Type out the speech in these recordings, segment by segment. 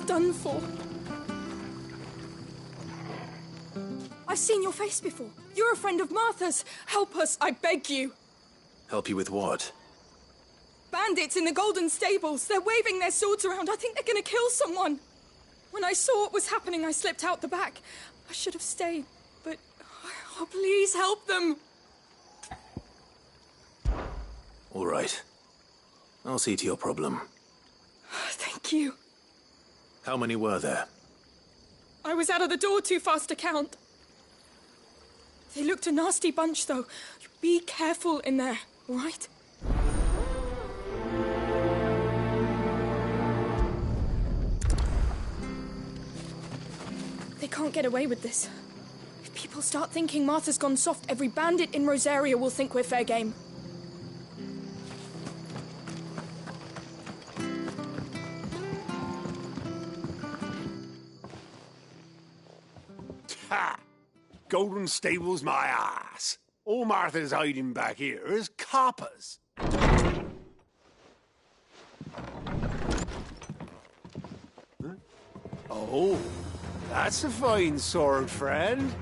done for. I've seen your face before. You're a friend of Martha's. Help us, I beg you. Help you with what? Bandits in the Golden Stables. They're waving their swords around. I think they're gonna kill someone. When I saw what was happening, I slipped out the back. I should have stayed, but... Oh, please help them. All right. I'll see to your problem. Thank you. How many were there? I was out of the door too fast to count. They looked a nasty bunch, though. Be careful in there, all right? They can't get away with this. If people start thinking Martha's gone soft, every bandit in Rosaria will think we're fair game. Ha! Golden Stables my ass. All Martha's hiding back here is coppers. Huh? Oh, that's a fine sword, friend.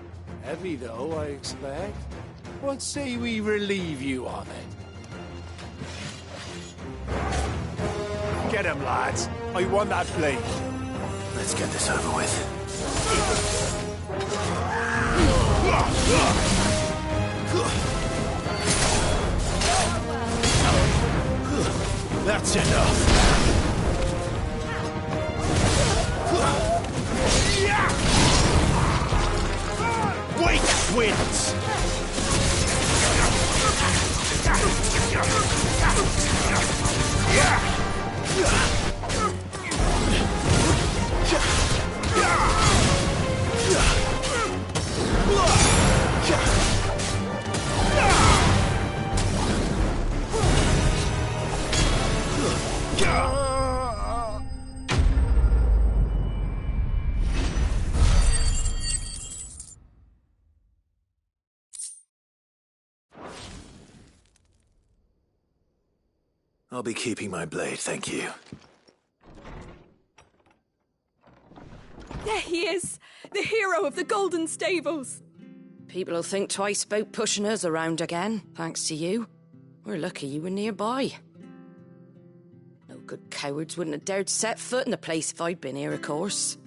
Heavy, though, I expect. What say we relieve you of it? Get him, lads. I want that blade. Let's get this over with. That's enough. Wake wins. I'll be keeping my blade, thank you. There he is, the hero of the Golden Stables. People will think twice about pushing us around again, thanks to you. We're lucky you were nearby. No good cowards wouldn't have dared set foot in the place if I'd been here, of course.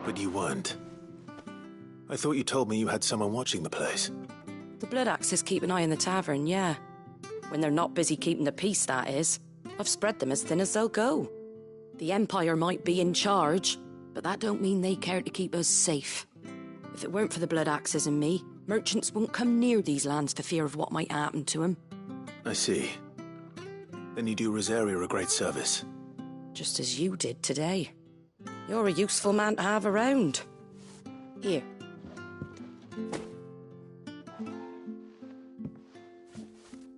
But you weren't. I thought you told me you had someone watching the place. The Blood Axes keep an eye on the tavern, yeah. When they're not busy keeping the peace, that is. I've spread them as thin as they'll go. The Empire might be in charge, but that don't mean they care to keep us safe. If it weren't for the Blood Axes and me, merchants won't come near these lands for fear of what might happen to them. I see. Then you do Rosaria a great service. Just as you did today. You're a useful man to have around. Here.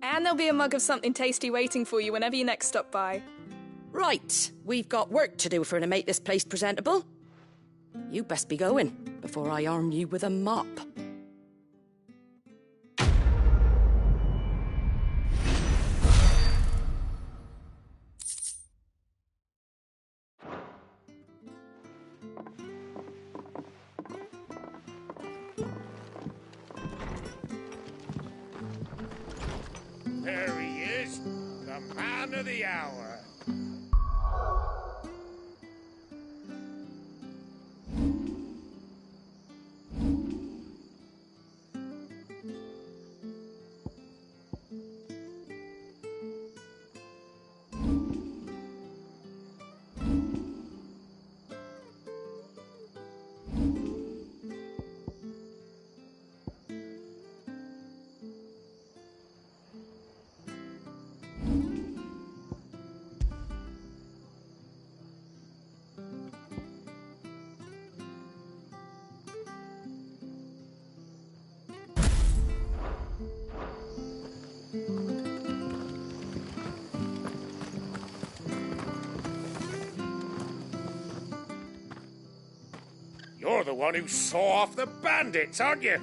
And there'll be a mug of something tasty waiting for you whenever you next stop by. Right, we've got work to do for to make this place presentable. You best be going, before I arm you with a mop. There he is, the man of the hour. You're the one who saw off the bandits, aren't you?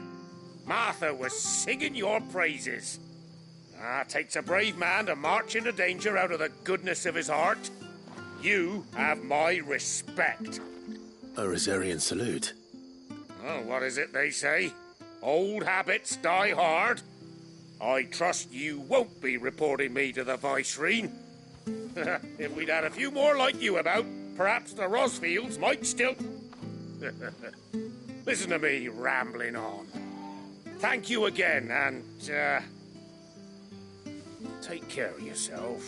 Martha was singing your praises. Takes a brave man to march into danger out of the goodness of his heart. You have my respect. A Rosarian salute. Oh, what is it they say? Old habits die hard. I trust you won't be reporting me to the Viceroy. If we'd had a few more like you about, perhaps the Rosfields might still... Listen to me rambling on. Thank you again, and, take care of yourself.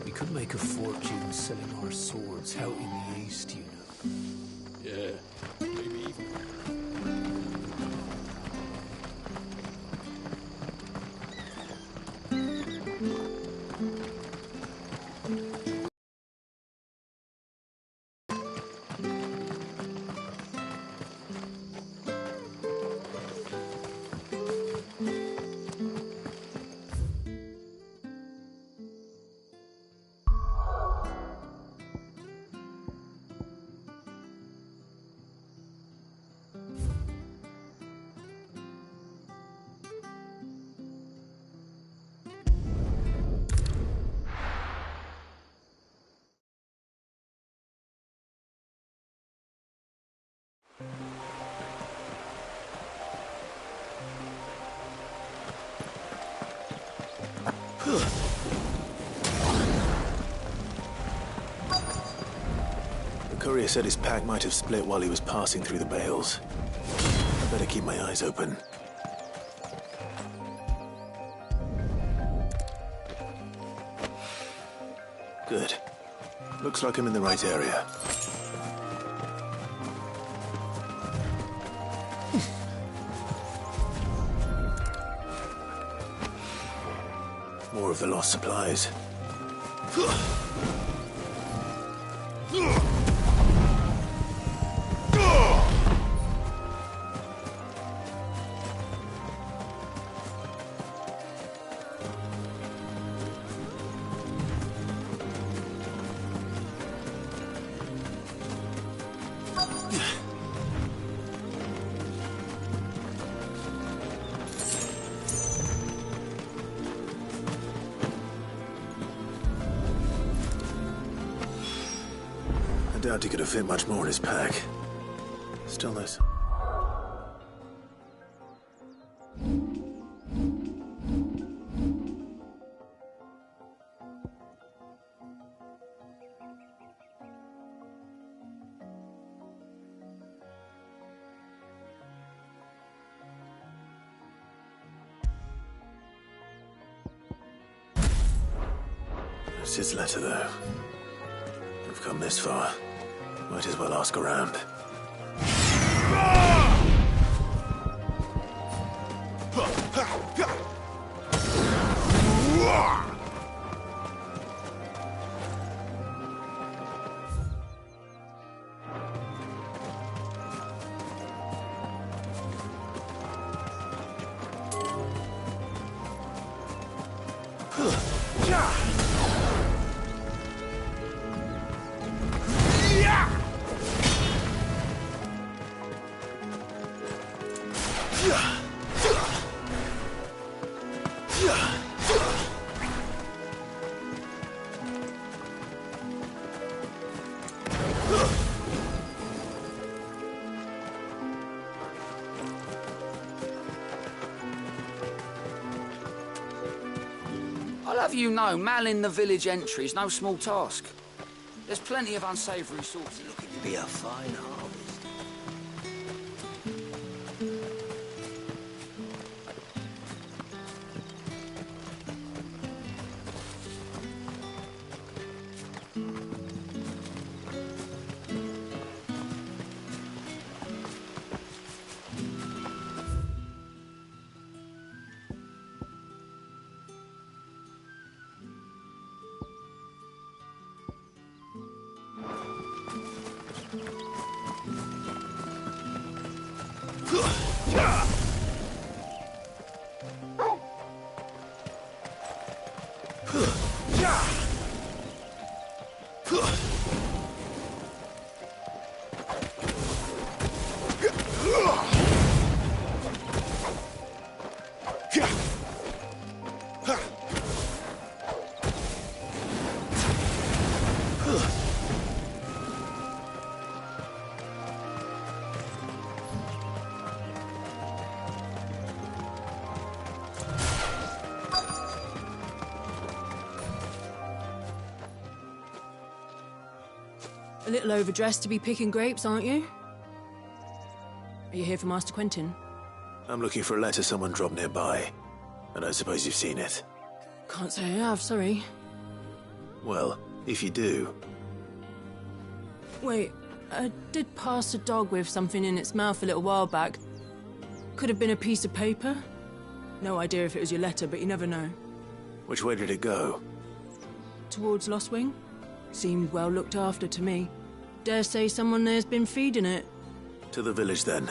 We could make a fortune selling our swords out in the east, you know. Yeah, maybe even. The courier said his pack might have split while he was passing through the bales. I better keep my eyes open. Good. Looks like I'm in the right area. More of the lost supplies. I doubt he could have fit much more in his pack. Still nice. It's his letter, though. We've come this far. Might as well ask around. I'll have you know, manning the village entry is no small task. There's plenty of unsavoury sorts. Looking to be a fine harvest. A little overdressed to be picking grapes, aren't you? Are you here for Master Quentin? I'm looking for a letter someone dropped nearby. I don't suppose you've seen it. Can't say I have, sorry. Well, if you do... Wait, I did pass a dog with something in its mouth a little while back. Could have been a piece of paper. No idea if it was your letter, but you never know. Which way did it go? Towards Lost Wing? Seemed well looked after to me. Dare say someone there's been feeding it. To the village, then.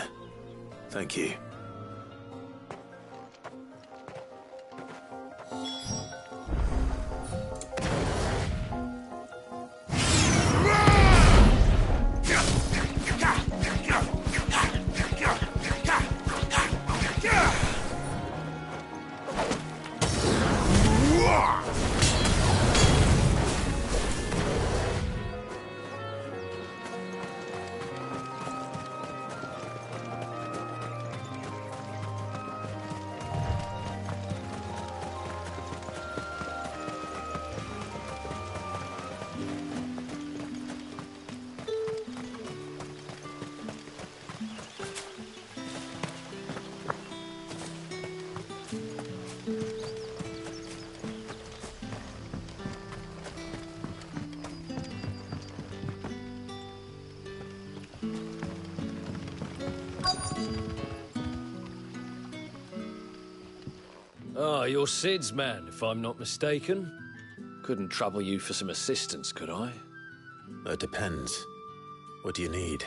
Thank you. Ah, you're Sid's man, if I'm not mistaken. Couldn't trouble you for some assistance, could I? That depends. What do you need?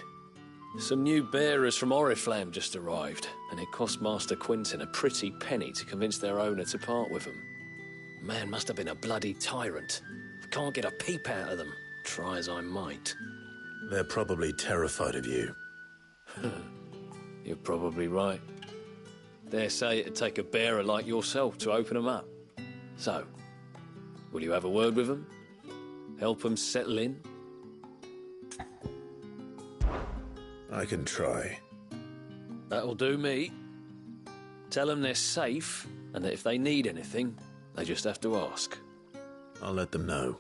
Some new bearers from Oriflamme just arrived, and it cost Master Quentin a pretty penny to convince their owner to part with them. Man must have been a bloody tyrant. I can't get a peep out of them, try as I might. They're probably terrified of you. You're probably right. Dare say it'd take a bearer like yourself to open them up. So, will you have a word with them? Help them settle in? I can try. That'll do me. Tell them they're safe, and that if they need anything, they just have to ask. I'll let them know.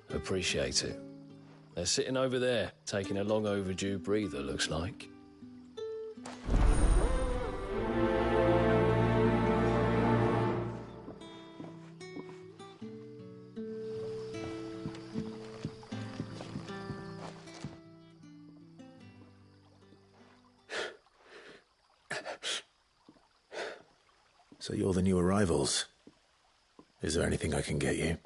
Appreciate it. They're sitting over there, taking a long overdue breather, looks like. So you're the new arrivals. Is there anything I can get you?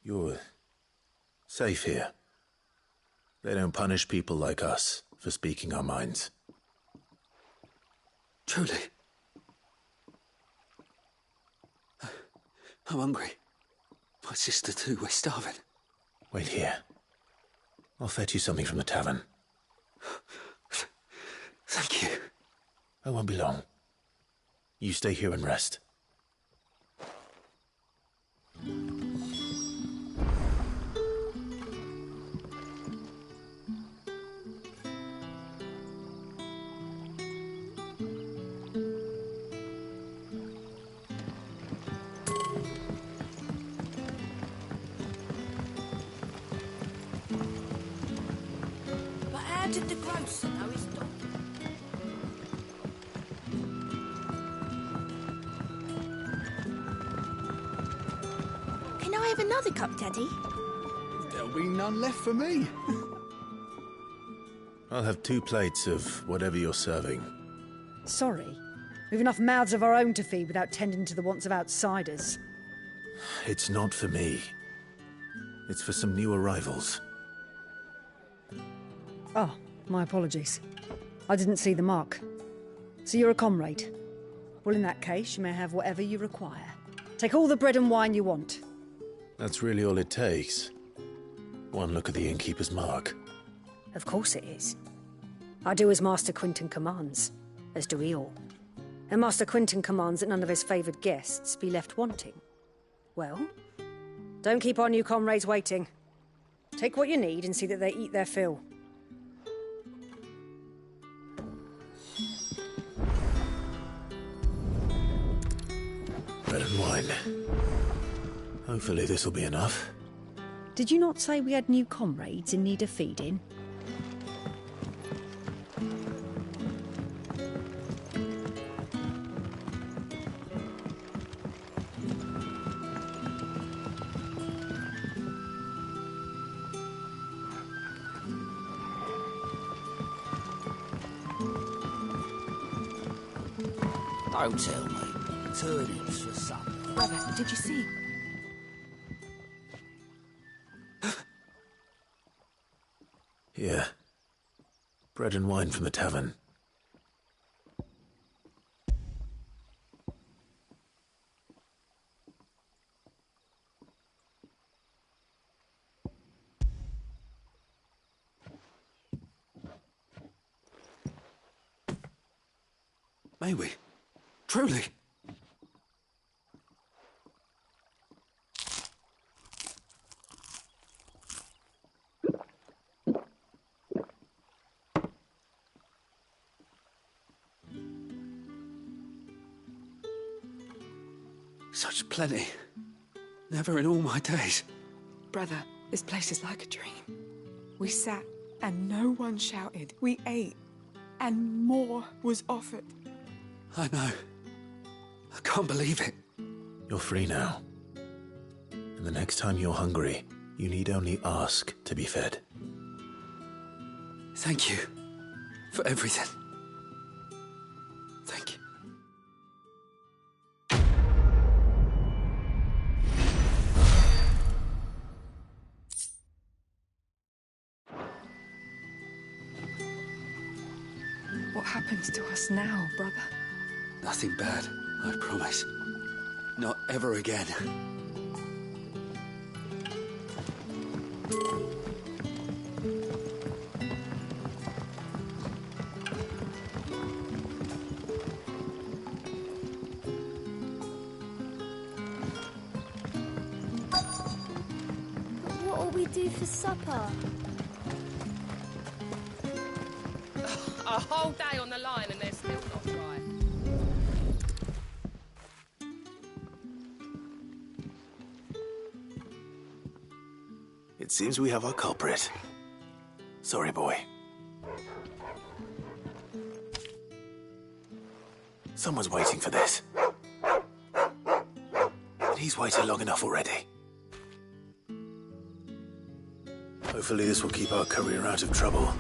You're safe here. They don't punish people like us for speaking our minds. Truly. I'm hungry. My sister too, we're starving. Wait here. I'll fetch you something from the tavern. Thank you. I won't be long. You stay here and rest. But how did the grocer know his dog? Can I have another cup, Daddy? There'll be none left for me. I'll have 2 plates of whatever you're serving. Sorry. We've enough mouths of our own to feed without tending to the wants of outsiders. It's not for me. It's for some new arrivals. Oh, my apologies. I didn't see the mark. So you're a comrade? Well, in that case, you may have whatever you require. Take all the bread and wine you want. That's really all it takes. One look at the innkeeper's mark. Of course it is. I do as Master Quentin commands, as do we all. And Master Quentin commands that none of his favoured guests be left wanting. Well, don't keep our new comrades waiting. Take what you need and see that they eat their fill. Bread and wine. Hopefully this'll be enough. Did you not say we had new comrades in need of feeding? Don't tell me. Turnips for supper. Brother, did you see? Here. Bread and wine from the tavern. May we? Truly? Such plenty. Never in all my days. Brother, this place is like a dream. We sat and no one shouted. We ate and more was offered. I know. I can't believe it. You're free now. And the next time you're hungry, you need only ask to be fed. Thank you for everything. Thank you. What happens to us now, brother? Nothing bad, I promise. Not ever again. What'll we do for supper? A whole day on the line and they're still not dry. It seems we have our culprit. Sorry, boy. Someone's waiting for this. And he's waited long enough already. Hopefully this will keep our career out of trouble.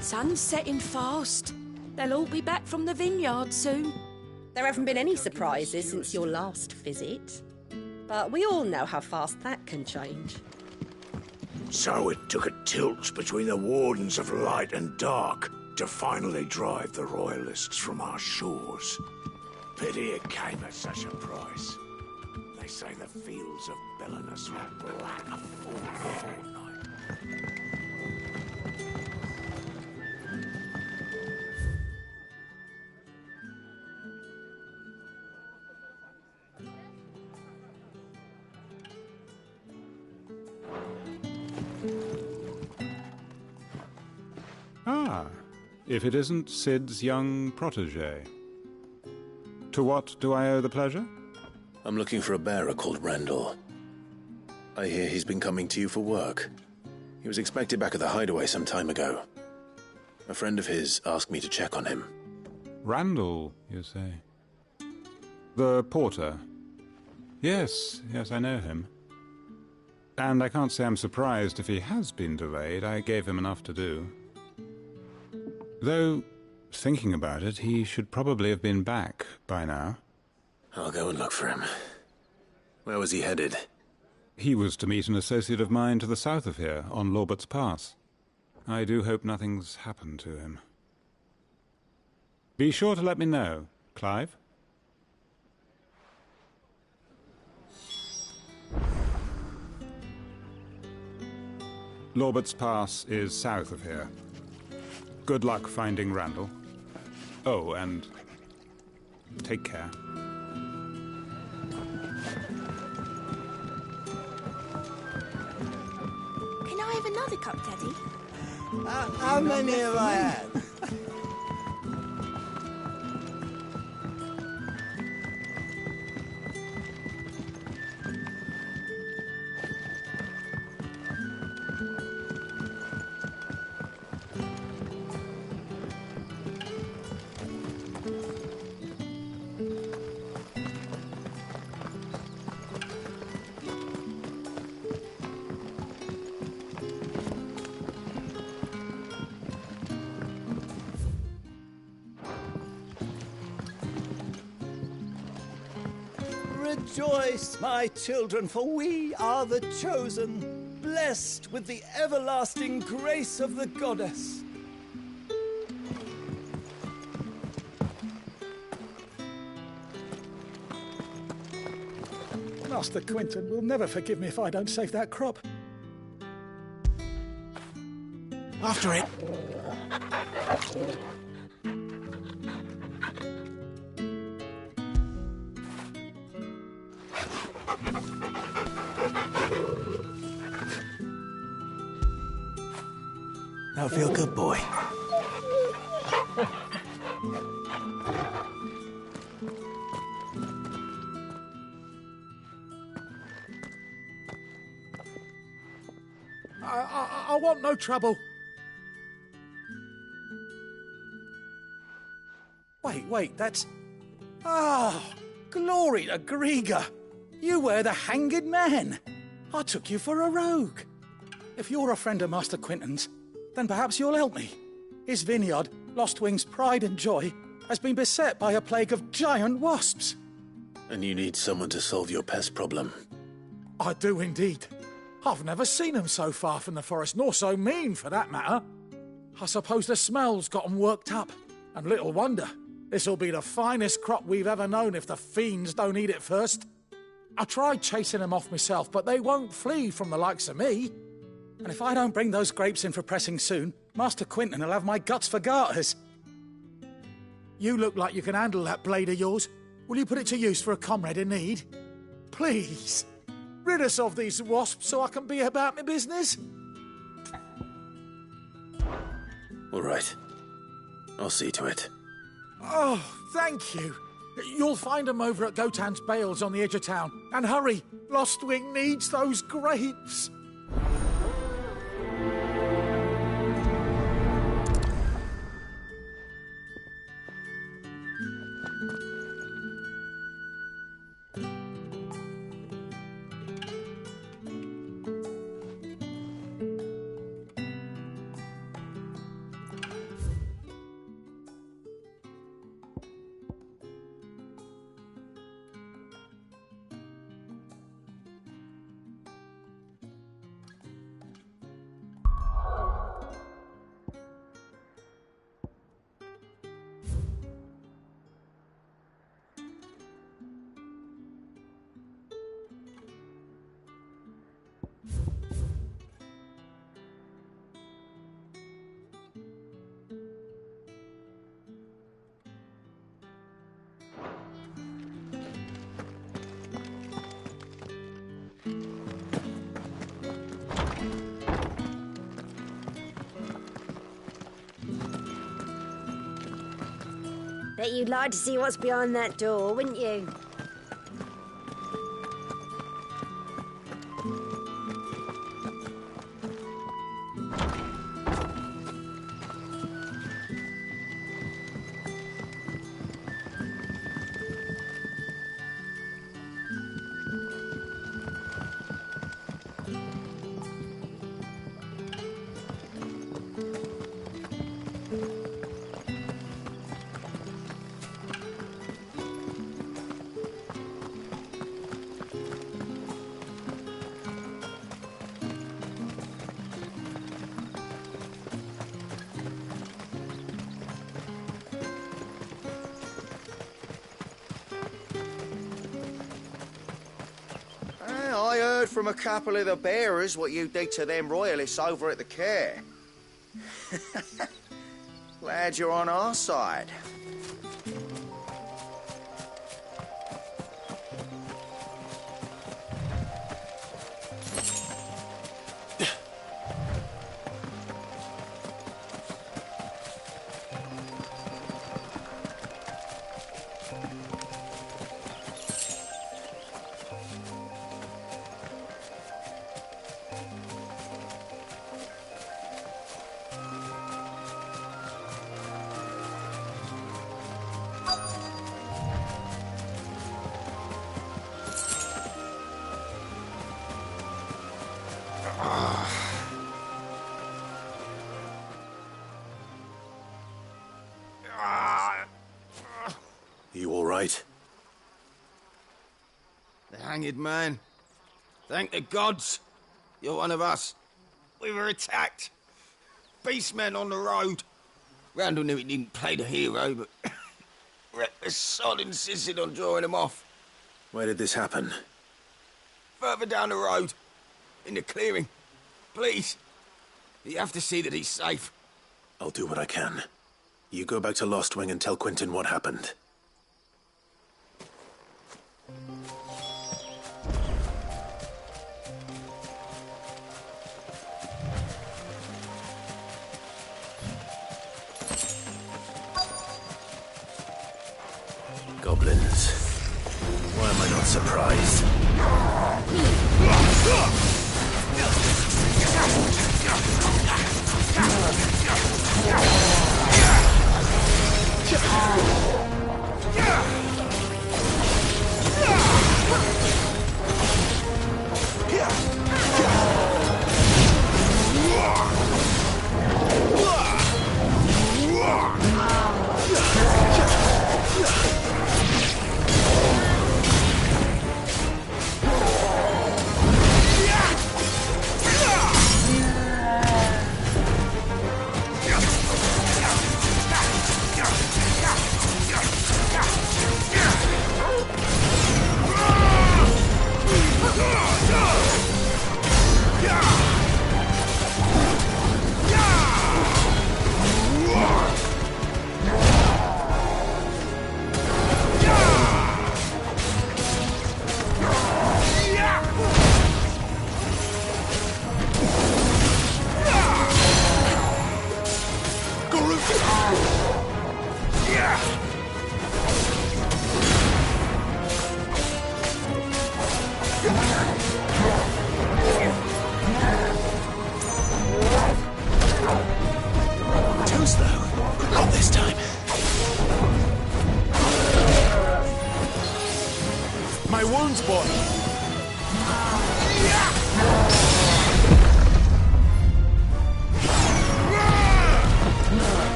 Sun's setting fast. They'll all be back from the vineyard soon. There haven't been any surprises since your last visit. But we all know how fast that can change. So it took a tilt between the Wardens of Light and Dark to finally drive the Royalists from our shores. Pity it came at such a price. They say the fields of Belenus were black a full fortnight. Ah, if it isn't Sid's young protege. To what do I owe the pleasure? I'm looking for a bearer called Randall. I hear he's been coming to you for work. He was expected back at the hideaway some time ago. A friend of his asked me to check on him. Randall, you say? The porter? Yes, I know him. And I can't say I'm surprised if he has been delayed. I gave him enough to do. Though, thinking about it, he should probably have been back by now. I'll go and look for him. Where was he headed? He was to meet an associate of mine to the south of here, on Lorbert's Pass. I do hope nothing's happened to him. Be sure to let me know, Clive. Lorbert's Pass is south of here. Good luck finding Randall. Oh, and take care. Can I have another cup, Daddy? How many have I had? Rejoice, my children, for we are the chosen, blessed with the everlasting grace of the goddess. Master Quentin will never forgive me if I don't save that crop. After it. Now feel good, boy. I want no trouble. Wait, that's... Ah, glory to Grieger. You were the hanged man. I took you for a rogue. If you're a friend of Master Quentin's, then perhaps you'll help me. His vineyard, Lostwing's pride and joy, has been beset by a plague of giant wasps. And you need someone to solve your pest problem. I do indeed. I've never seen them so far from the forest, nor so mean, for that matter. I suppose the smell's got 'em worked up. And little wonder. This'll be the finest crop we've ever known if the fiends don't eat it first. I tried chasing them off myself, but they won't flee from the likes of me. And if I don't bring those grapes in for pressing soon, Master Quentin will have my guts for garters. You look like you can handle that blade of yours. Will you put it to use for a comrade in need? Please, rid us of these wasps so I can be about my business. All right. I'll see to it. Oh, thank you. You'll find them over at Gotan's Bales on the edge of town. And hurry, Lostwing needs those grapes. Bet you'd like to see what's behind that door, wouldn't you? from a couple of the bearers what you did to them royalists over at the care. Glad you're on our side. You all right? The hanged man. Thank the gods. You're one of us. We were attacked. Beastmen on the road. Randall knew he didn't play the hero, but reckless sod insisted on drawing him off. Where did this happen? Further down the road. In the clearing. Please. You have to see that he's safe. I'll do what I can. You go back to Lost Wing and tell Quentin what happened. Goblins. Why am I not surprised?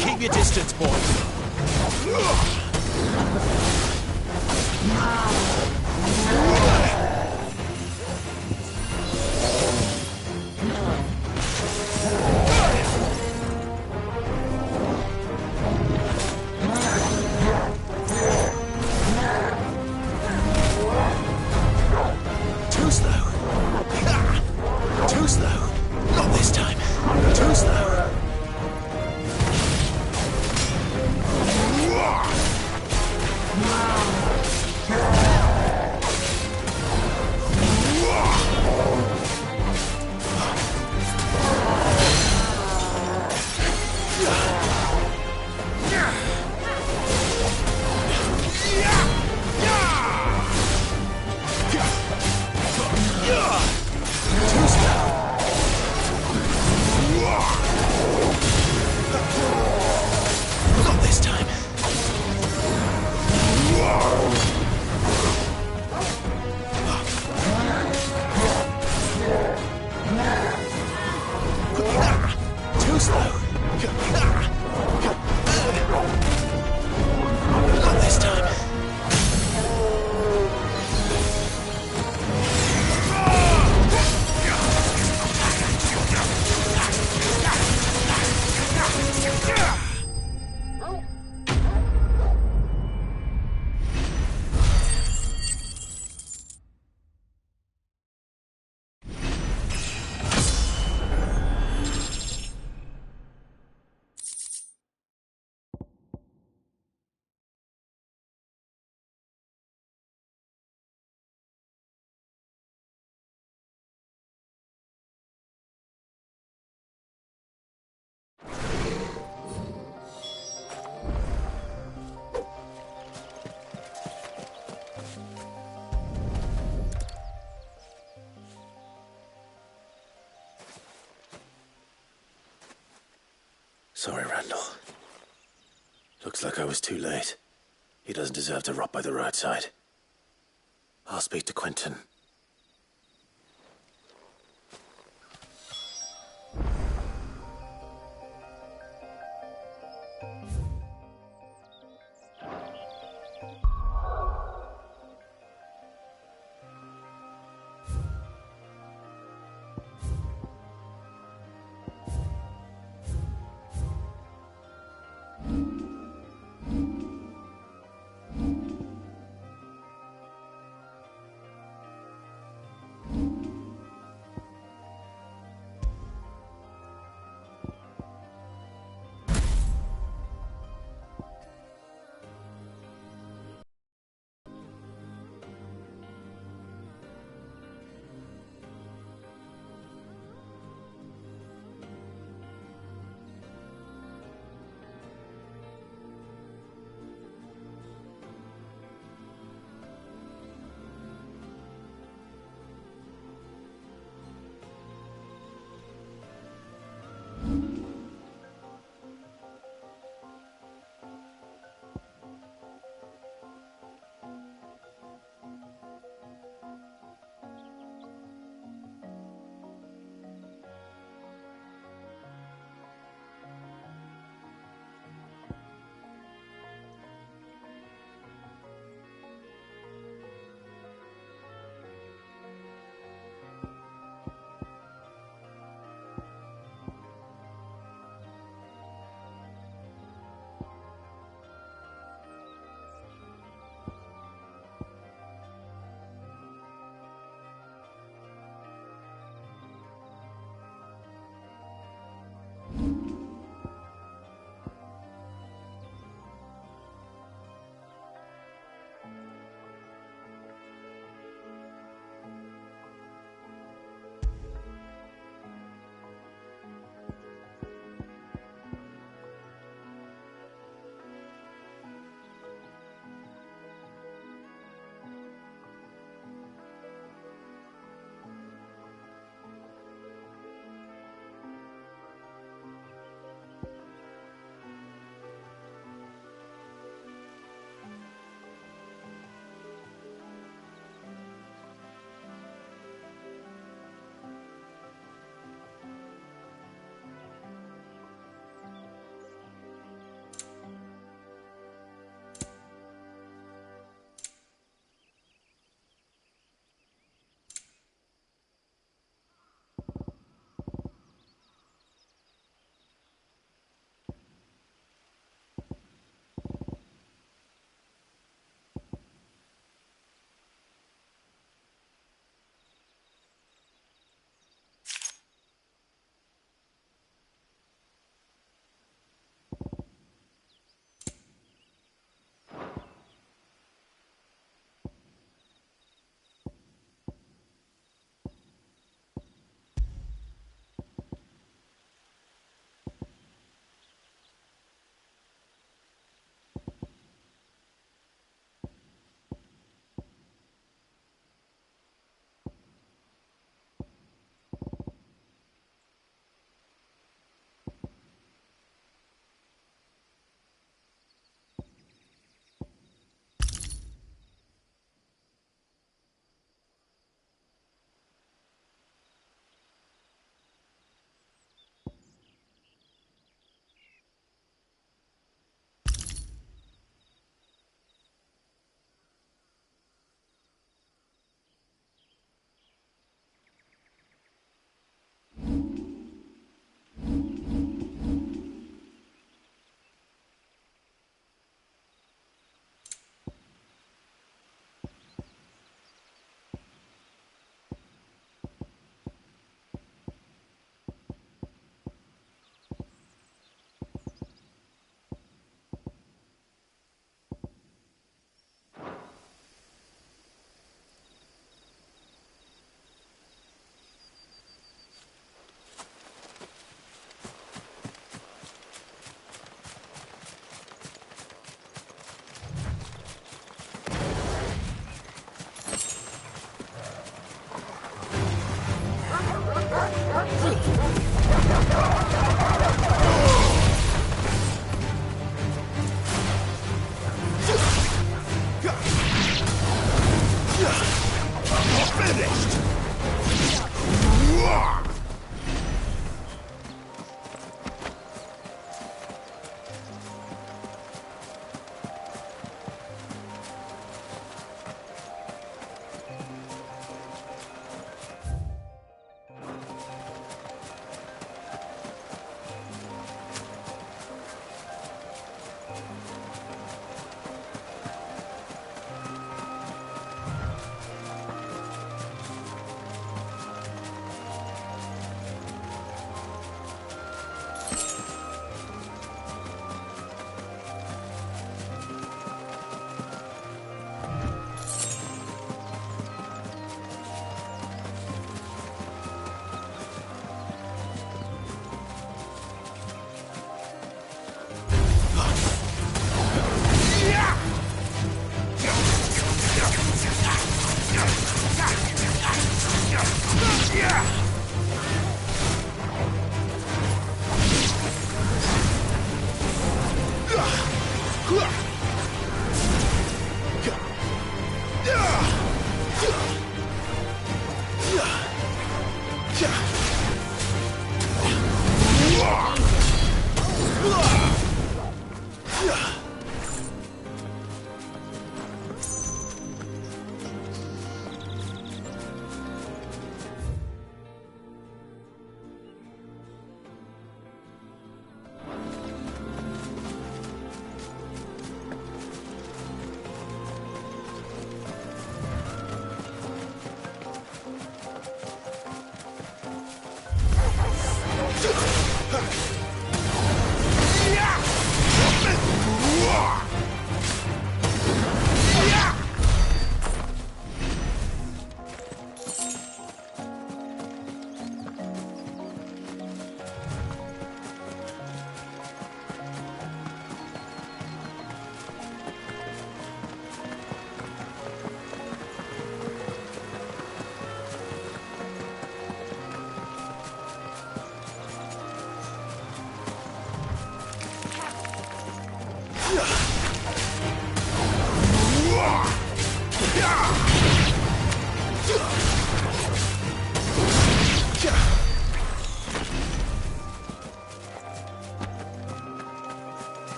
Keep your distance, boy. Sorry, Randall. Looks like I was too late. He doesn't deserve to rot by the roadside. I'll speak to Quentin.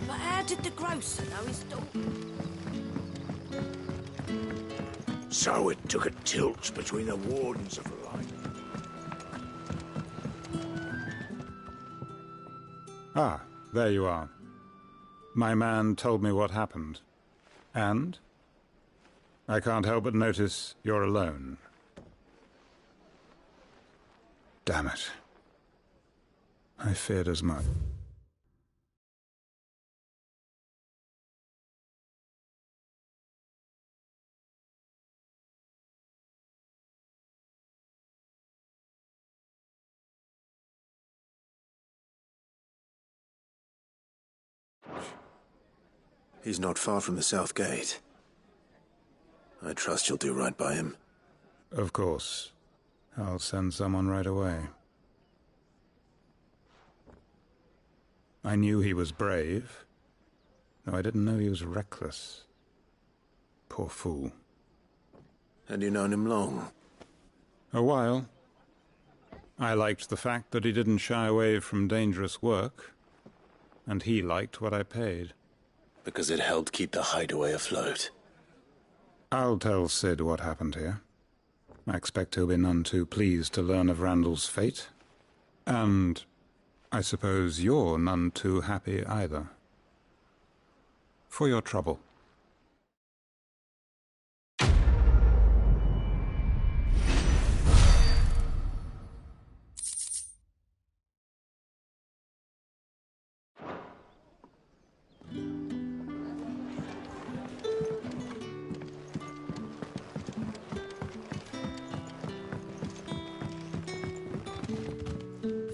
But how did the grocer know his daughter? So it took a tilt between the wardens of the line. Ah, there you are. My man told me what happened. And? I can't help but notice you're alone. Damn it. I feared as much. He's not far from the south gate. I trust you'll do right by him. Of course. I'll send someone right away. I knew he was brave, though I didn't know he was reckless. Poor fool. Had you known him long? A while. I liked the fact that he didn't shy away from dangerous work, and he liked what I paid. Because it helped keep the hideaway afloat. I'll tell Sid what happened here. I expect he'll be none too pleased to learn of Randall's fate. And I suppose you're none too happy either. For your trouble.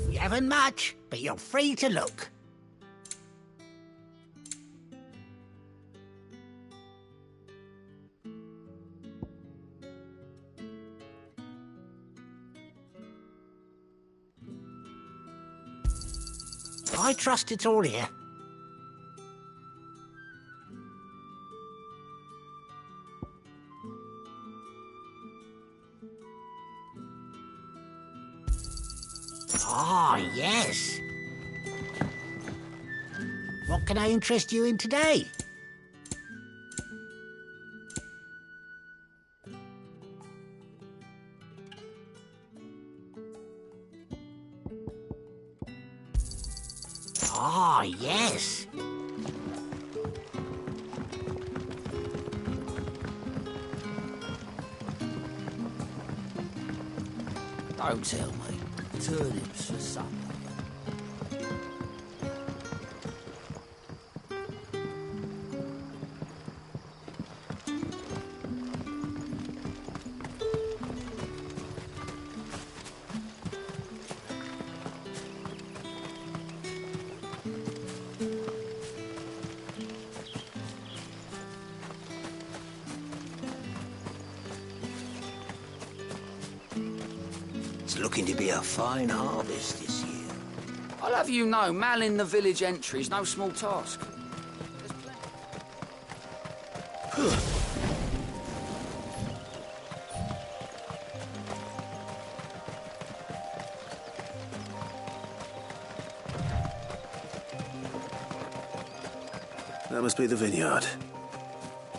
We haven't much, but you're free to look. I trust it's all here. Ah, yes. What can I interest you in today? Ah, yes. Don't tell me. Turnips for supper. It's looking to be a fine harvest this year. I'll have you know, manning the village entry is no small task. That must be the vineyard.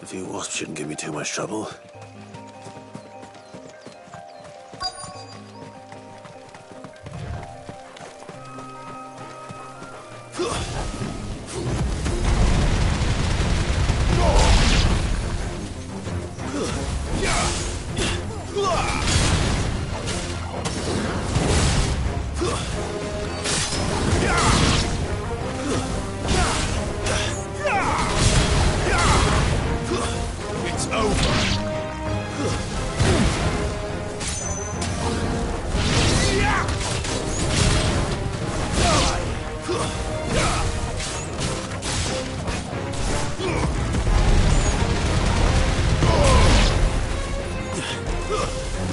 A few wasps shouldn't give me too much trouble. It's over.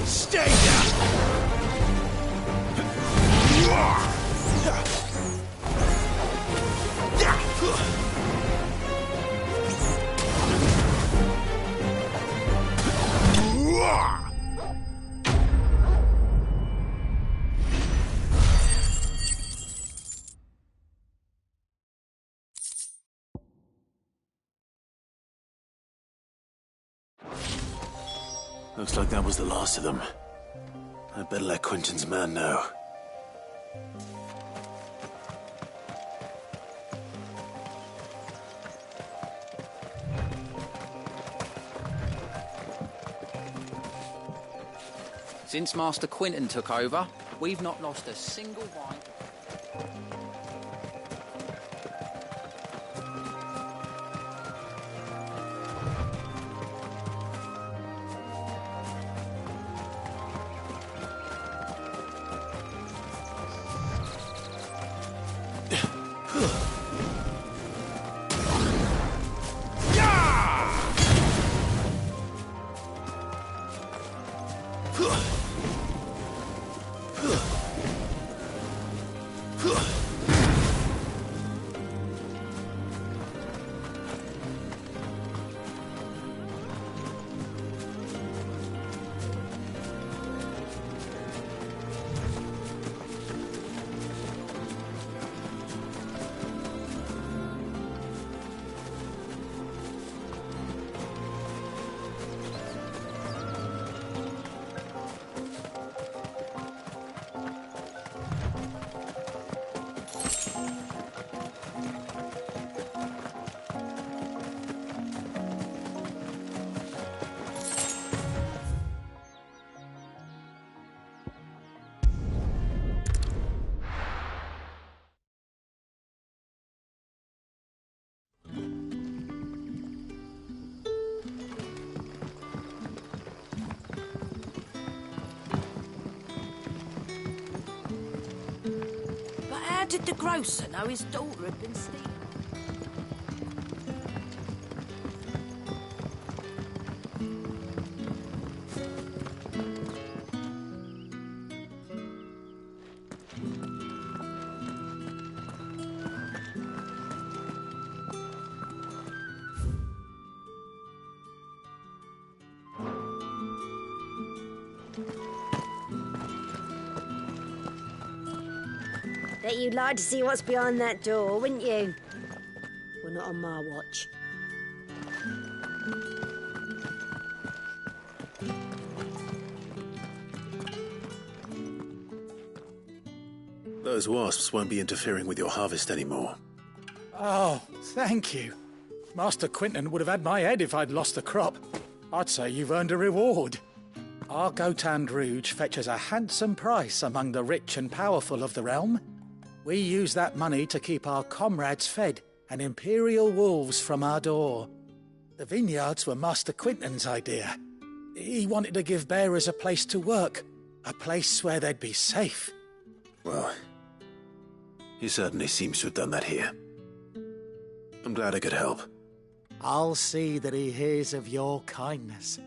Stay down. Looks like that was the last of them. I'd better let Quentin's man know. Since Master Quentin took over, we've not lost a single wine. did the grocer know his daughter had been stealing? Bet you'd like to see what's behind that door, wouldn't you? Well, not on my watch. Those wasps won't be interfering with your harvest anymore. Oh, thank you. Master Quinton would have had my head if I'd lost the crop. I'd say you've earned a reward. Our Gotand Rouge fetches a handsome price among the rich and powerful of the realm. We use that money to keep our comrades fed and imperial wolves from our door. The vineyards were Master Quinton's idea. He wanted to give bearers a place to work, a place where they'd be safe. Well, he certainly seems to have done that here. I'm glad I could help. I'll see that he hears of your kindness.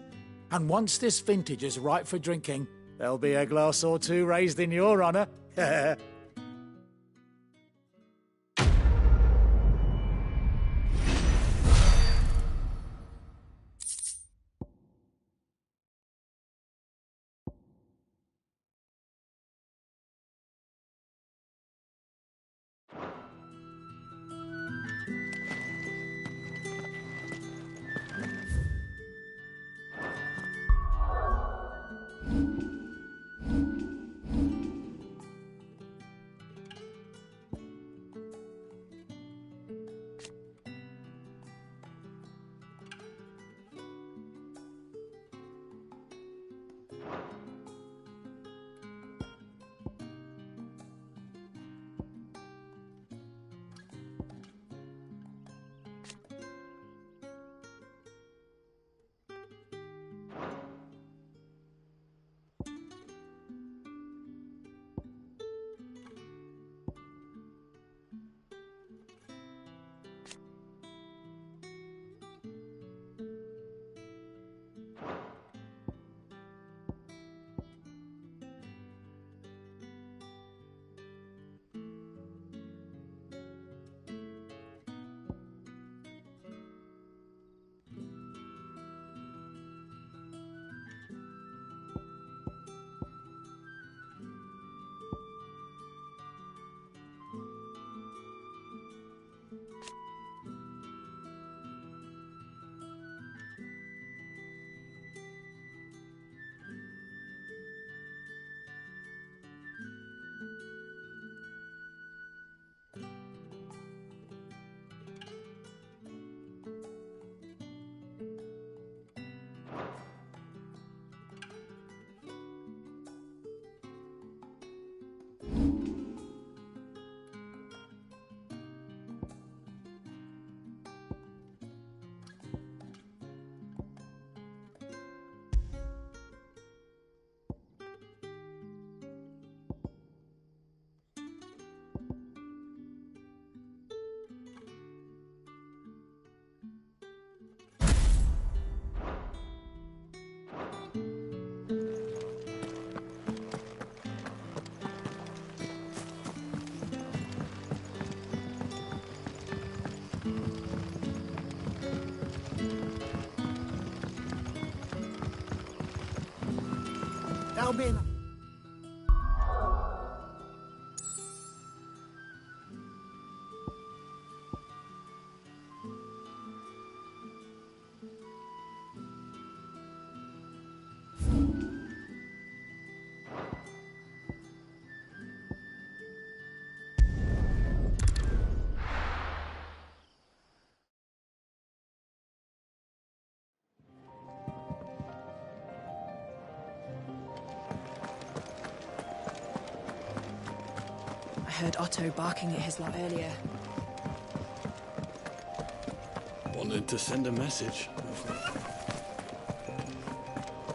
And once this vintage is ripe for drinking, there'll be a glass or two raised in your honour. That'll be enough. I heard Otto barking at his lot earlier. Wanted to send a message.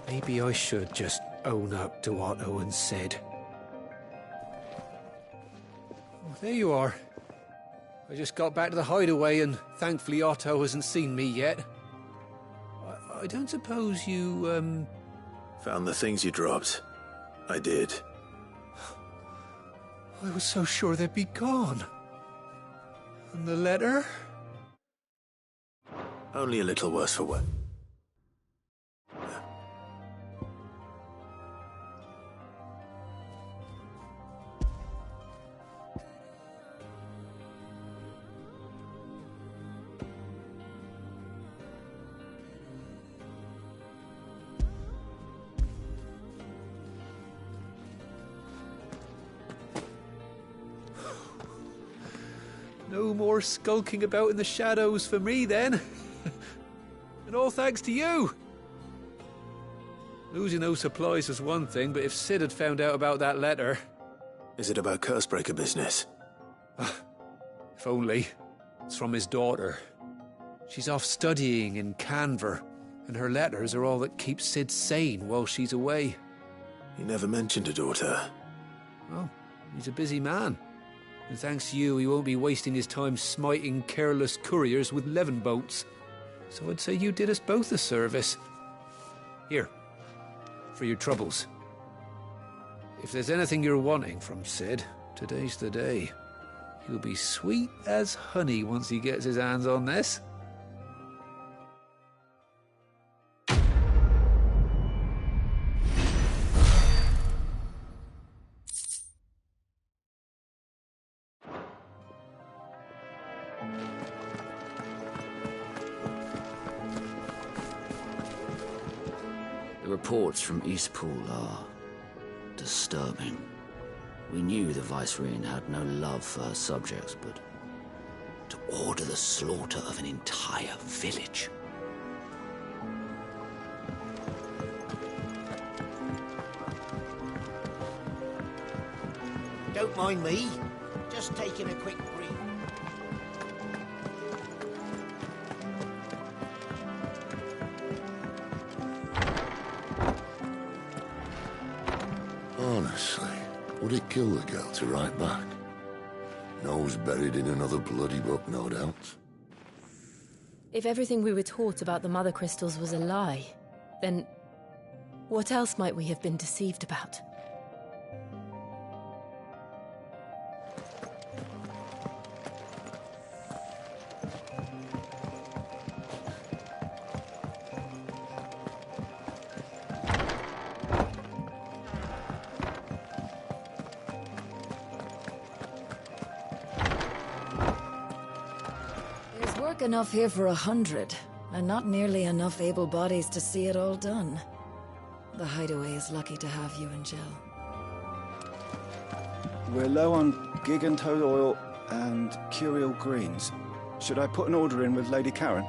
Maybe I should just own up to what Owen said. There you are. I just got back to the hideaway and thankfully Otto hasn't seen me yet. I don't suppose you, Found the things you dropped. I did. I was so sure they'd be gone. And the letter? Only a little worse for wear. No more skulking about in the shadows for me, then. And all thanks to you. Losing those supplies was one thing, but if Sid had found out about that letter... Is it about Cursebreaker business? If only. It's from his daughter. She's off studying in Canver, and her letters are all that keep Sid sane while she's away. He never mentioned a daughter. Well, he's a busy man. And thanks to you, he won't be wasting his time smiting careless couriers with levin boats. So I'd say you did us both a service. Here, for your troubles. If there's anything you're wanting from Sid, today's the day. He'll be sweet as honey once he gets his hands on this. The reports from Eastpool are disturbing. We knew the Vicereine had no love for her subjects, but to order the slaughter of an entire village. Don't mind me. Just taking a quick breathe. Honestly, would it kill the girl to write back? Nose buried in another bloody book, no doubt. If everything we were taught about the Mother Crystals was a lie, then what else might we have been deceived about? Enough here for 100, and not nearly enough able bodies to see it all done. The hideaway is lucky to have you and Jill. We're low on gigantode oil and curial greens. Should I put an order in with Lady Karen?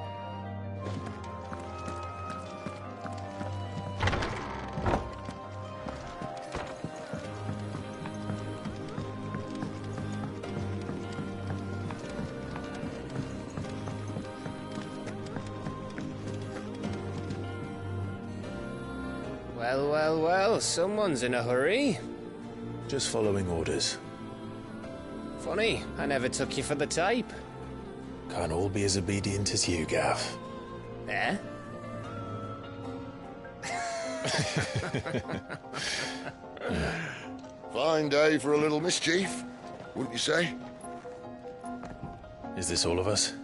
Well, someone's in a hurry. Just following orders. Funny, I never took you for the type. Can't all be as obedient as you, Gav. Eh? Fine day for a little mischief, wouldn't you say? Is this all of us?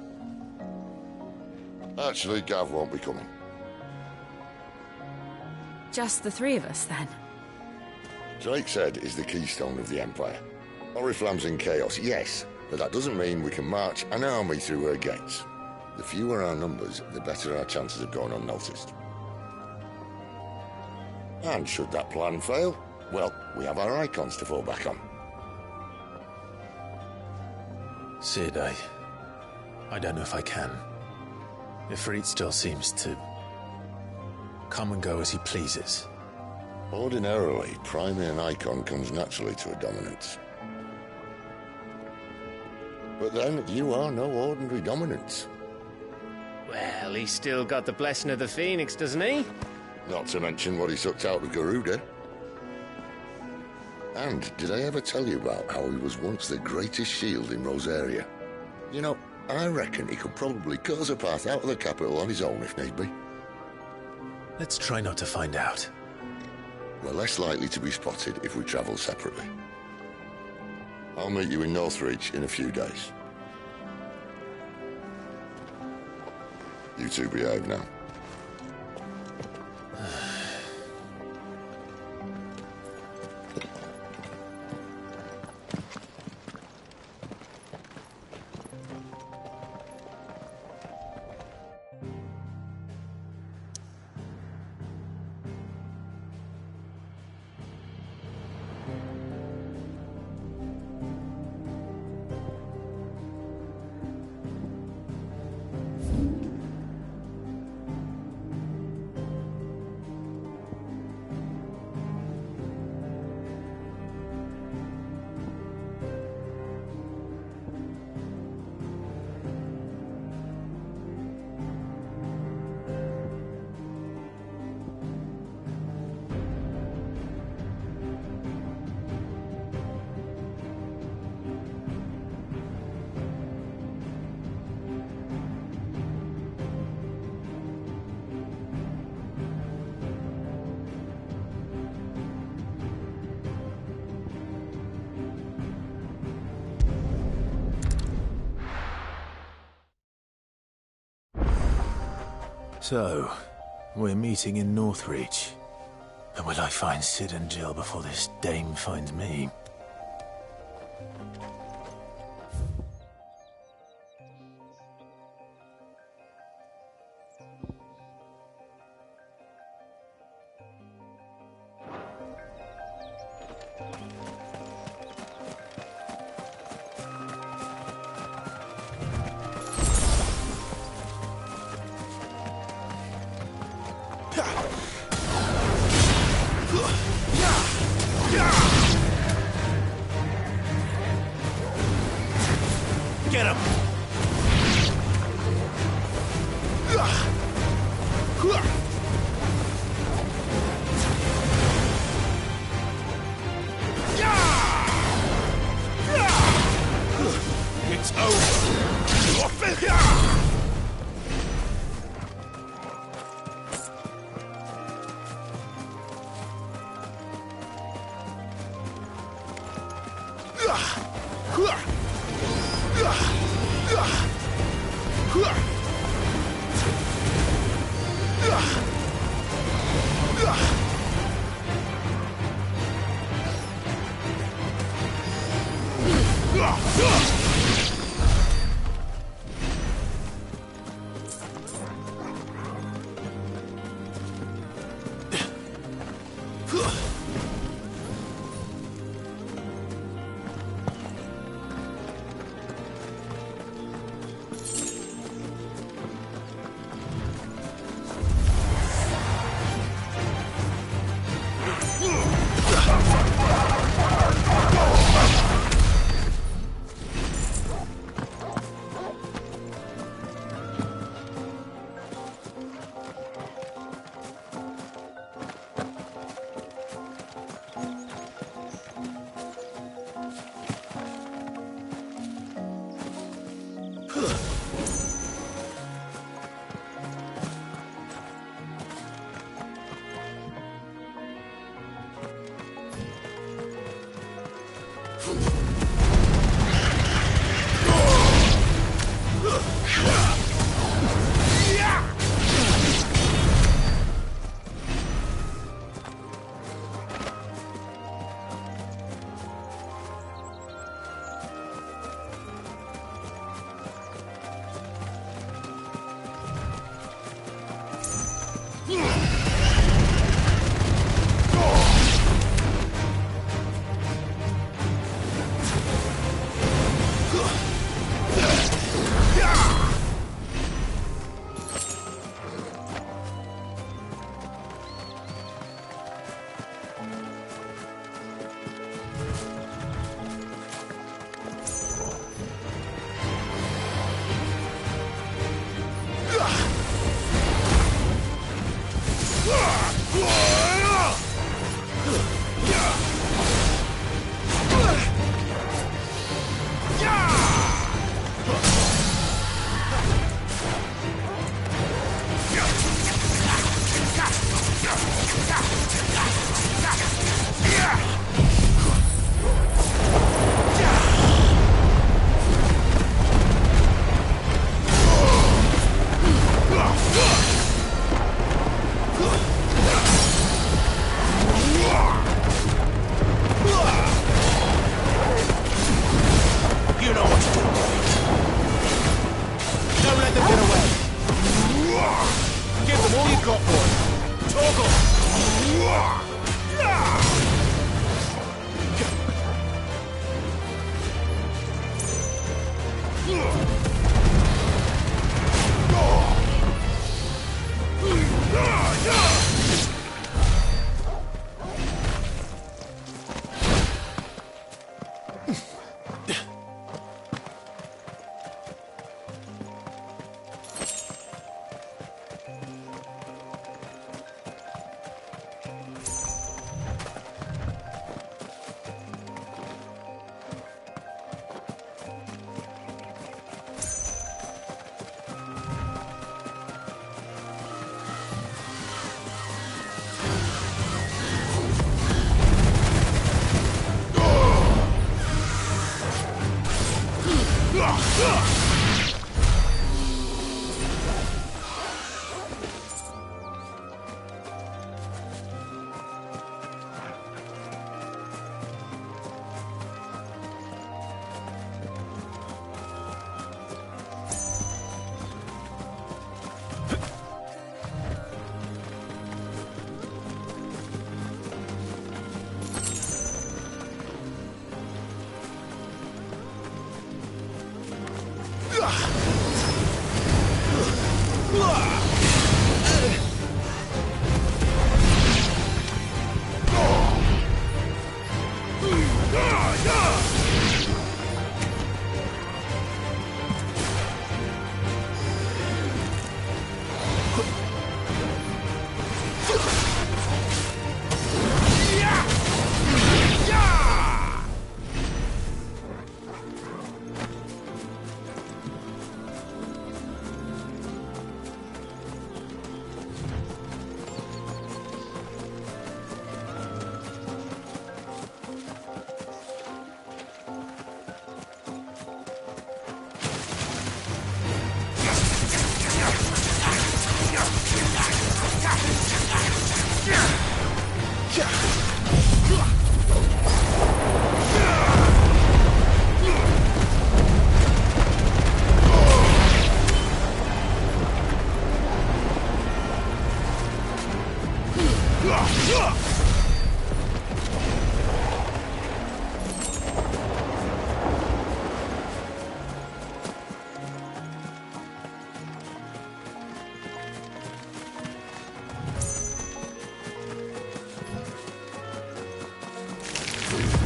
Actually, Gav won't be coming. Just the three of us, then? Drake's Head is the keystone of the Empire. Oriflamme's in chaos, yes, but that doesn't mean we can march an army through her gates. The fewer our numbers, the better our chances of going unnoticed. And should that plan fail, well, we have our icons to fall back on. Sid, I don't know if I can. Ifrit still seems to come and go as he pleases. Ordinarily, priming an icon comes naturally to a dominance. But then, you are no ordinary dominance. Well, he's still got the blessing of the Phoenix, doesn't he? Not to mention what he sucked out of Garuda. And did I ever tell you about how he was once the greatest shield in Rosaria? You know, I reckon he could probably cut us a path out of the capital on his own if need be. Let's try not to find out. We're less likely to be spotted if we travel separately. I'll meet you in Northreach in a few days. You two behave now. So, we're meeting in Northreach. But will I find Sid and Jill before this dame finds me? Get him! It's over!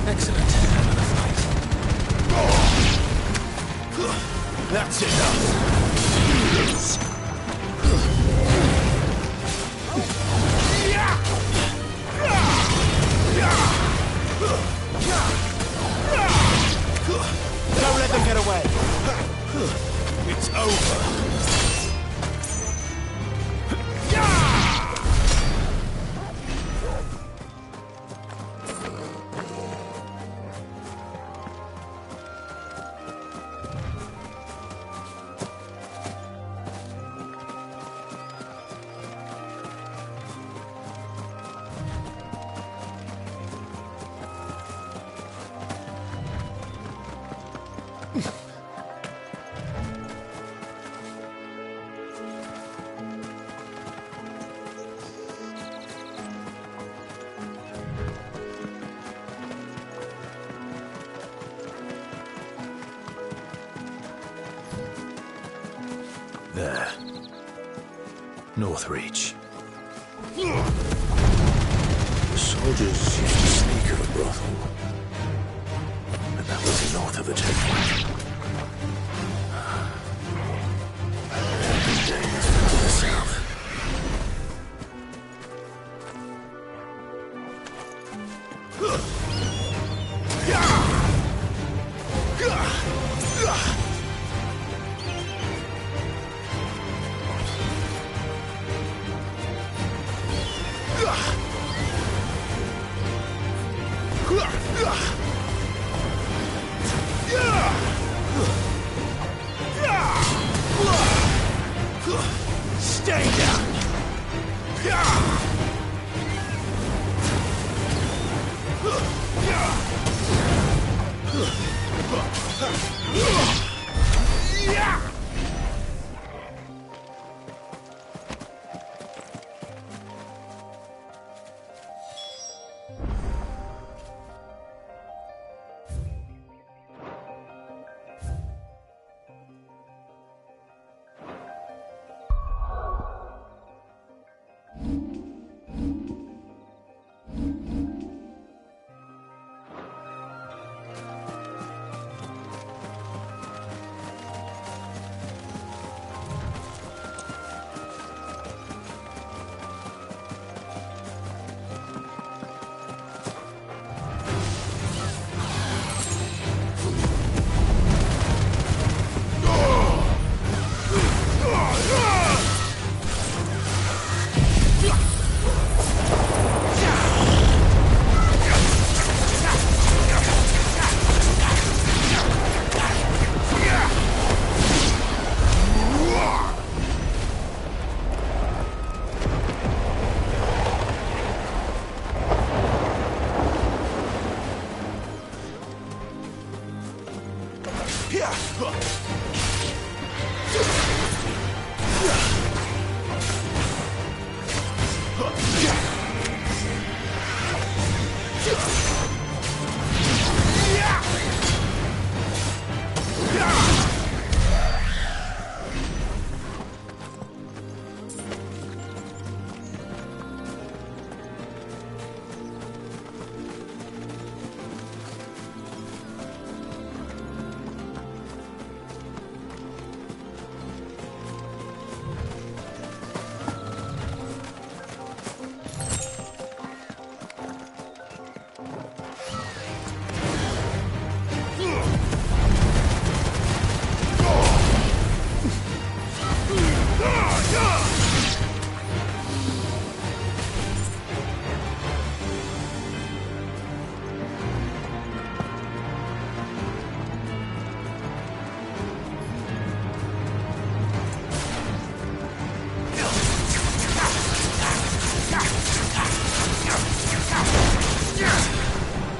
Excellent. Another fight. That's enough. Don't let them get away. It's over. There. Northreach. The soldiers used to speak of a brothel. And that was north of the checkpoint. Days to the south. Stay down.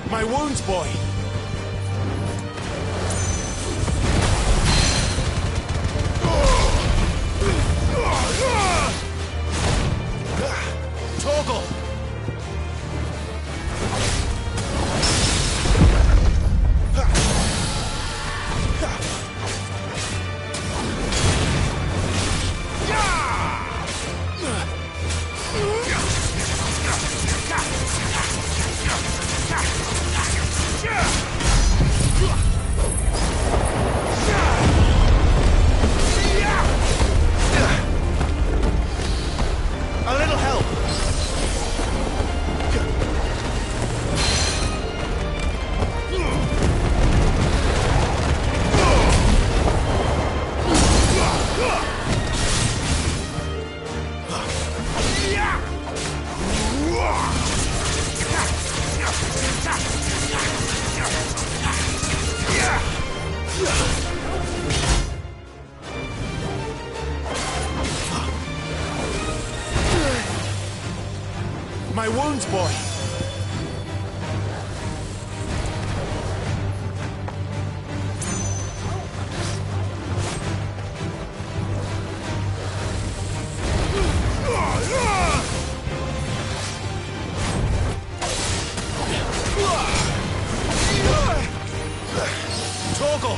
My wounds, boy. Torgal, My wounds, boy! Torgal!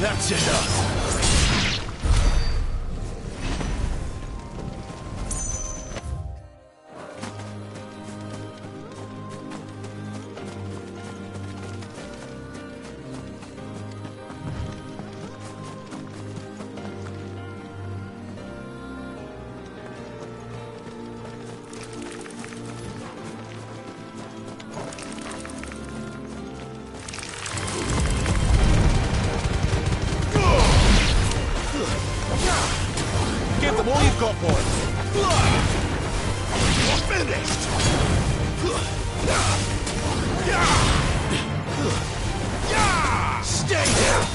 That's enough. Give them all you've got, boy! Finished! Stay there!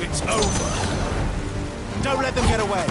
It's over. Don't let them get away.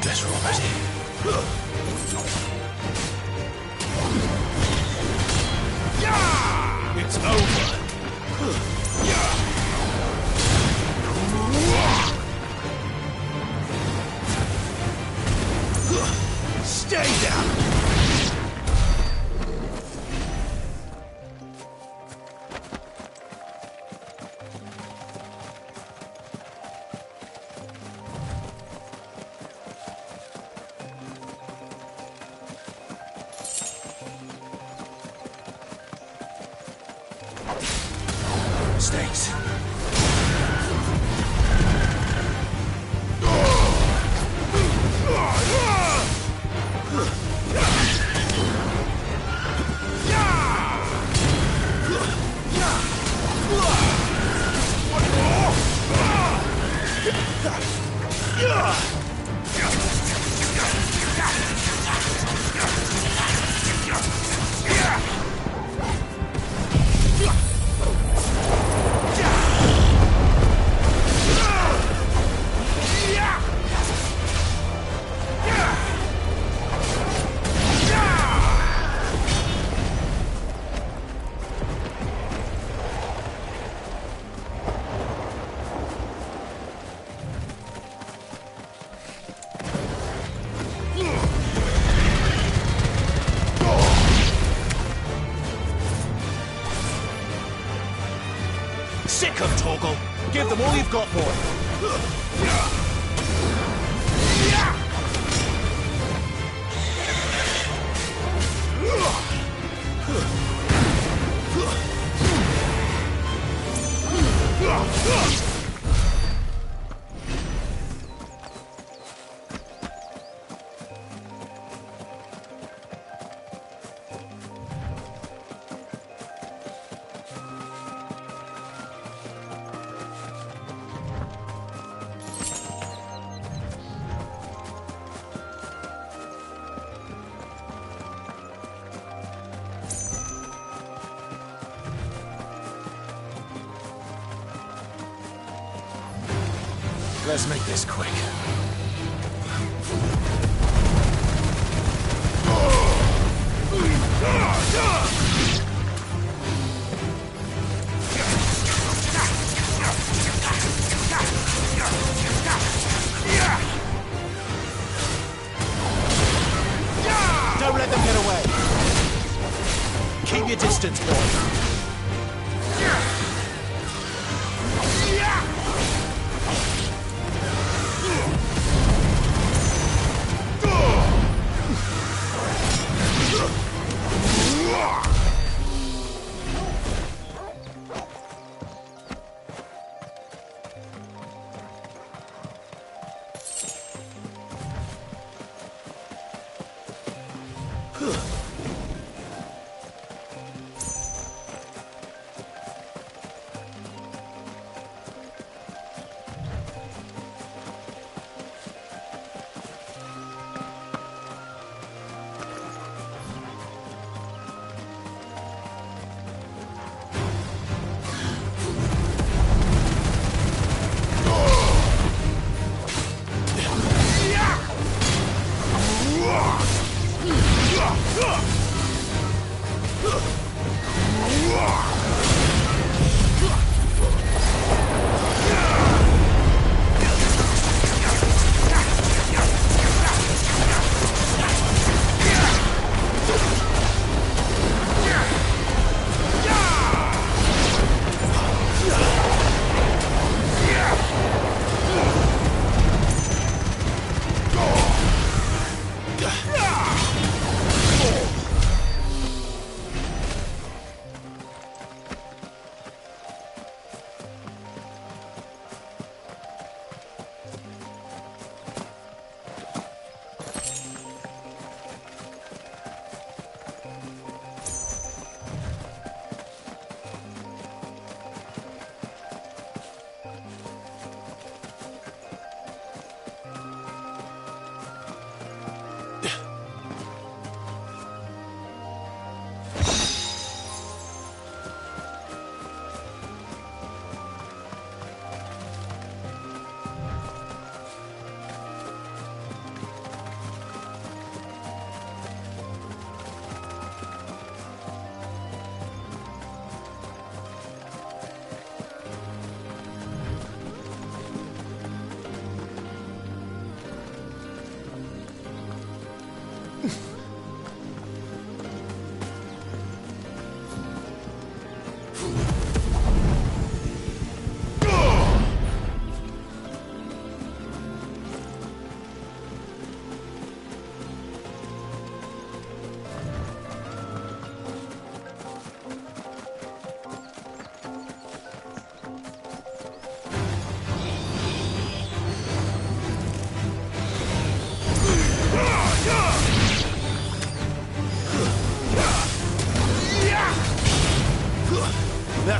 Better already. It's over. mistakes. Sick of Torgal. Give them all you've got, boy. Let's make this quick. Don't let them get away. Keep your distance, boy.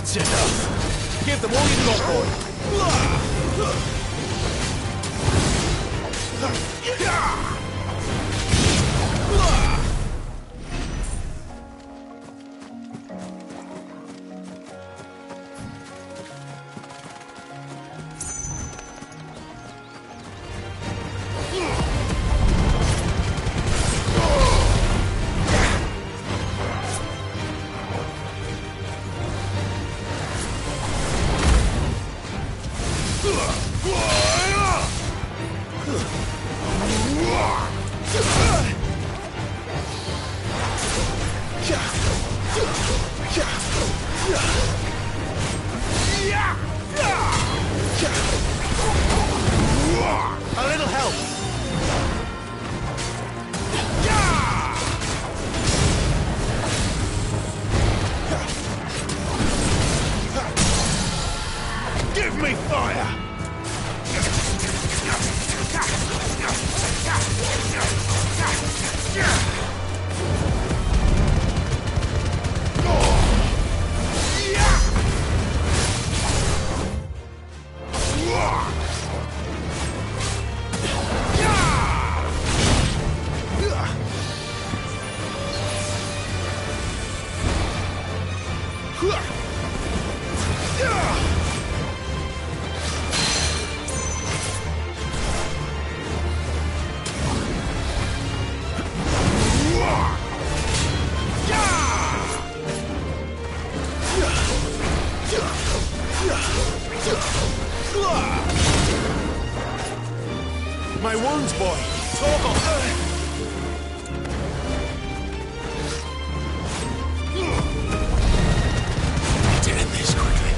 That's enough. Give them all you've got, boy. A little help. Give me fire. My wounds, boy. Torgal. Let's end this quickly.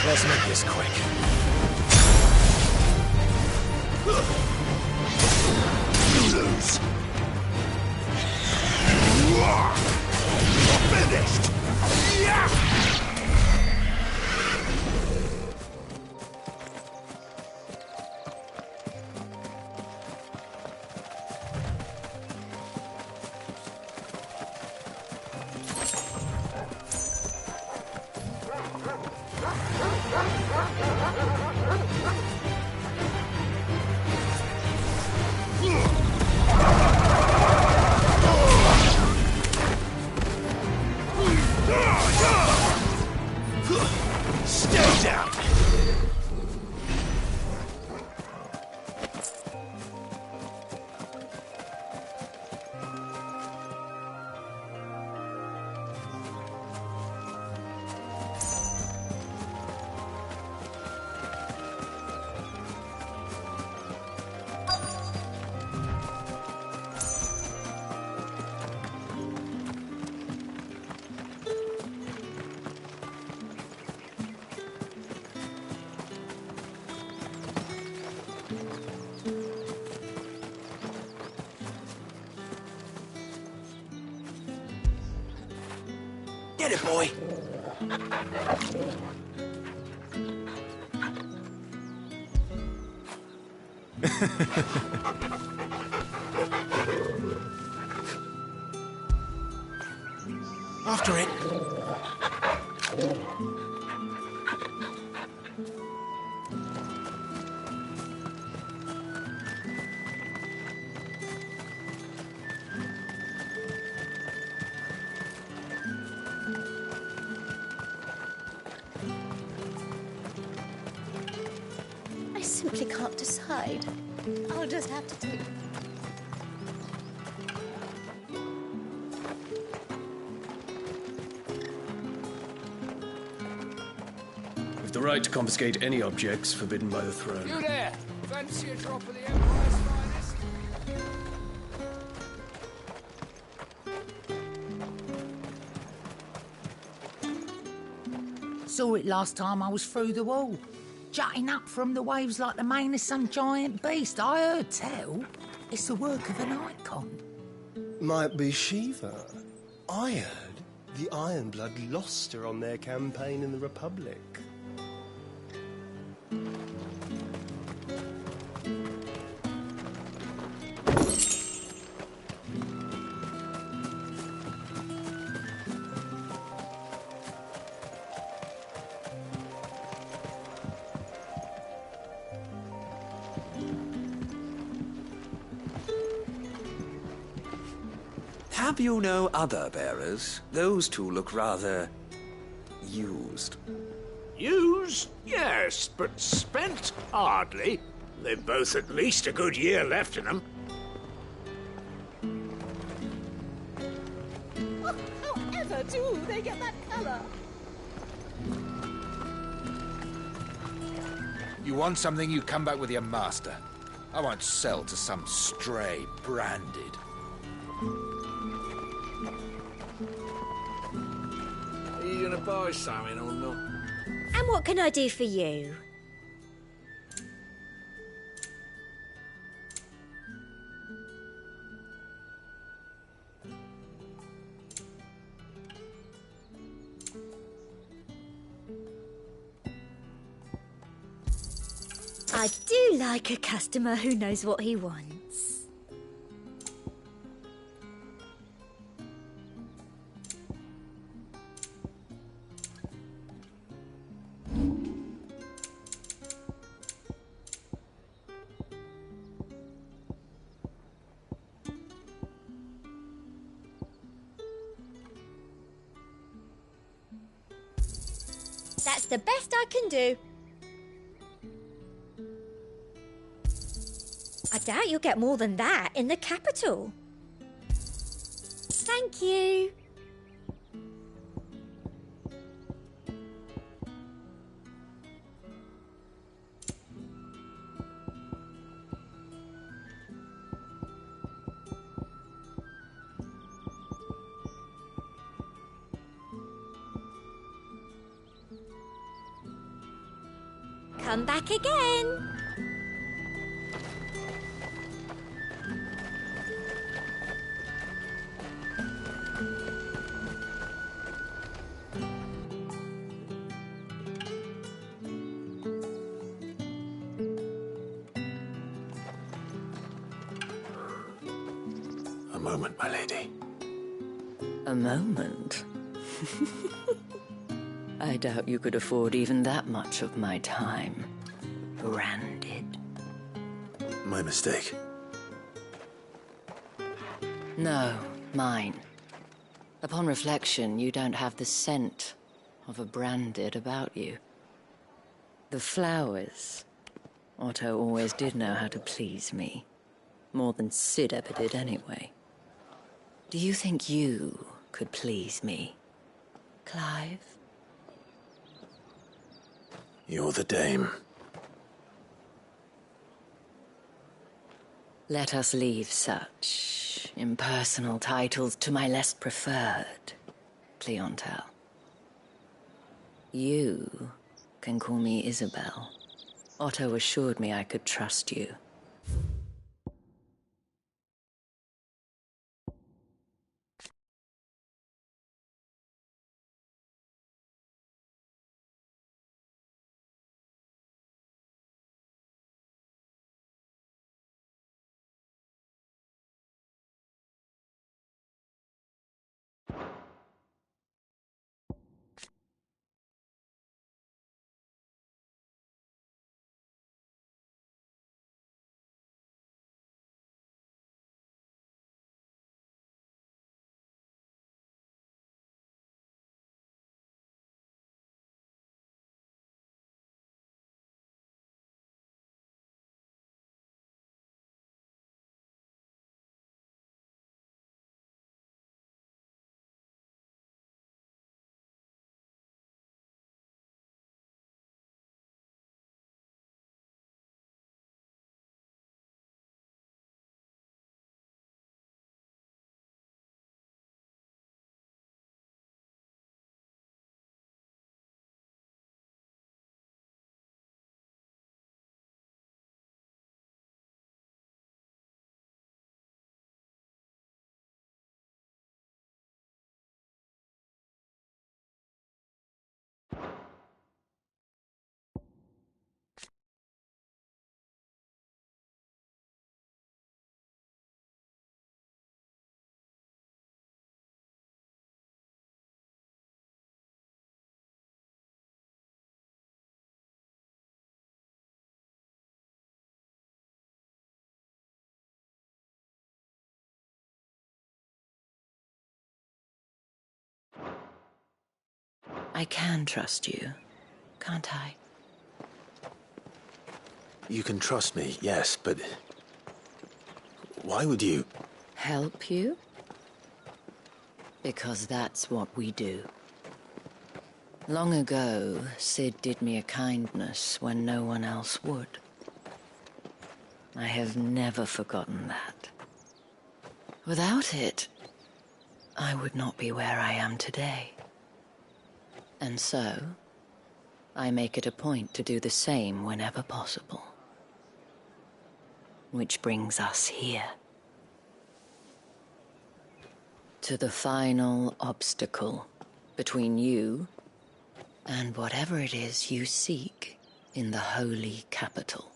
Let's make this quick. You lose. You're finished. Yeah! Stay down! Get it, boy! After it. I simply can't decide. I'll just have to take. With the right to confiscate any objects forbidden by the throne. You there! Fancy a drop of the Empire's finest? Saw it last time I was through the wall. Jutting up from the waves like the mane of some giant beast. I heard tell. It's the work of an icon. Might be Shiva. I heard the Ironblood lost her on their campaign in the Republic. Have you no other bearers? Those two look rather used. Used? Yes, but spent hardly. They've both at least a good year left in them. Oh, however do they get that colour? You want something, you come back with your master. I won't sell to some stray branded. Are you gonna buy something or not? And what can I do for you? I do like a customer who knows what he wants. That's the best I can do. I doubt you'll get more than that in the capital. Thank you. Come back again. A moment, my lady. A moment? I doubt you could afford even that much of my time. Branded. My mistake. No, mine. Upon reflection, you don't have the scent of a branded about you. The flowers. Otto always did know how to please me. More than Sid ever did anyway. Do you think you could please me, Clive? You're the dame. Let us leave such impersonal titles to my less preferred clientele. You can call me Isabel. Otto assured me I could trust you. I can trust you, can't I? You can trust me, yes, but why would you? Help you? Because that's what we do. Long ago, Sid did me a kindness when no one else would. I have never forgotten that. Without it, I would not be where I am today. And so, I make it a point to do the same whenever possible. Which brings us here. To the final obstacle between you and whatever it is you seek in the holy capital.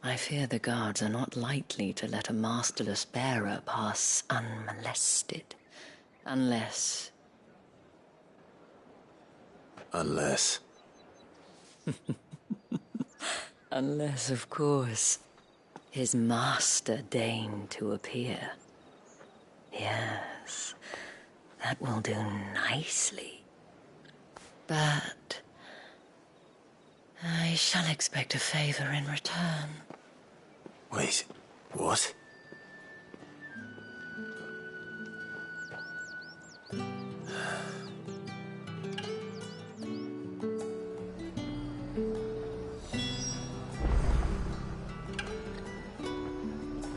I fear the guards are not likely to let a masterless bearer pass unmolested. Unless... Unless... Unless, of course, his master deigned to appear. Yes, that will do nicely. But... I shall expect a favor in return. Wait, what?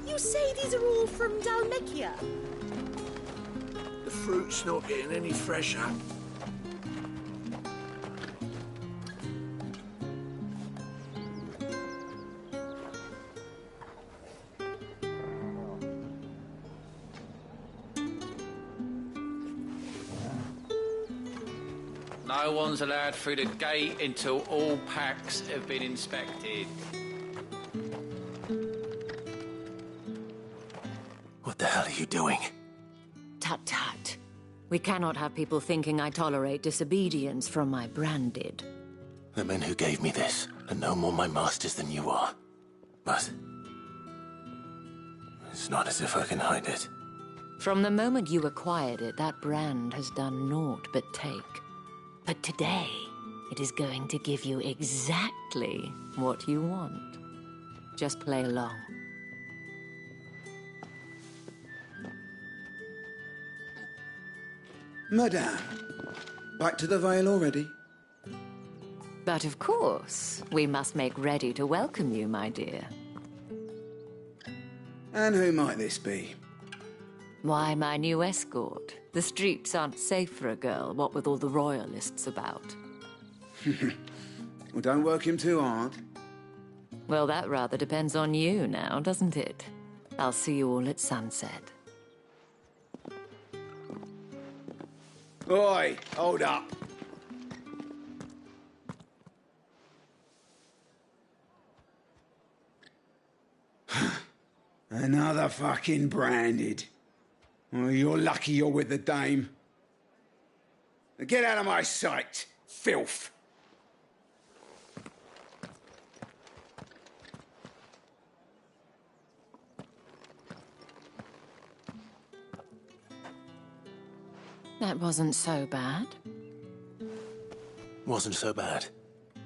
You say these are all from Dalmekia? The fruit's not getting any fresher. No one's allowed through the gate until all packs have been inspected. What the hell are you doing? Tut tut. We cannot have people thinking I tolerate disobedience from my branded. The men who gave me this are no more my masters than you are. But... it's not as if I can hide it. From the moment you acquired it, that brand has done naught but take. But today, it is going to give you exactly what you want. Just play along. Madame, back to the Vale already? But of course, we must make ready to welcome you, my dear. And who might this be? Why, my new escort. The streets aren't safe for a girl, what with all the royalists about. Well, don't work him too hard. Well, that rather depends on you now, doesn't it? I'll see you all at sunset. Oi, hold up. Another fucking branded. Well, you're lucky you're with the dame. Now get out of my sight, filth. That wasn't so bad. Wasn't so bad.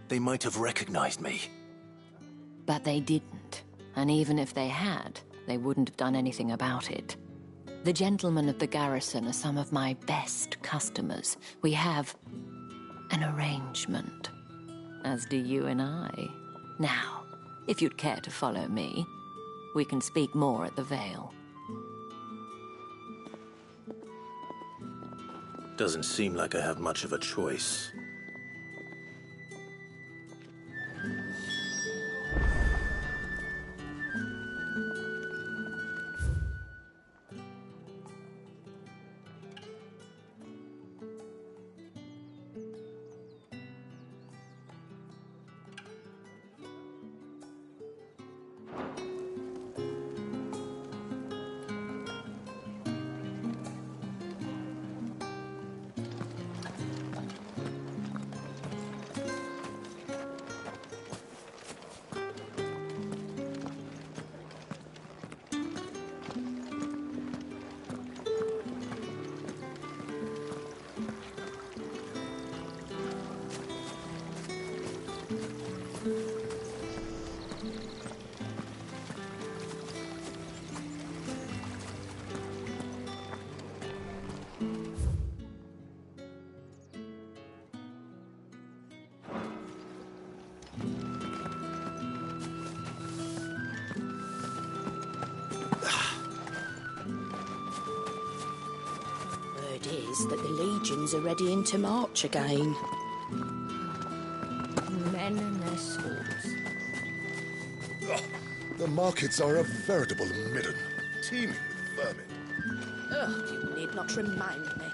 They might have recognized me. But they didn't. And even if they had, they wouldn't have done anything about it. The gentlemen of the garrison are some of my best customers. We have an arrangement, as do you and I. Now, if you'd care to follow me, we can speak more at the Vale. Doesn't seem like I have much of a choice. That the legions are readying to march again. Men and their swords. The markets are a veritable midden, teeming with vermin. Ugh, you need not remind me.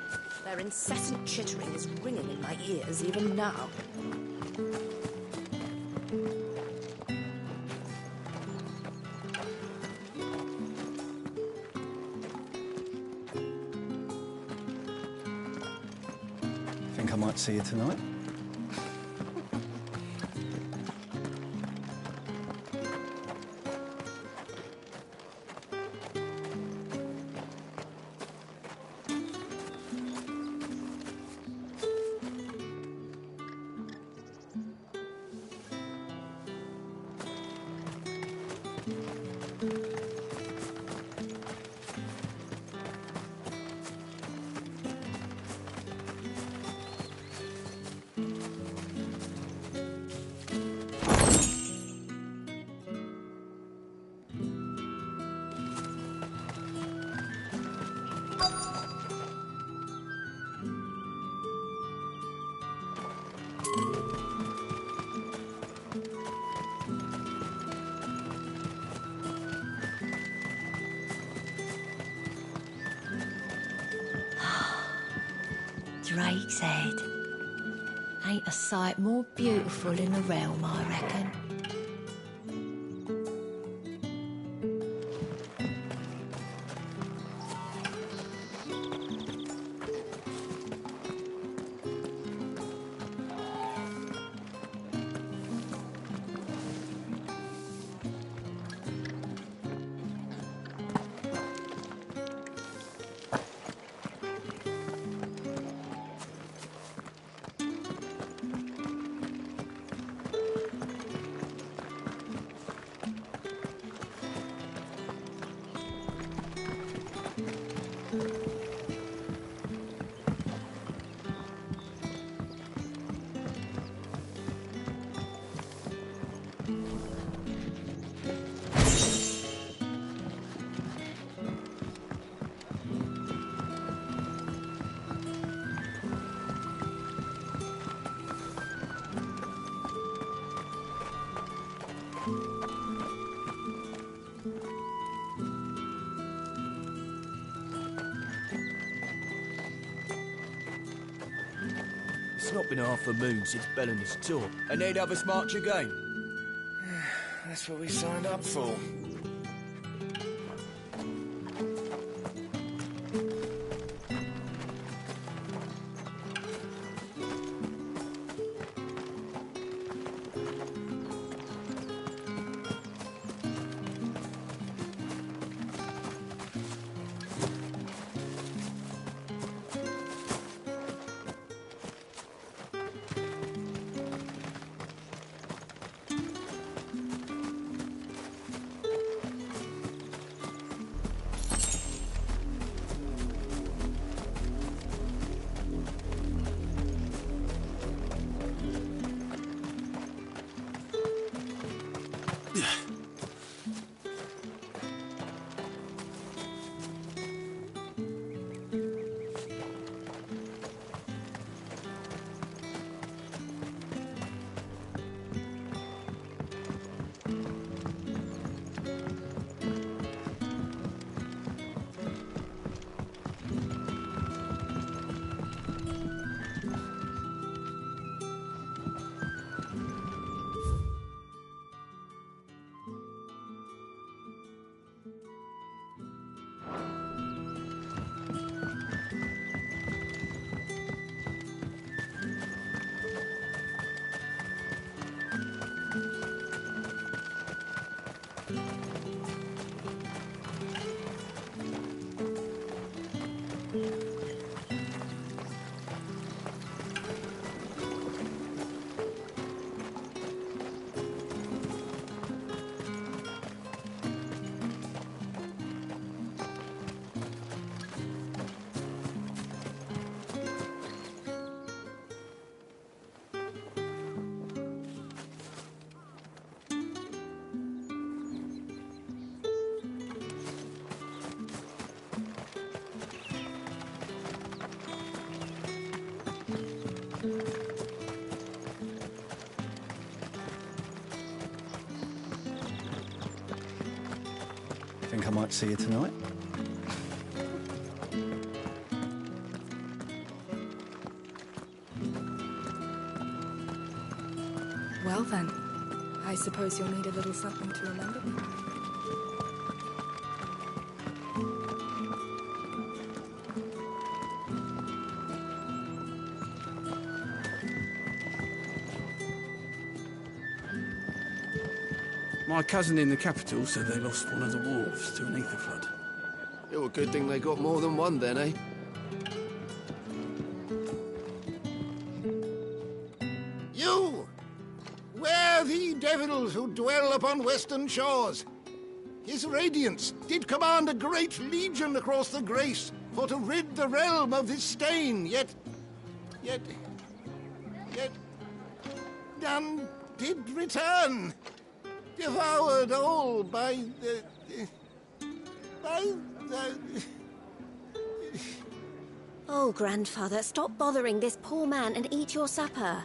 Their incessant chittering is ringing in my ears even now. might see you tonight. Drake's Head. Ain't a sight more beautiful in the realm, I reckon. It's not been half a moon since Bellen's tour, and they'd have us march again. That's what we signed up for. Think I might see you tonight? Well then, I suppose you'll need a little something to remember me. My cousin in the capital said they lost one of the wharves to an ether flood. It was a good thing they got more than one then, eh? You! Where the devils who dwell upon western shores? His radiance did command a great legion across the grace for to rid the realm of this stain, yet none did return, devoured all by the... Oh, grandfather, stop bothering this poor man and eat your supper.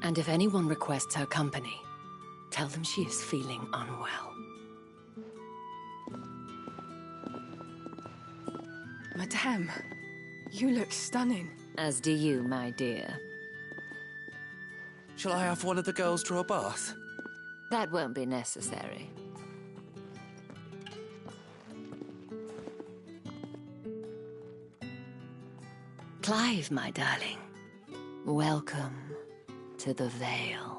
And if anyone requests her company, tell them she is feeling unwell. Madame, you look stunning. As do you, my dear. Shall I have one of the girls draw a bath? That won't be necessary. Clive, my darling. Welcome to the Vale.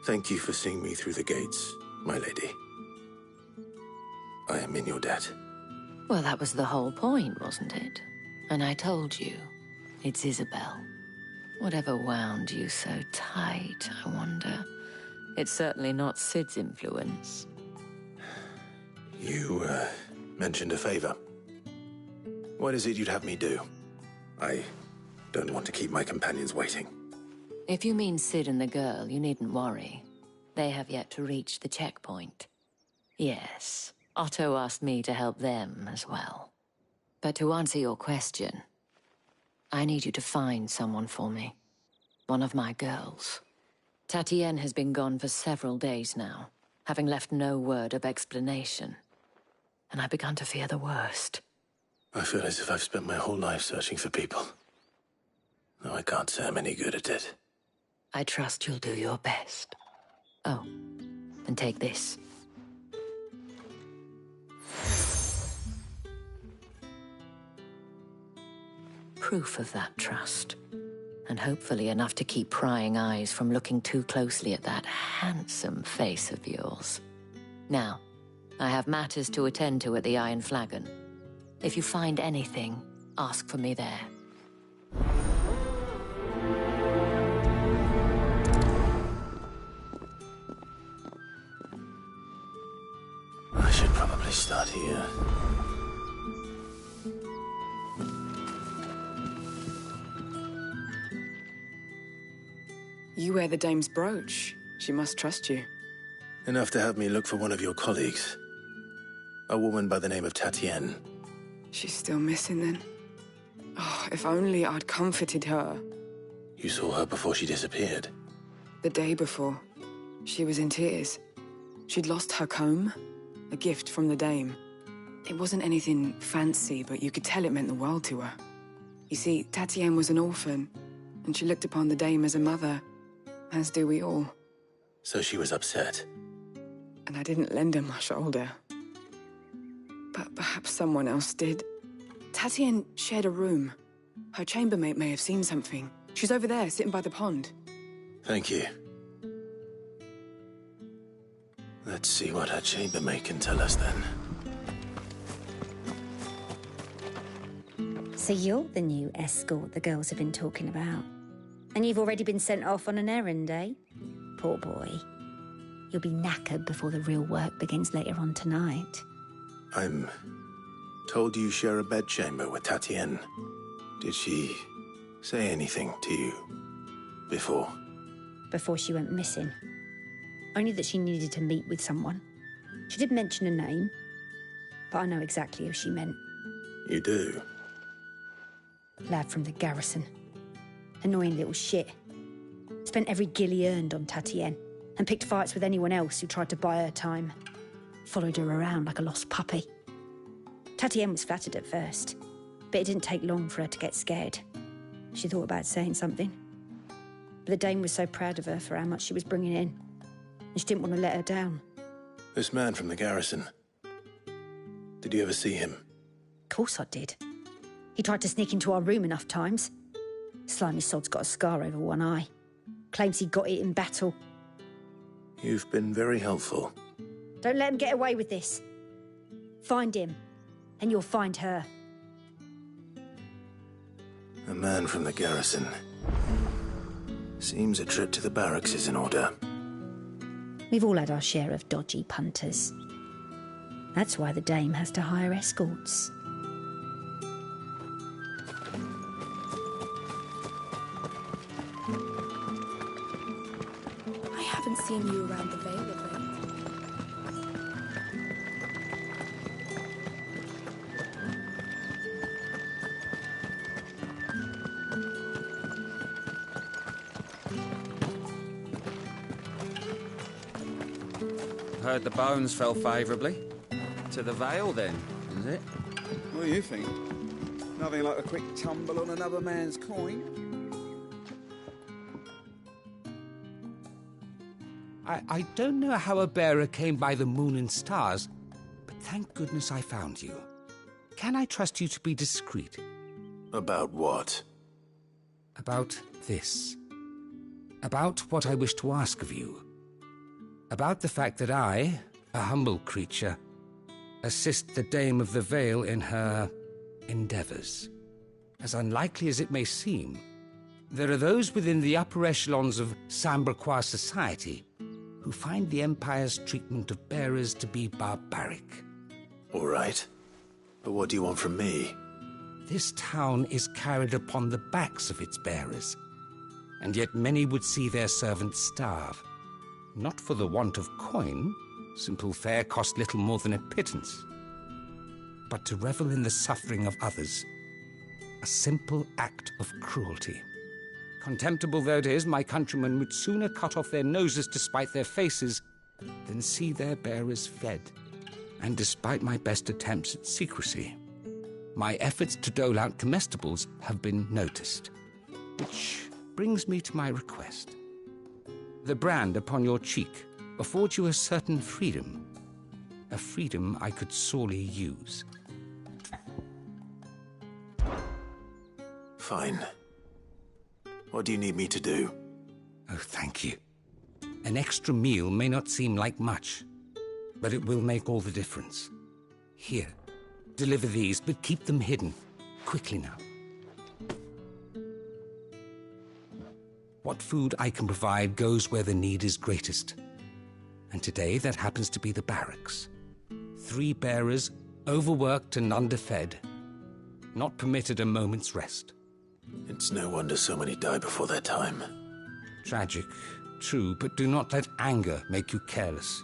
Thank you for seeing me through the gates, my lady. I am in your debt. Well, that was the whole point, wasn't it? And I told you, it's Isabel. Whatever wound you so tight, I wonder. It's certainly not Sid's influence. You, mentioned a favor. What is it you'd have me do? I don't want to keep my companions waiting. If you mean Sid and the girl, you needn't worry. They have yet to reach the checkpoint. Yes, Otto asked me to help them as well. But to answer your question, I need you to find someone for me. One of my girls. Tatienne has been gone for several days now, having left no word of explanation. And I've begun to fear the worst. I feel as if I've spent my whole life searching for people. Though I can't say I'm any good at it. I trust you'll do your best. Oh, and take this. Proof of that trust. And hopefully enough to keep prying eyes from looking too closely at that handsome face of yours. Now, I have matters to attend to at the Iron Flagon. If you find anything, ask for me there. I should probably start here. You wear the dame's brooch. She must trust you. Enough to have me look for one of your colleagues. A woman by the name of Tatienne. She's still missing then. Oh, if only I'd comforted her. You saw her before she disappeared. The day before. She was in tears. She'd lost her comb, a gift from the dame. It wasn't anything fancy, but you could tell it meant the world to her. You see, Tatienne was an orphan, and she looked upon the dame as a mother, as do we all. So she was upset. And I didn't lend her my shoulder. But perhaps someone else did. Tatienne shared a room. Her chambermaid may have seen something. She's over there, sitting by the pond. Thank you. Let's see what her chambermaid can tell us then. So you're the new escort the girls have been talking about. And you've already been sent off on an errand, eh? Poor boy. You'll be knackered before the real work begins later on tonight. I'm told you share a bedchamber with Tatienne. Did she say anything to you before? Before she went missing. Only that she needed to meet with someone. She did mention a name, but I know exactly who she meant. You do? Lad from the garrison. Annoying little shit. Spent every guil he earned on Tatienne and picked fights with anyone else who tried to buy her time. Followed her around like a lost puppy. Tatienne was flattered at first, but it didn't take long for her to get scared. She thought about saying something. But the dame was so proud of her for how much she was bringing in, and she didn't want to let her down. This man from the garrison. Did you ever see him? Of course I did. He tried to sneak into our room enough times. Slimy sod's got a scar over one eye. Claims he got it in battle. You've been very helpful. Don't let him get away with this. Find him, and you'll find her. A man from the garrison. Seems a trip to the barracks is in order. We've all had our share of dodgy punters. That's why the dame has to hire escorts. I haven't seen you around the Vale of late. Heard the bones fell favourably. To the Vale, then, is it? What do you think? Nothing like a quick tumble on another man's coin. I don't know how a bearer came by the moon and stars, but thank goodness I found you. Can I trust you to be discreet? About what? About this. About what I wish to ask of you. About the fact that I, a humble creature, assist the Dame of the Vale in her endeavours. As unlikely as it may seem, there are those within the upper echelons of Samberquois society who find the Empire's treatment of bearers to be barbaric. All right. But what do you want from me? This town is carried upon the backs of its bearers, and yet many would see their servants starve. Not for the want of coin, simple fare cost little more than a pittance, but to revel in the suffering of others, a simple act of cruelty. Contemptible though it is, my countrymen would sooner cut off their noses to spite their faces than see their bearers fed. And despite my best attempts at secrecy, my efforts to dole out comestibles have been noticed. Which brings me to my request. The brand upon your cheek affords you a certain freedom. A freedom I could sorely use. Fine. What do you need me to do? Oh, thank you. An extra meal may not seem like much, but it will make all the difference. Here, deliver these, but keep them hidden. Quickly now. What food I can provide goes where the need is greatest. And today that happens to be the barracks. 3 bearers, overworked and underfed, not permitted a moment's rest. It's no wonder so many die before their time. Tragic, true, but do not let anger make you careless.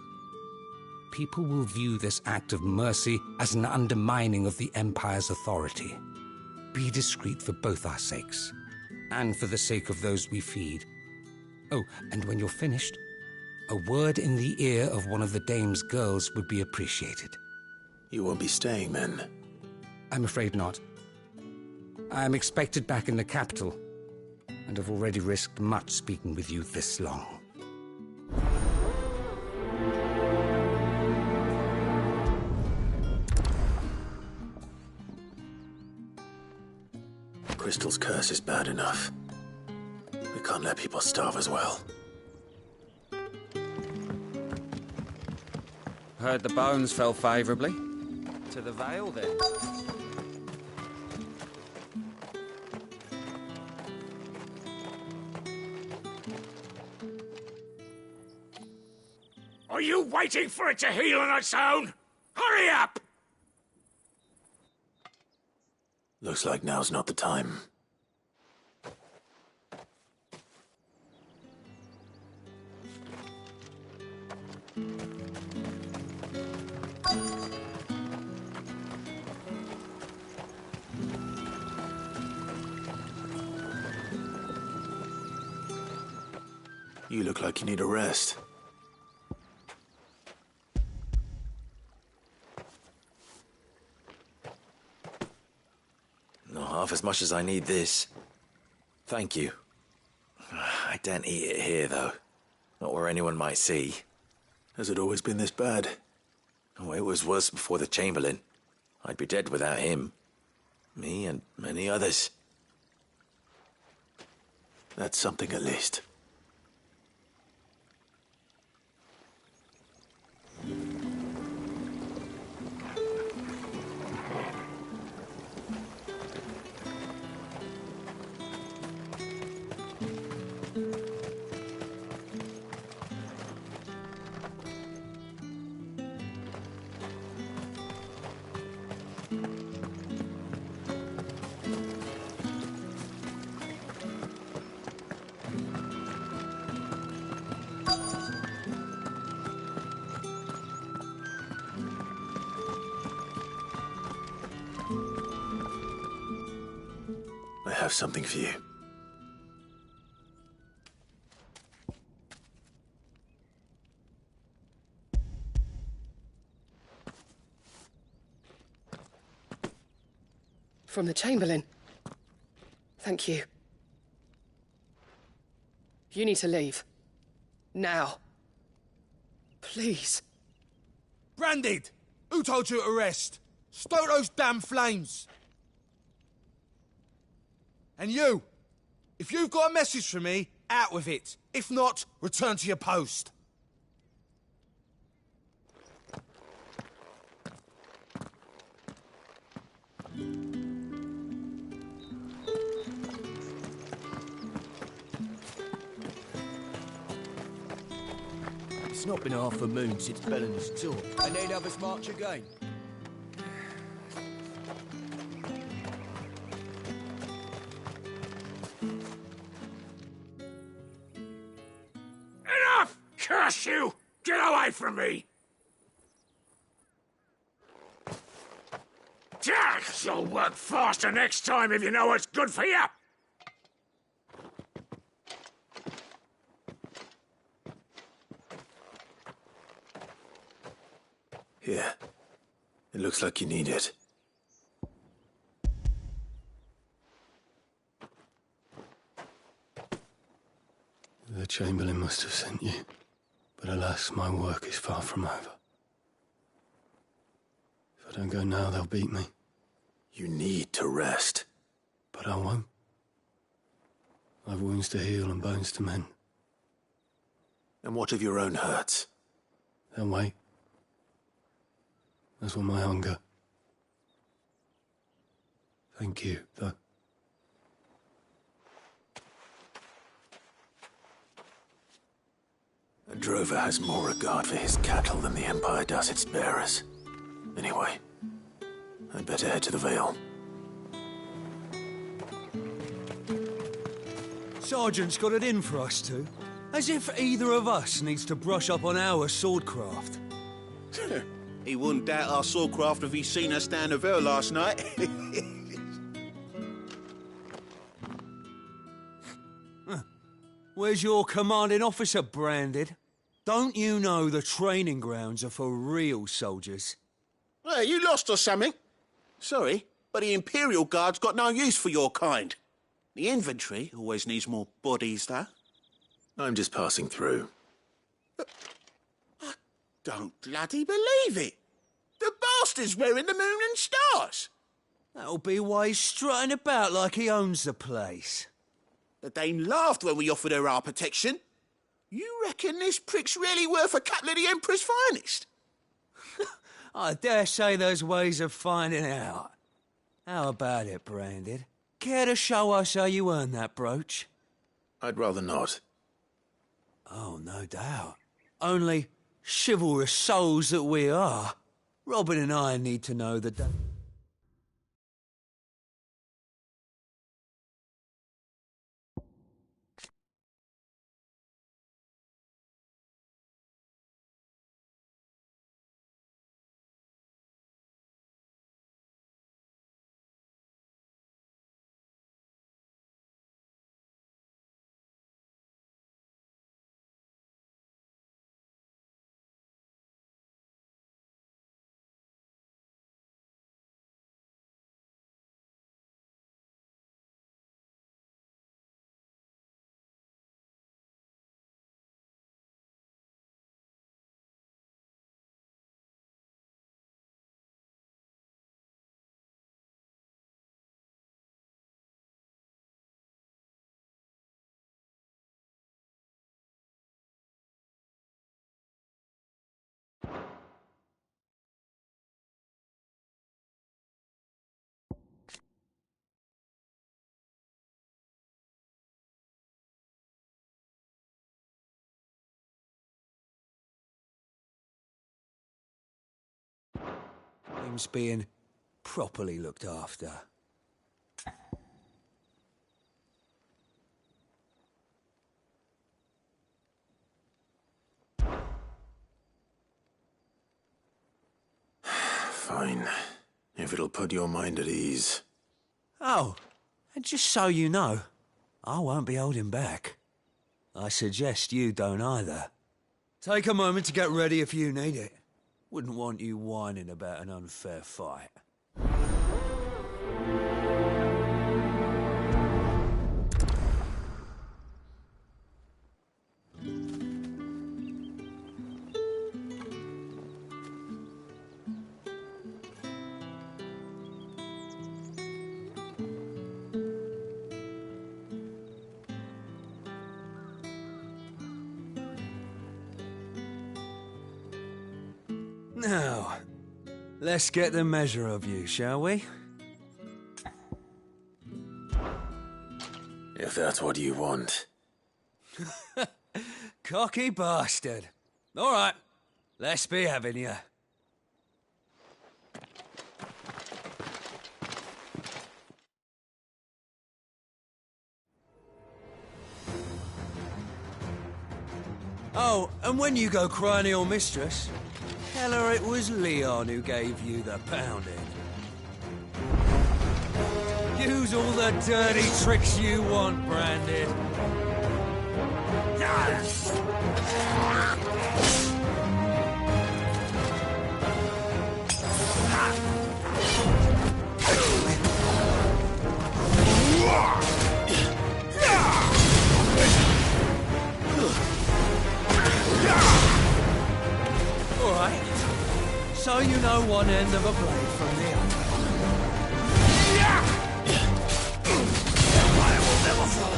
People will view this act of mercy as an undermining of the Empire's authority. Be discreet for both our sakes, and for the sake of those we feed. Oh, and when you're finished, a word in the ear of one of the dame's girls would be appreciated. You won't be staying then? I'm afraid not. I'm expected back in the capital, and have already risked much speaking with you this long. Crystal's curse is bad enough. We can't let people starve as well. Heard the bones fell favourably. To the Vale, then. you waiting for it to heal on its own? Hurry up! Looks like now's not the time. You look like you need a rest. Not half as much as I need this. Thank you. I daren't eat it here, though. Not where anyone might see. Has it always been this bad? Oh, it was worse before the Chamberlain. I'd be dead without him. Me and many others. That's something at least. I have something for you. From the Chamberlain. Thank you. You need to leave. Now. Please. Branded! Who told you to rest? Stoke those damn flames! And you! If you've got a message for me, out with it. If not, return to your post. It's not been half a moon since Bellen's tour, and they'd have us march again. Enough! Curse you! Get away from me! You'll work faster next time if you know what's good for you! Here. It looks like you need it. The Chamberlain must have sent you. But alas, my work is far from over. If I don't go now, they'll beat me. You need to rest. But I won't. I've wounds to heal and bones to mend. And what of your own hurts? They'll wait. As will my hunger. Thank you, though. A drover has more regard for his cattle than the Empire does its bearers. Anyway, I'd better head to the Vale. Sergeant's got it in for us two. As if either of us needs to brush up on our swordcraft. He wouldn't doubt our swordcraft if he'd seen us down the Vale last night. Where's your commanding officer, Branded? Don't you know the training grounds are for real soldiers? Well, you lost or something? Sorry, but the Imperial Guard's got no use for your kind. The infantry always needs more bodies, though. I'm just passing through. I don't bloody believe it. The bastard's wearing the moon and stars. That'll be why he's strutting about like he owns the place. The Dane laughed when we offered her our protection. You reckon this prick's really worth a couple of the Emperor's finest? I dare say there's ways of finding out. How about it, Branded? Care to show us how you earned that brooch? I'd rather not. Oh, no doubt. Only, Chivalrous souls that we are, Robin and I need to know the... Him's being properly looked after. Fine. If it'll put your mind at ease. Oh, and just so you know, I won't be holding back. I suggest you don't either. Take a moment to get ready if you need it. Wouldn't want you whining about an unfair fight. Now, let's get the measure of you, shall we? If that's what you want. Cocky bastard. All right, let's be having you. Oh, and when you go cry to your mistress, tell her it was Leon who gave you the pounding. Use all the dirty tricks you want, Branded. All right. So you know one end of a blade from the other. I will never fall.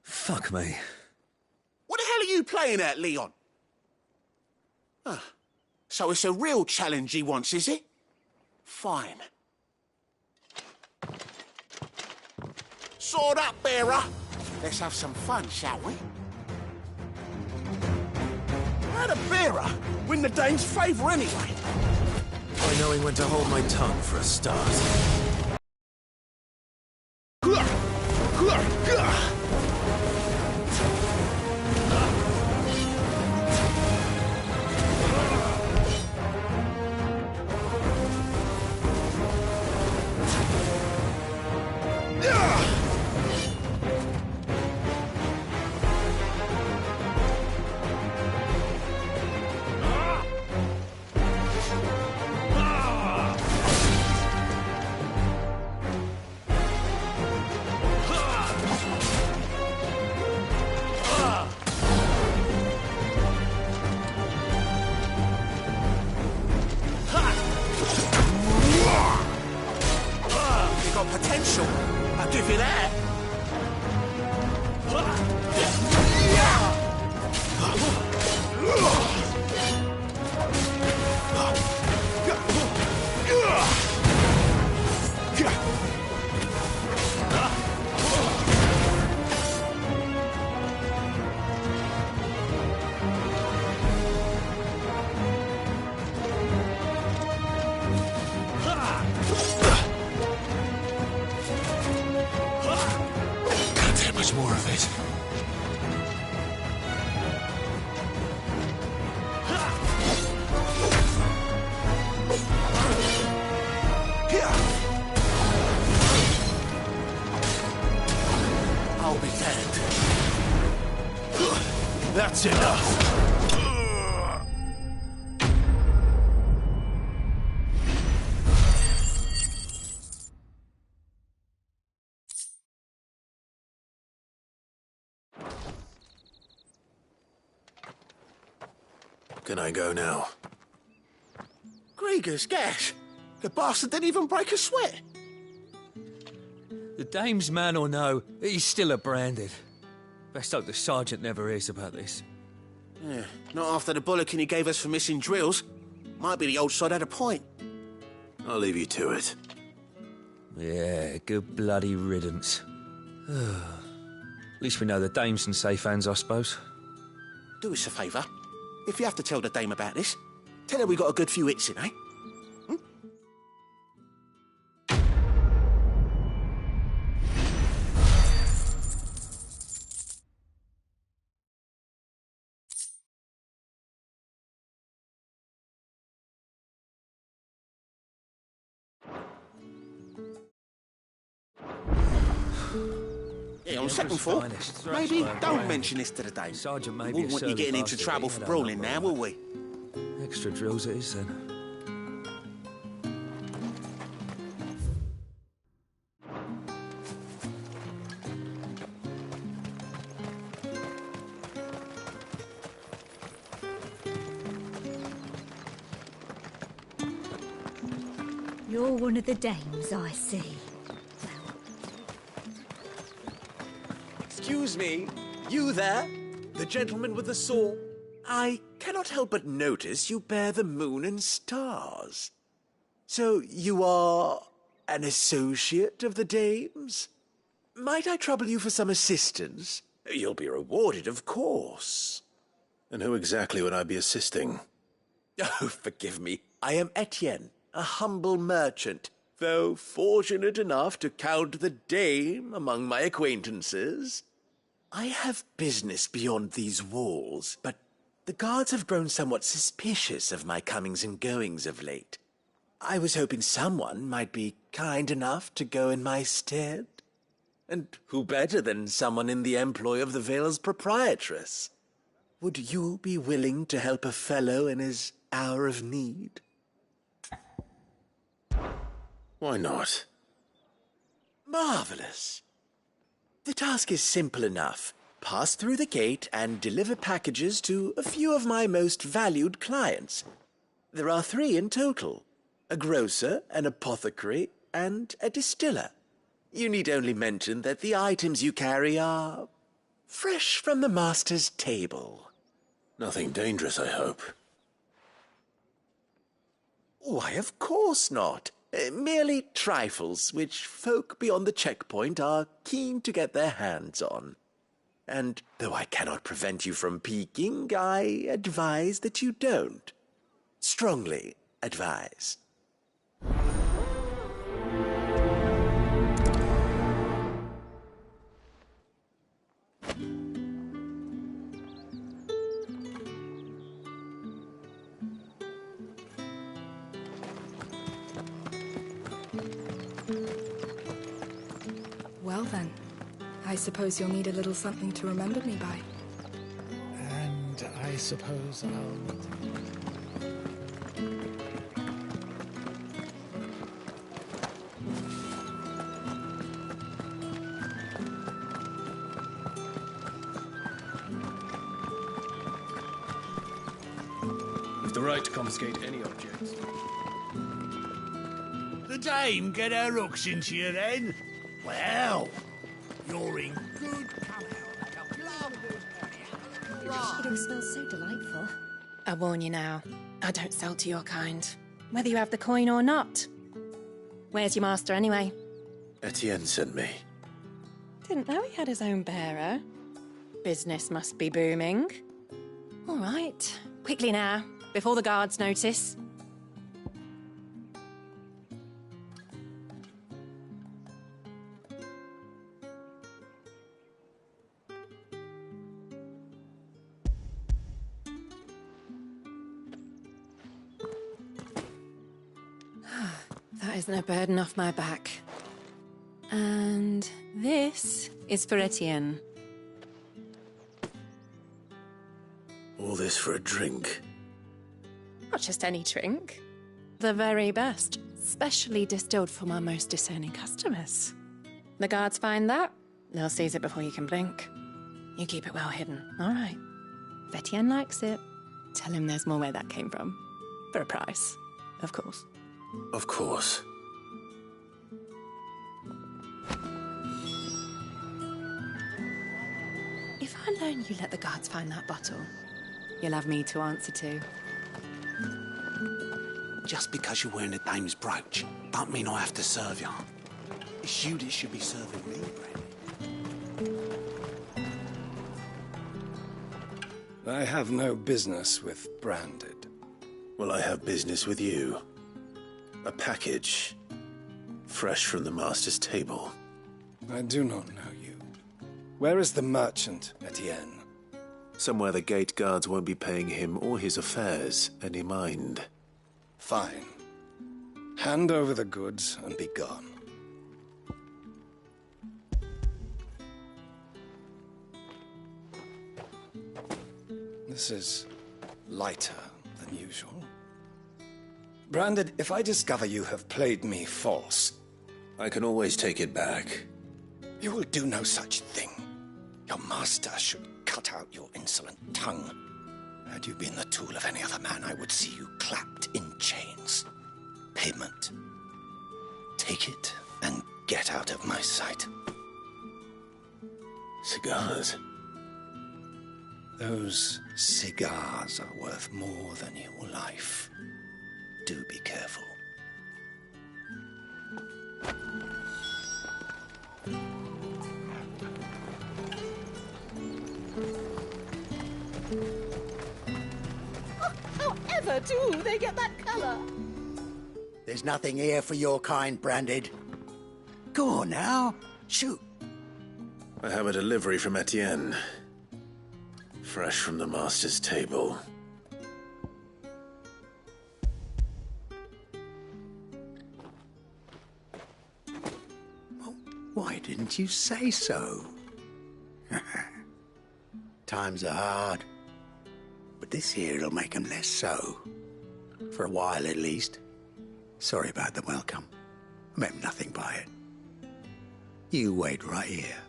Fuck me. What the hell are you playing at, Leon? Ah, so it's a real challenge he wants, is it? Fine. Sword up, bearer. Let's have some fun, shall we? How'd a bearer win the Dane's favour anyway? By knowing when to hold my tongue for a start. Potential. I'll give you that. more of it. I'll be damned. That's enough. Can I go now? Gregor's gas. The bastard didn't even break a sweat. The dame's man or no, he's still a branded. Best hope the sergeant never hears about this. Yeah, not after the bollocking he gave us for missing drills. Might be the old sod had a point. I'll leave you to it. Yeah, good bloody riddance. At least we know the dame's in safe hands, I suppose. Do us a favour. If you have to tell the dame about this, tell her we got a good few hits in, eh? Yeah, on second thought, maybe don't mention this to the dame. Sergeant may We be won't want you getting into trouble for brawling now, will we? Extra drills it is, then. You're one of the dames, I see. Excuse me, you there? The gentleman with the saw? I cannot help but notice you bear the moon and stars. So you are an associate of the dames? Might I trouble you for some assistance? You'll be rewarded, of course. And who exactly would I be assisting? Oh, forgive me. I am Etienne, a humble merchant, though fortunate enough to count the dame among my acquaintances. I have business beyond these walls, but the guards have grown somewhat suspicious of my comings and goings of late. I was hoping someone might be kind enough to go in my stead. And who better than someone in the employ of the Vale's proprietress? Would you be willing to help a fellow in his hour of need? Why not? Marvelous. The task is simple enough. Pass through the gate and deliver packages to a few of my most valued clients. There are 3 in total: a grocer, an apothecary, and a distiller. You need only mention that the items you carry are fresh from the master's table. Nothing dangerous, I hope. Why, of course not. Merely trifles which folk beyond the checkpoint are keen to get their hands on. And though I cannot prevent you from peeking, I advise that you don't. Strongly advise. Well then, I suppose you'll need a little something to remember me by. And I suppose I'll... With the right to confiscate any objects. The dame get her hooks into you then? Well, you're in good company. It smells so delightful. I warn you now, I don't sell to your kind, whether you have the coin or not. Where's your master anyway? Etienne sent me. Didn't know he had his own bearer. Business must be booming. All right, quickly now, before the guards notice. That isn't a burden off my back. And this is for Etienne. All this for a drink? Not just any drink. The very best, specially distilled for my most discerning customers. The guards find that, they'll seize it before you can blink. You keep it well hidden, all right? If Etienne likes it, tell him there's more where that came from. For a price, of course. Of course. If I learn you let the guards find that bottle, you'll have me to answer to. Just because you're wearing a dame's brooch, don't mean I have to serve you. It's you that should be serving me, Brandy. I have no business with Branded. Well, I have business with you. A package. Fresh from the master's table. I do not know you. Where is the merchant, Etienne? Somewhere the gate guards won't be paying him or his affairs any mind. Fine. Hand over the goods and be gone. This is lighter than usual. Branded, if I discover you have played me false... I can always take it back. You will do no such thing. Your master should cut out your insolent tongue. Had you been the tool of any other man, I would see you clapped in chains. Payment. Take it and get out of my sight. Cigars? Those cigars are worth more than your life. Do be careful. However do they get that colour? There's nothing here for your kind, Branded. Go on now, shoot. I have a delivery from Etienne. Fresh from the master's table. Well, why didn't you say so? Times are hard. But this here'll make 'em less so. For a while, at least. Sorry about the welcome. I meant nothing by it. You wait right here.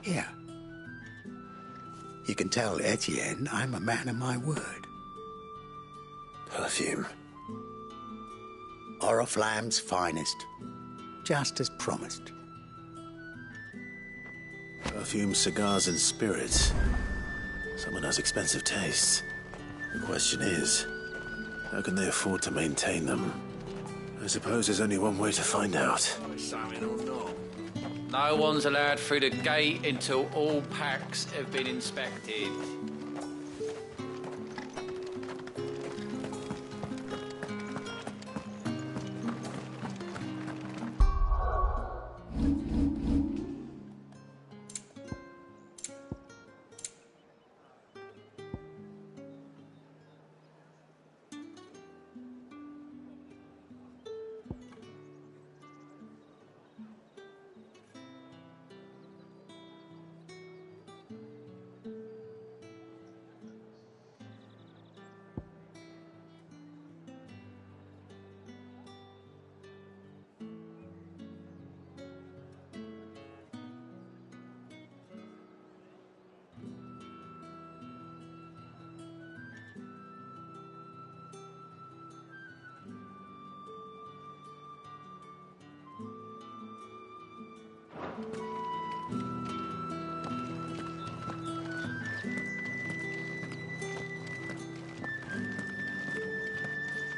Here. You can tell Etienne I'm a man of my word. Perfume. Oriflamme's finest. Just as promised. Perfume, cigars, and spirits. Someone has expensive tastes. The question is, how can they afford to maintain them? I suppose there's only one way to find out. No one's allowed through the gate until all packs have been inspected.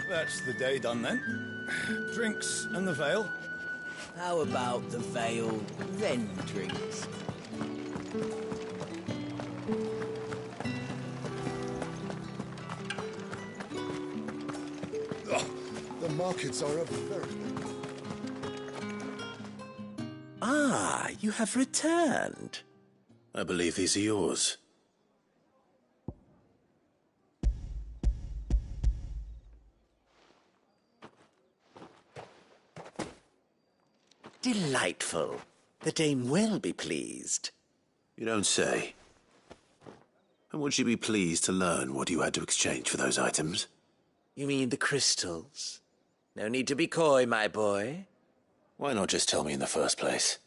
That's the day done then. Drinks and the veil. How about the veil, then drinks? The markets are a very... Ah, you have returned. I believe these are yours. Delightful. The dame will be pleased. You don't say. And would she be pleased to learn what you had to exchange for those items? You mean the crystals? No need to be coy, my boy. Why not just tell me in the first place?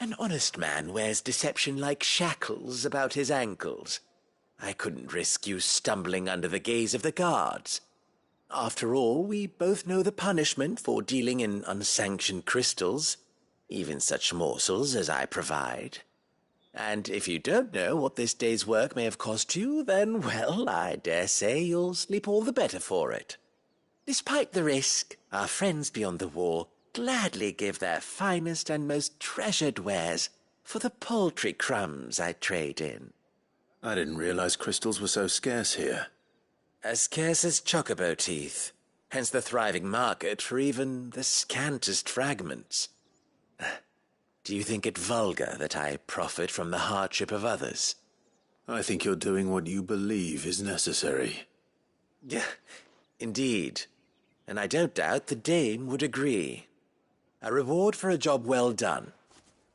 An honest man wears deception like shackles about his ankles. I couldn't risk you stumbling under the gaze of the guards. After all, we both know the punishment for dealing in unsanctioned crystals, even such morsels as I provide. And if you don't know what this day's work may have cost you, then, well, I dare say you'll sleep all the better for it. Despite the risk, our friends beyond the wall gladly give their finest and most treasured wares for the paltry crumbs I trade in. I didn't realize crystals were so scarce here. As scarce as chocobo teeth, hence the thriving market for even the scantest fragments. Do you think it vulgar that I profit from the hardship of others? I think you're doing what you believe is necessary. Yeah, indeed. And I don't doubt the dame would agree. A reward for a job well done.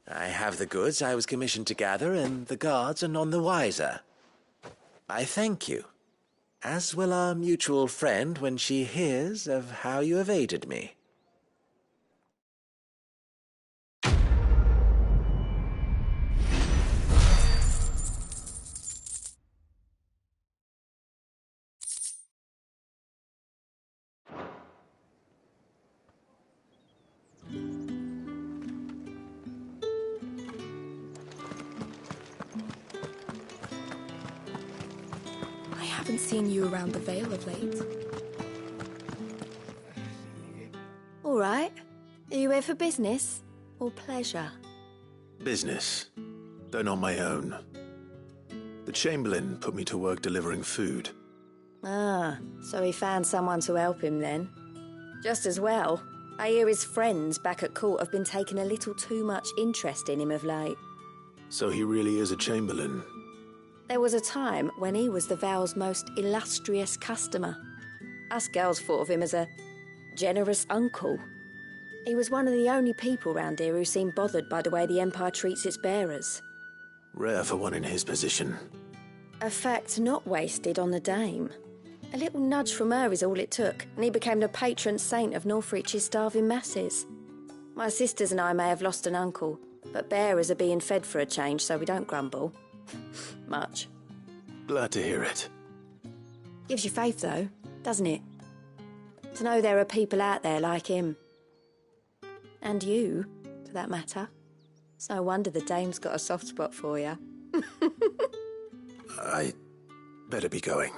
I have the goods I was commissioned to gather, and the guards are none the wiser. I thank you, as will our mutual friend when she hears of how you have aided me. I haven't seen you around the Vale of late. All right. Are you here for business or pleasure? Business, though not my own. The Chamberlain put me to work delivering food. Ah, so he found someone to help him then. Just as well. I hear his friends back at court have been taking a little too much interest in him of late. So he really is a Chamberlain. There was a time when he was the Vale's most illustrious customer. Us girls thought of him as a generous uncle. He was one of the only people round here who seemed bothered by the way the Empire treats its bearers. Rare for one in his position. A fact not wasted on the dame. A little nudge from her is all it took, and he became the patron saint of Northreach's starving masses. My sisters and I may have lost an uncle, but bearers are being fed for a change, so we don't grumble. Much. Glad to hear it. Gives you faith, though, doesn't it? To know there are people out there like him. And you, for that matter. It's no wonder the dame's got a soft spot for you. I better be going.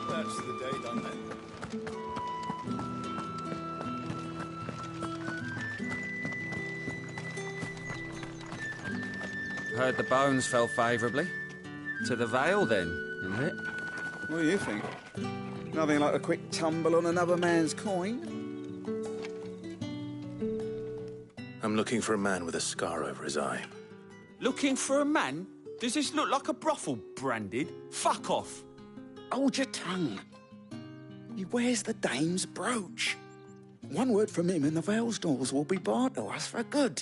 That's the day done then. Heard the bones fell favourably. To the Vale, then, isn't it? What do you think? Nothing like a quick tumble on another man's coin? I'm looking for a man with a scar over his eye. Looking for a man? Does this look like a brothel, Branded? Fuck off! Hold your tongue. He wears the dame's brooch. One word from him and the Vale's doors will be barred to us for good.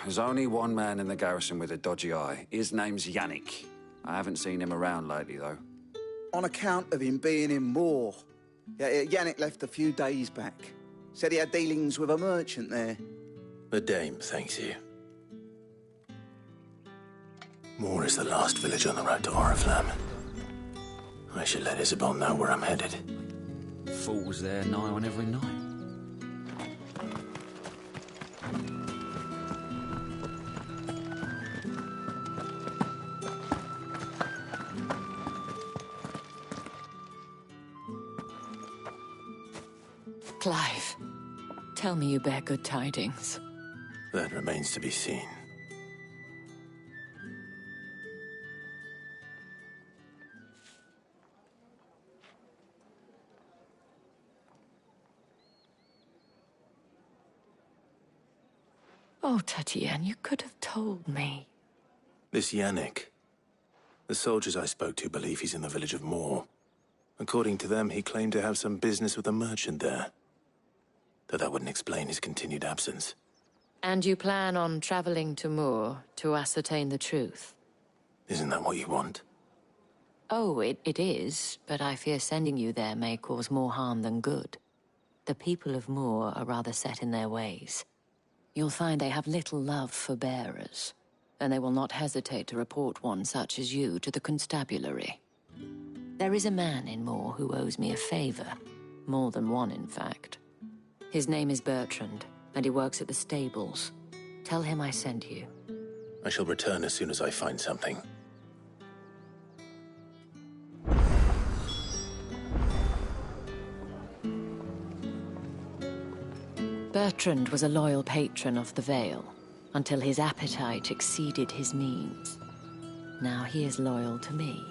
There's only one man in the garrison with a dodgy eye. His name's Yannick. I haven't seen him around lately, though. On account of him being in war. Yannick left a few days back. Said he had dealings with a merchant there. The dame thanks you. Moor is the last village on the road to Oriflamme. I should let Isabel know where I'm headed. Fools there nigh on every night. Clive, tell me you bear good tidings. That remains to be seen. Oh, Tatienne, you could have told me. This Yannick. The soldiers I spoke to believe he's in the village of Moor. According to them, he claimed to have some business with a merchant there. Though that wouldn't explain his continued absence. And you plan on traveling to Moor to ascertain the truth? Isn't that what you want? Oh, it is, but I fear sending you there may cause more harm than good. The people of Moor are rather set in their ways. You'll find they have little love for bearers, and they will not hesitate to report one such as you to the constabulary. There is a man in Moor who owes me a favor. More than one, in fact. His name is Bertrand, and he works at the stables. Tell him I sent you. I shall return as soon as I find something. Bertrand was a loyal patron of the Vale, until his appetite exceeded his means. Now he is loyal to me.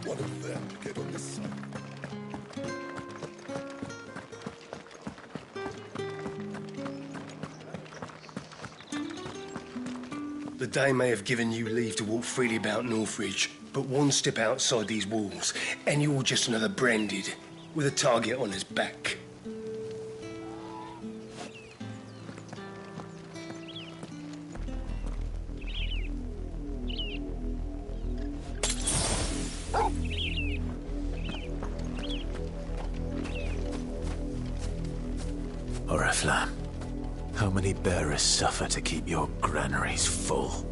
One of them get on this side. The Dane may have given you leave to walk freely about Northridge, but one step outside these walls, and you're just another branded, with a target on his back. Oriflamme, how many bearers suffer to keep your granaries full?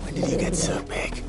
When did you get so big?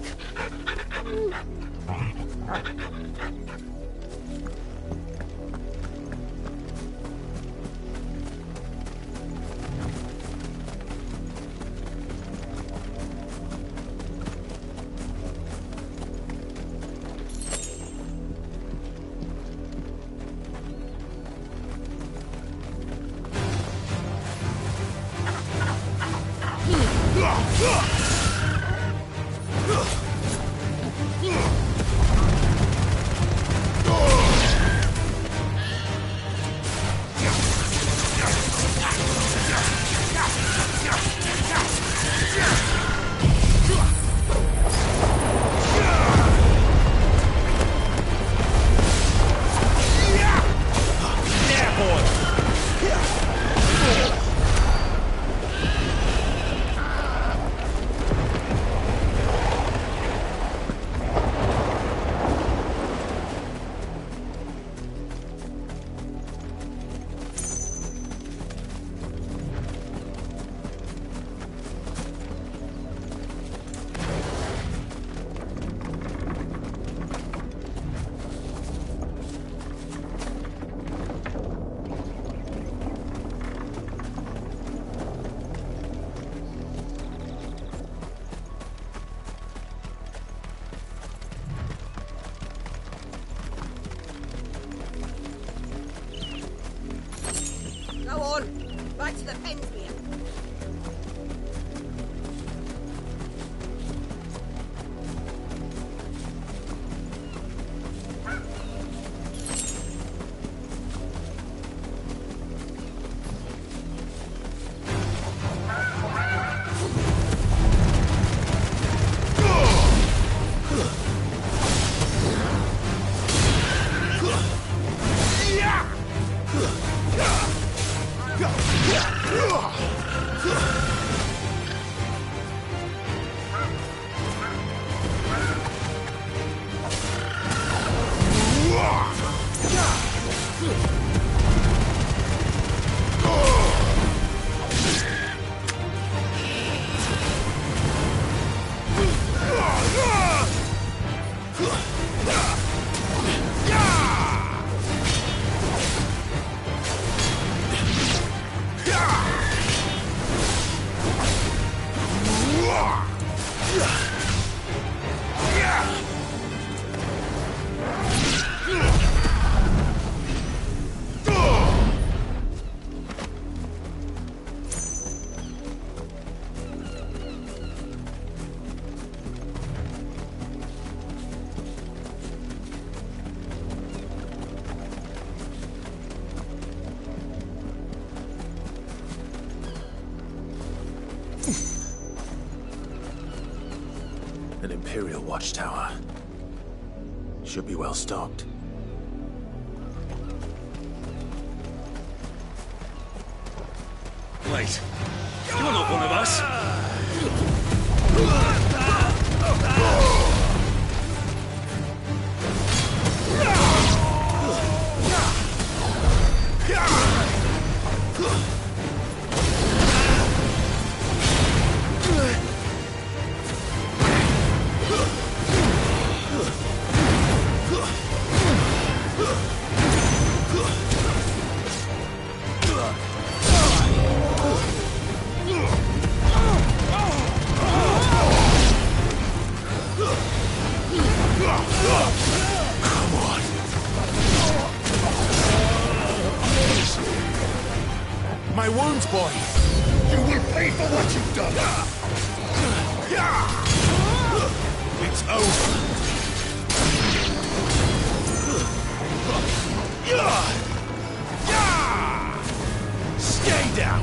right to the pens here. An Imperial watchtower. Should be well stocked. Wait, you're not one of us. My wounds, boy! You will pay for what you've done! It's over! Stay down!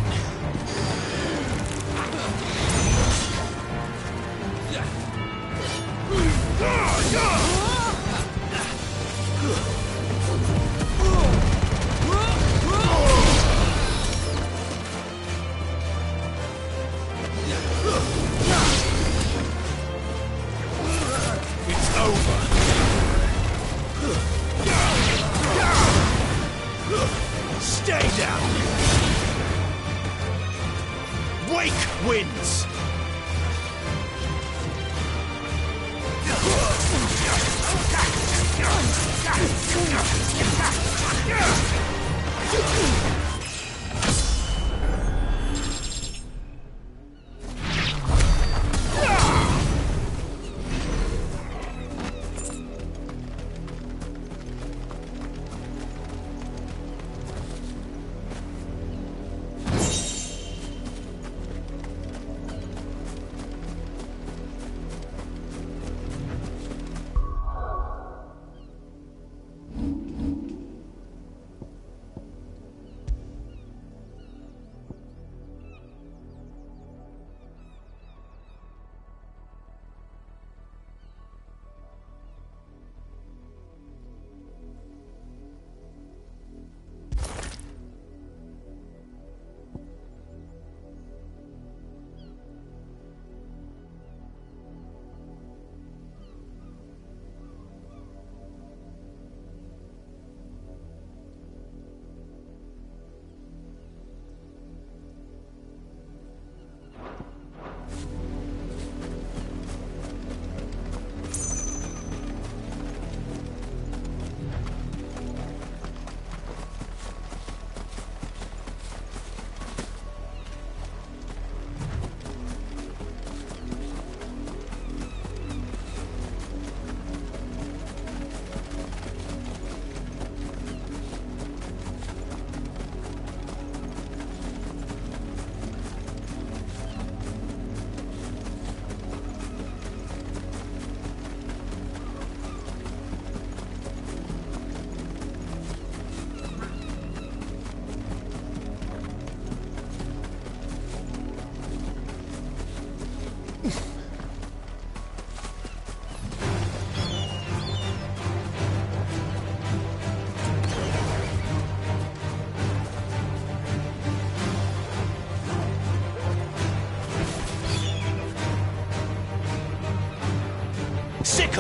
It's over! Stay down! Wake wins!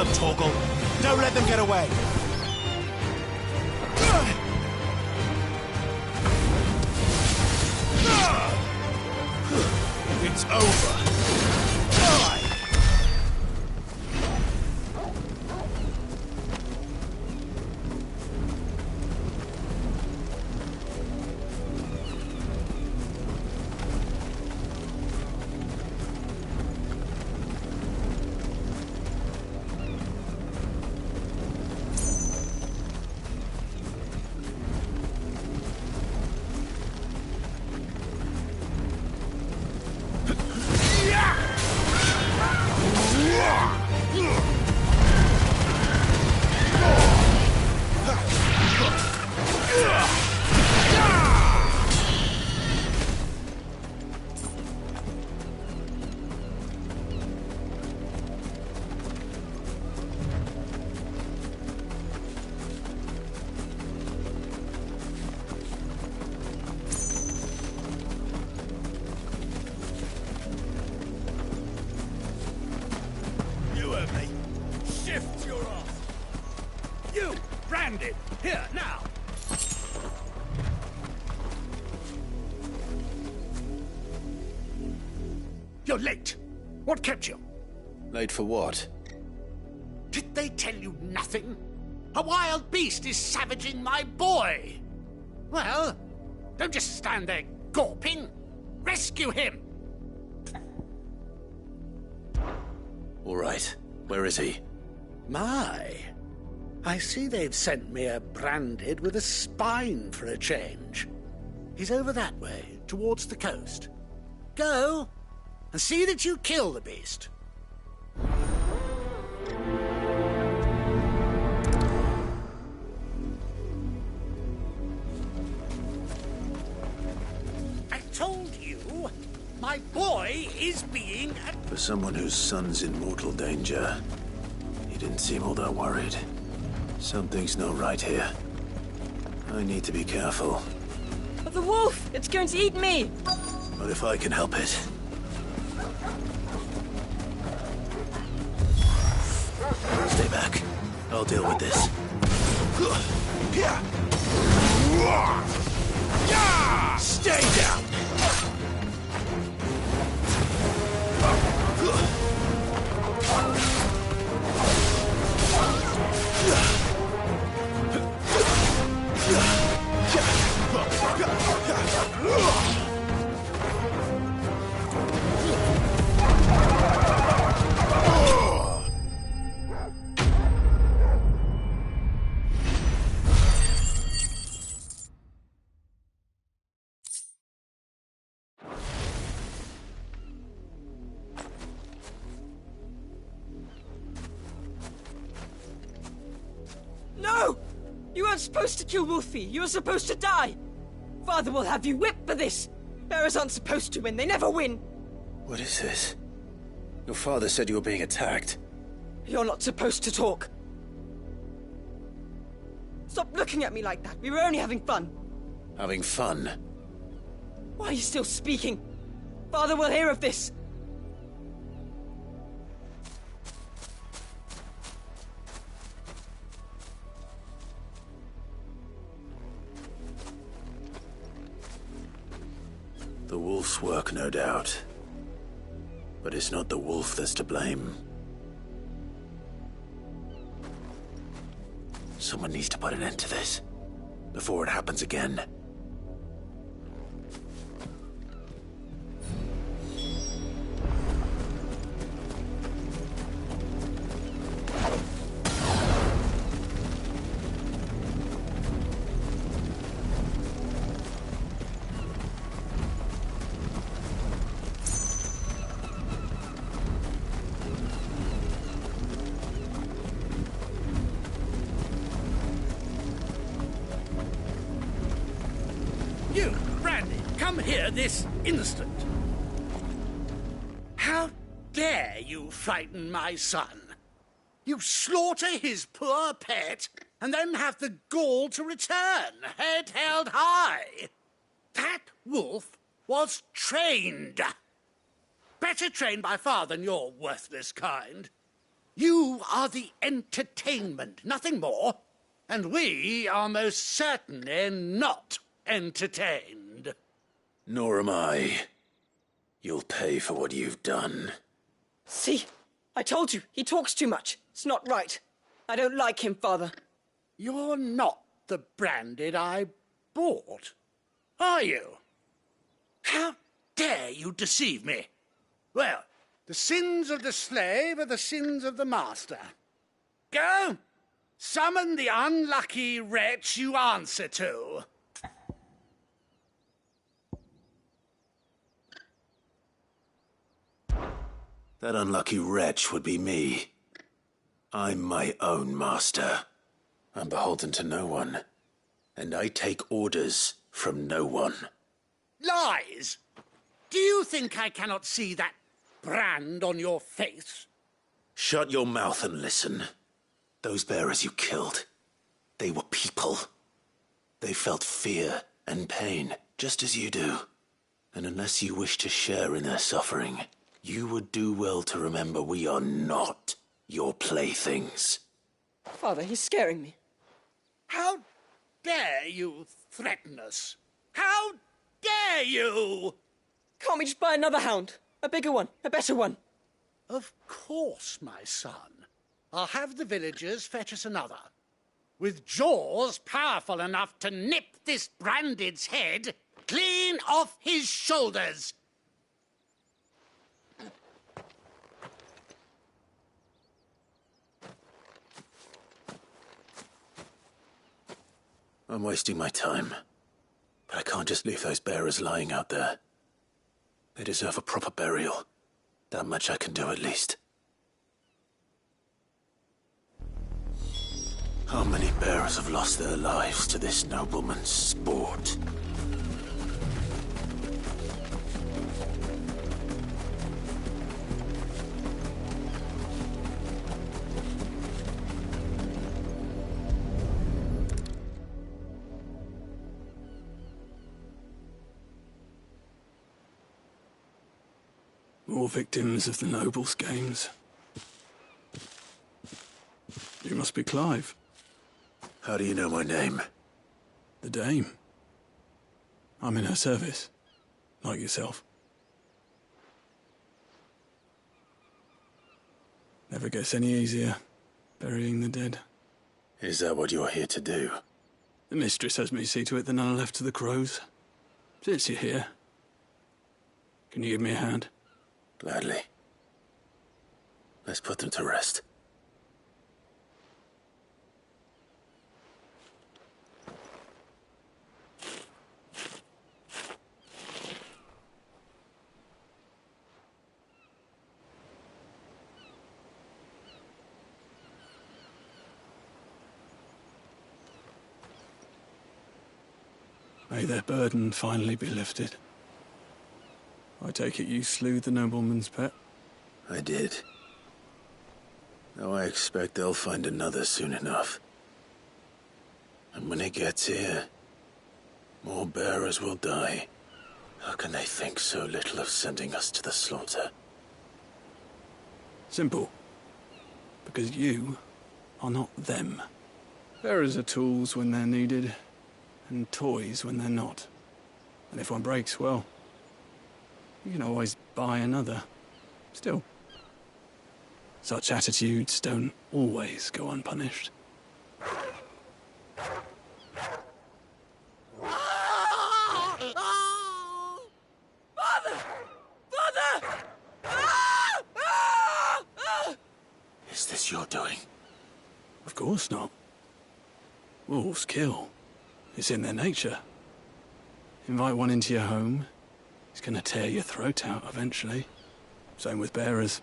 them, Torgal. Don't let them get away. It's over. Die! Here, now! You're late. What kept you? Late for what? Did they tell you nothing? A wild beast is savaging my boy! Well, don't just stand there gawping. Rescue him! All right. Where is he? My, I see they've sent me a branded with a spine for a change. He's over that way, towards the coast. Go, and see that you kill the beast. I told you, my boy is being... For someone whose son's in mortal danger, he didn't seem all that worried. Something's not right here. I need to be careful. But the wolf! It's going to eat me! But if I can help it. Stay back. I'll deal with this. Stay down! No! You weren't supposed to kill Wolfie. You were supposed to die. Father will have you whipped for this. Bearers aren't supposed to win. They never win. What is this? Your father said you were being attacked. You're not supposed to talk. Stop looking at me like that. We were only having fun. Having fun? Why are you still speaking? Father will hear of this. The wolf's work, no doubt. But it's not the wolf that's to blame. Someone needs to put an end to this, before it happens again. You, Brandy, come here this instant. How dare you frighten my son? You slaughter his poor pet, and then have the gall to return, head held high. That wolf was trained. Better trained by far than your worthless kind. You are the entertainment, nothing more. And we are most certainly not entertained. Nor am I. You'll pay for what you've done. See? I told you, he talks too much. It's not right. I don't like him, Father. You're not the branded I bought, are you? How dare you deceive me? Well, the sins of the slave are the sins of the master. Go, summon the unlucky wretch you answer to. That unlucky wretch would be me. I'm my own master. I'm beholden to no one. And I take orders from no one. Lies! Do you think I cannot see that brand on your face? Shut your mouth and listen. Those bearers you killed, they were people. They felt fear and pain, just as you do. And unless you wish to share in their suffering, you would do well to remember we are not your playthings. Father, he's scaring me. How dare you threaten us? How dare you? Can't we just buy another hound? A bigger one, a better one. Of course, my son. I'll have the villagers fetch us another. With jaws powerful enough to nip this branded's head clean off his shoulders. I'm wasting my time. But I can't just leave those bearers lying out there. They deserve a proper burial. That much I can do at least. How many bearers have lost their lives to this nobleman's sport? More victims of the nobles' games. You must be Clive. How do you know my name? The Dame. I'm in her service, like yourself. Never gets any easier, burying the dead. Is that what you're here to do? The mistress has me see to it that none are left to the crows. Since you're here, can you give me a hand? Gladly. Let's put them to rest. May their burden finally be lifted. I take it you slew the nobleman's pet? I did. Now I expect they'll find another soon enough. And when it gets here, more bearers will die. How can they think so little of sending us to the slaughter? Simple. Because you are not them. Bearers are tools when they're needed, and toys when they're not. And if one breaks, well, you can always buy another. Still, such attitudes don't always go unpunished. Father! Father! Is this your doing? Of course not. Wolves kill. It's in their nature. Invite one into your home, he's gonna tear your throat out eventually. Same with bearers.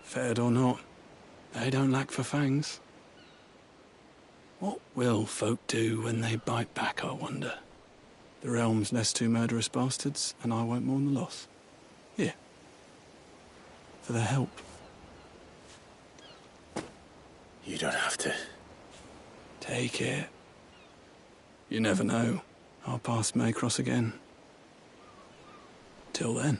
Fed or not, they don't lack for fangs. What will folk do when they bite back, I wonder? The realm's less two murderous bastards, and I won't mourn the loss. Here. For their help. You don't have to. Take it. You never know. Our paths may cross again. Till then.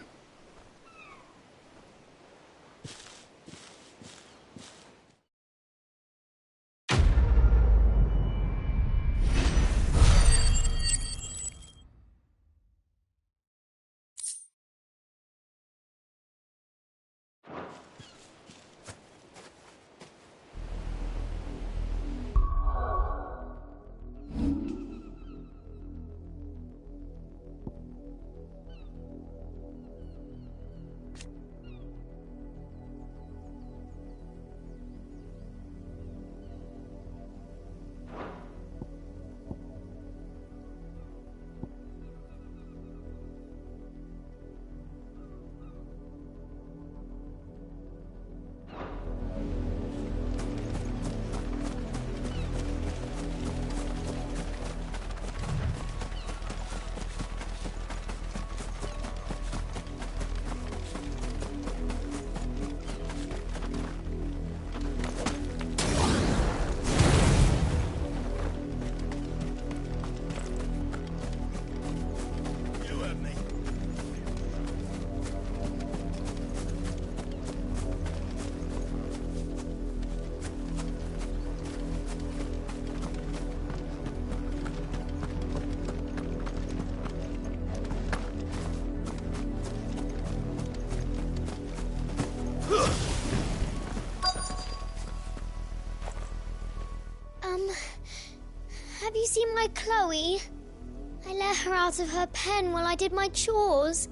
let her out of her pen while I did my chores.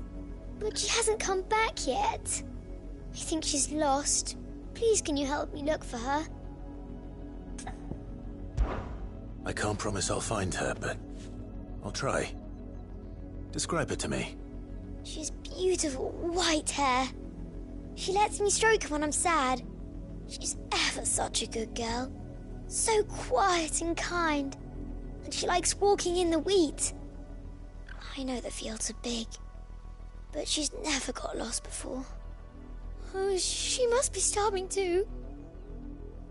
But she hasn't come back yet. I think she's lost. Please, can you help me look for her? I can't promise I'll find her, but I'll try. Describe her to me. She has beautiful white hair. She lets me stroke her when I'm sad. She's ever such a good girl. So quiet and kind. And she likes walking in the wheat. I know the fields are big, but she's never got lost before. Oh, she must be starving too.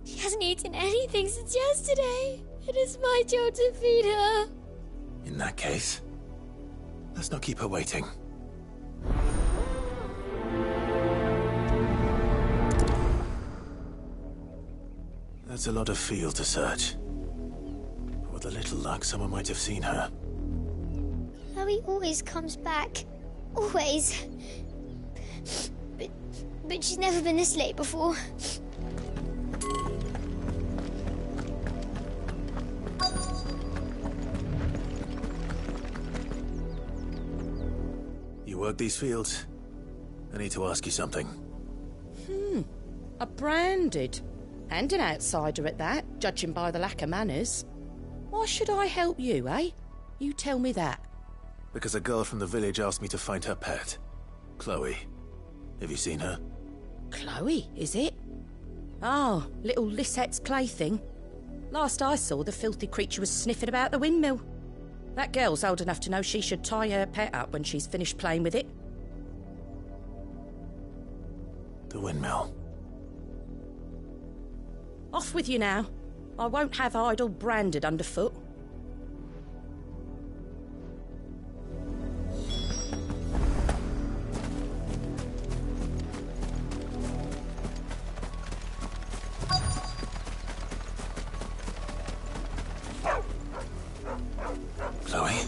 She hasn't eaten anything since yesterday. It is my job to feed her. In that case, let's not keep her waiting. That's a lot of field to search. With a little luck, someone might have seen her. Chloe always comes back. Always. But she's never been this late before. You work these fields? I need to ask you something. A branded. And an outsider at that, judging by the lack of manners. Why should I help you, eh? You tell me that. Because a girl from the village asked me to find her pet. Chloe. Have you seen her? Chloe, is it? Oh, little Lisette's plaything. Last I saw, the filthy creature was sniffing about the windmill. That girl's old enough to know she should tie her pet up when she's finished playing with it. The windmill. Off with you now. I won't have idle branded underfoot. Chloe?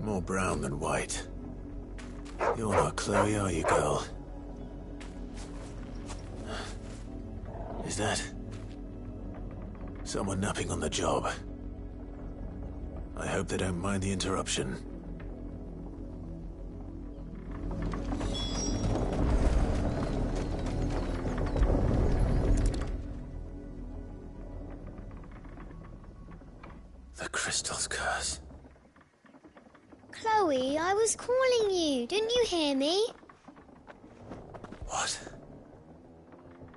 More brown than white. You're not Chloe, are you, girl? Is that someone napping on the job? I hope they don't mind the interruption. The crystal's curse. Chloe, I was calling you. Didn't you hear me? What?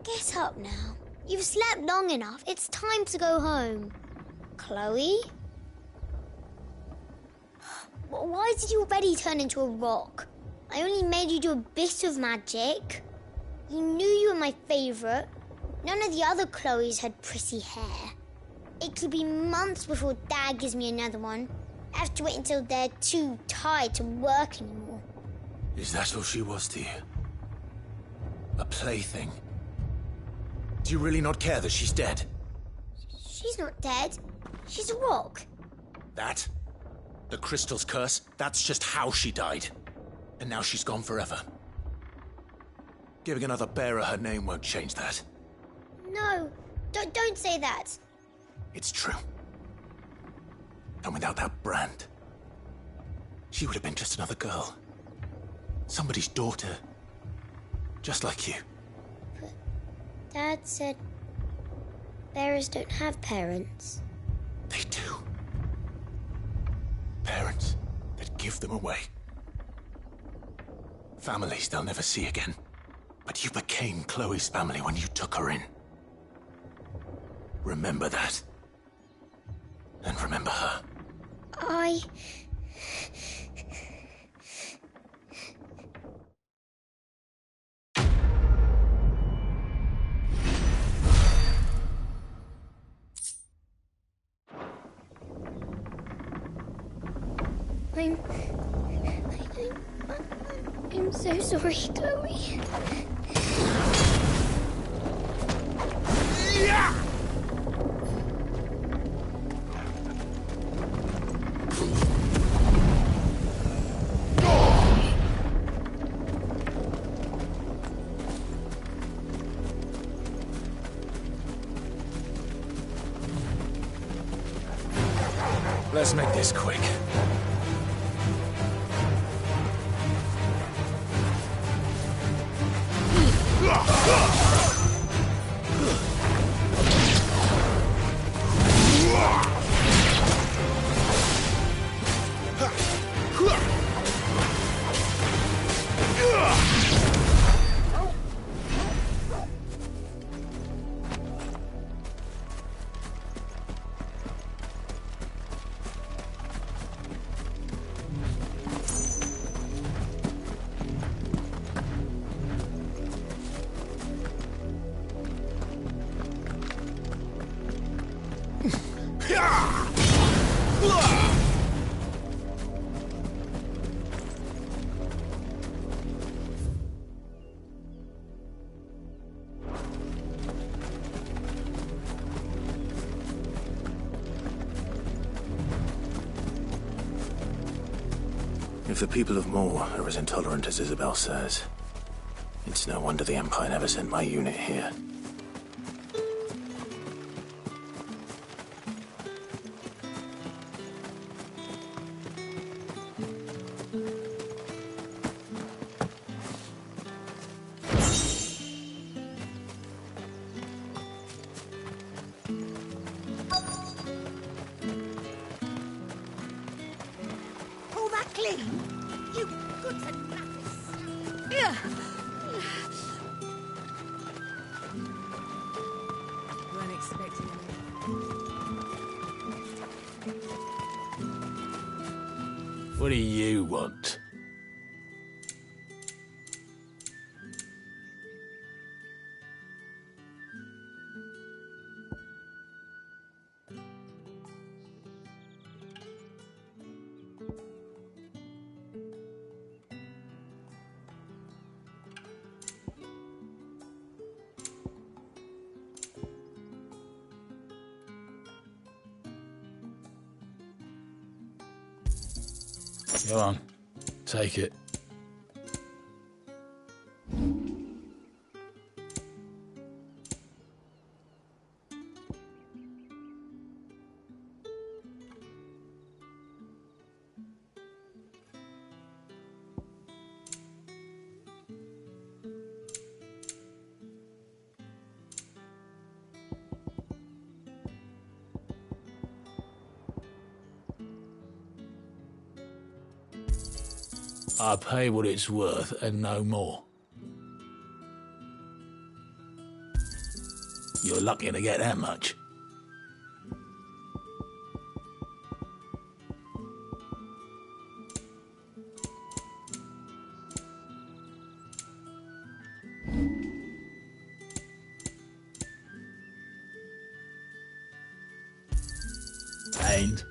Get up now. You've slept long enough. It's time to go home. Chloe? Why did you already turn into a rock? I only made you do a bit of magic. You knew you were my favourite. None of the other Chloes had pretty hair. It could be months before Dad gives me another one. I have to wait until they're too tired to work anymore. Is that all she was to you? A plaything? Do you really not care that she's dead? She's not dead. She's a rock. That? The crystal's curse? That's just how she died. And now she's gone forever. Giving another bearer her name won't change that. No, don't say that. It's true. And without that brand, she would have been just another girl. Somebody's daughter. Just like you. But Dad said bearers don't have parents. They do. Parents that give them away. Families they'll never see again. But you became Chloe's family when you took her in. Remember that. And remember her. I'm so sorry, Chloe. Yeah! Let's make this quick. If the people of Moor are as intolerant as Isabel says, it's no wonder the Empire never sent my unit here. Pull that clean, you good for nothing. Yeah. Weren't expecting What do you want? Go on, take it. I pay what it's worth and no more. You're lucky to get that much. And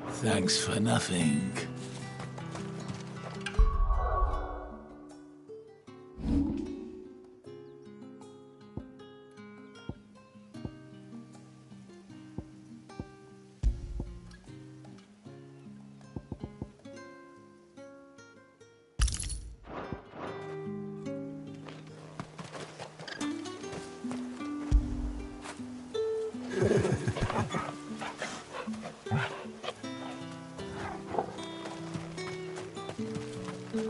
thanks for nothing.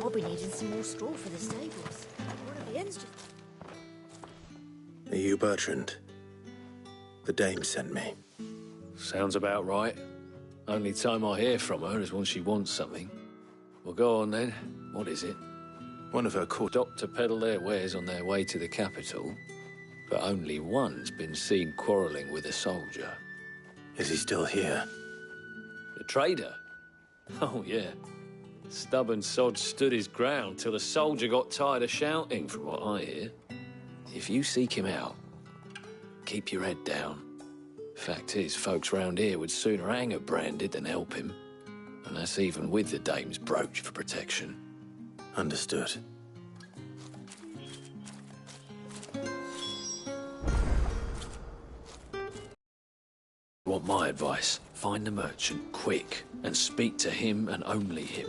I'll be needing some more straw for the stables. One of the ends just... Are you Bertrand? The dame sent me. Sounds about right. Only time I hear from her is when she wants something. Well, go on then. What is it? One of her court... Stopped to peddle their wares on their way to the capital, but only one's been seen quarrelling with a soldier. Is he still here? The trader? Oh, yeah. Stubborn sod stood his ground till the soldier got tired of shouting, from what I hear. If you seek him out, keep your head down. Fact is, folks round here would sooner hang a branded than help him. And that's even with the dame's brooch for protection. Understood. Want my advice? Find the merchant quick and speak to him and only him.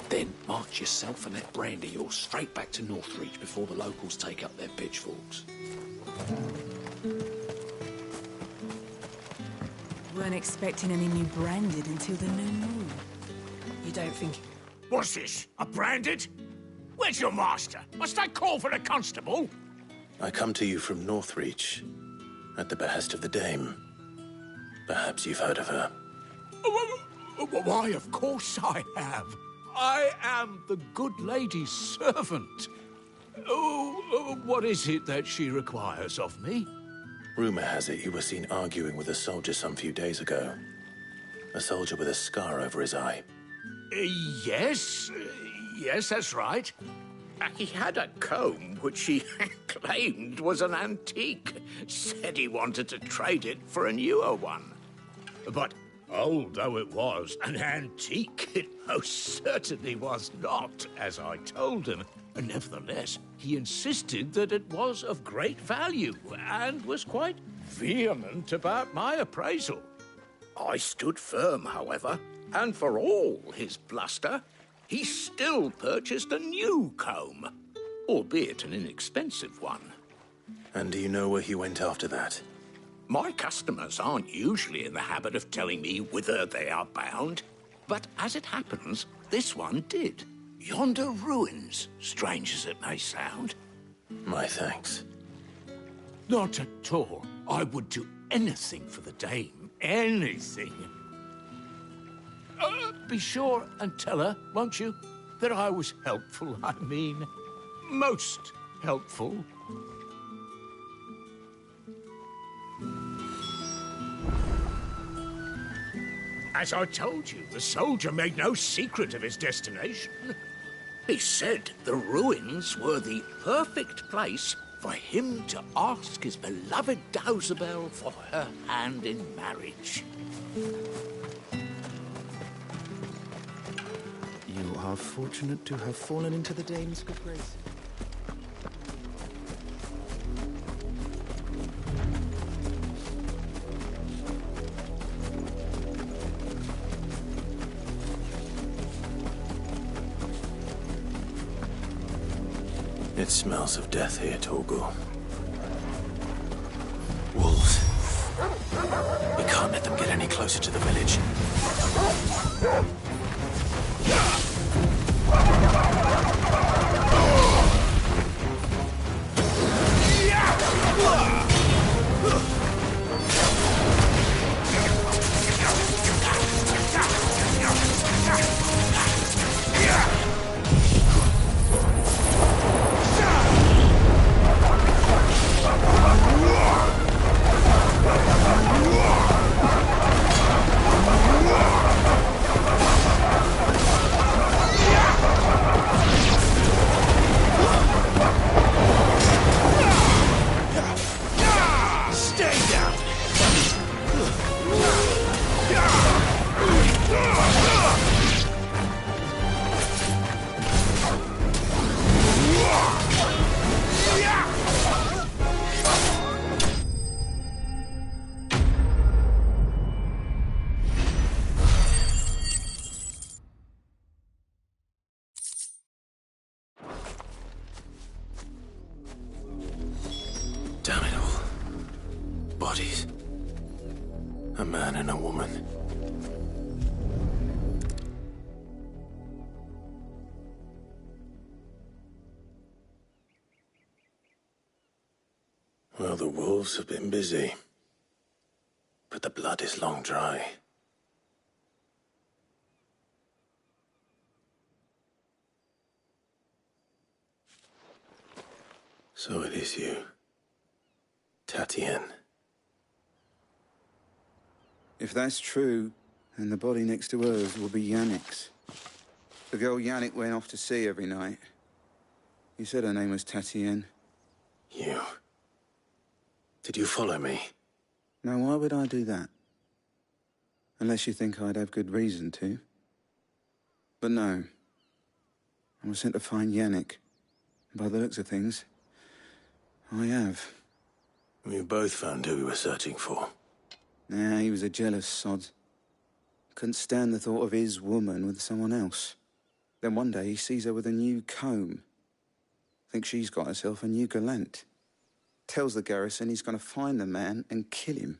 Then march yourself and that brandy yours straight back to Northreach before the locals take up their pitchforks. Weren't expecting any new branded until the new moon. You don't think... What's this? A branded? Where's your master? Must I call for a constable? I come to you from Northreach, at the behest of the Dame. Perhaps you've heard of her. Why, of course I have. I am the good lady's servant. What is it that she requires of me? Rumor has it you were seen arguing with a soldier some few days ago. A soldier with a scar over his eye. Yes, that's right. He had a comb which he claimed was an antique. Said he wanted to trade it for a newer one. But old though it was, an antique it most certainly was not, as I told him. Nevertheless, he insisted that it was of great value and was quite vehement about my appraisal. I stood firm, however, and for all his bluster, he still purchased a new comb, albeit an inexpensive one. And do you know where he went after that? My customers aren't usually in the habit of telling me whither they are bound, but as it happens, this one did. Yonder ruins, strange as it may sound. My thanks. Not at all. I would do anything for the Dame. Anything. Be sure and tell her, won't you, that I was helpful, I mean, most helpful. As I told you, the soldier made no secret of his destination. He said the ruins were the perfect place for him to ask his beloved Dausabel for her hand in marriage. You are fortunate to have fallen into the Dame's good grace. It smells of death here, Torgor. Wolves. We can't let them get any closer to the village. Damn it all. Bodies. A man and a woman. Well, the wolves have been busy. But the blood is long dry. So it is you. Tatienne. If that's true, then the body next to hers will be Yannick's. The girl Yannick went off to sea every night. You said her name was Tatienne. You. Did you follow me? Now, why would I do that? Unless you think I'd have good reason to. But no. I was sent to find Yannick. And by the looks of things, I have. We both found who we were searching for. Nah, he was a jealous sod. Couldn't stand the thought of his woman with someone else. Then one day he sees her with a new comb. Thinks she's got herself a new gallant. Tells the garrison he's going to find the man and kill him.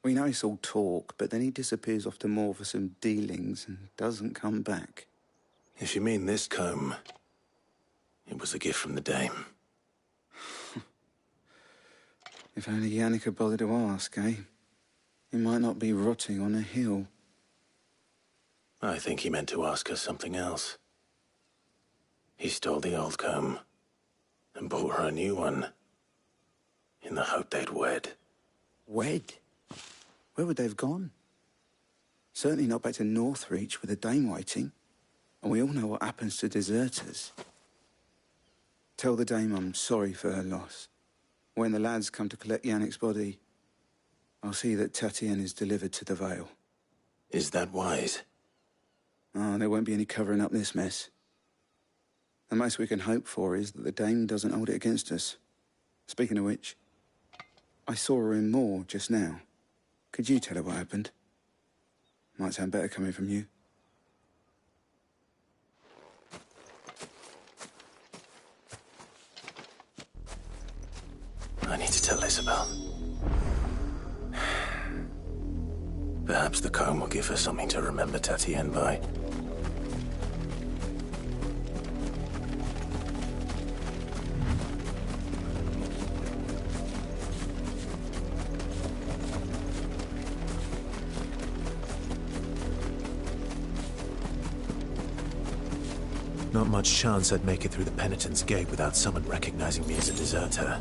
We know it's all talk, but then he disappears off to Moor for some dealings and doesn't come back. If you mean this comb, it was a gift from the dame. If only Yannick had bothered to ask, eh? He might not be rotting on a hill. I think he meant to ask her something else. He stole the old comb and bought her a new one in the hope they'd wed. Wed? Where would they have gone? Certainly not back to Northreach with a dame waiting. And we all know what happens to deserters. Tell the dame I'm sorry for her loss. When the lads come to collect Yannick's body, I'll see that Tatienne is delivered to the Vale. Is that wise? Oh, there won't be any covering up this mess. The most we can hope for is that the dame doesn't hold it against us. Speaking of which, I saw her in Moor just now. Could you tell her what happened? Might sound better coming from you. I need to tell Isabel. Perhaps the comb will give her something to remember Tatienne by. Not much chance I'd make it through the Penitent's Gate without someone recognizing me as a deserter.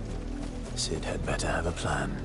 Sid had better have a plan.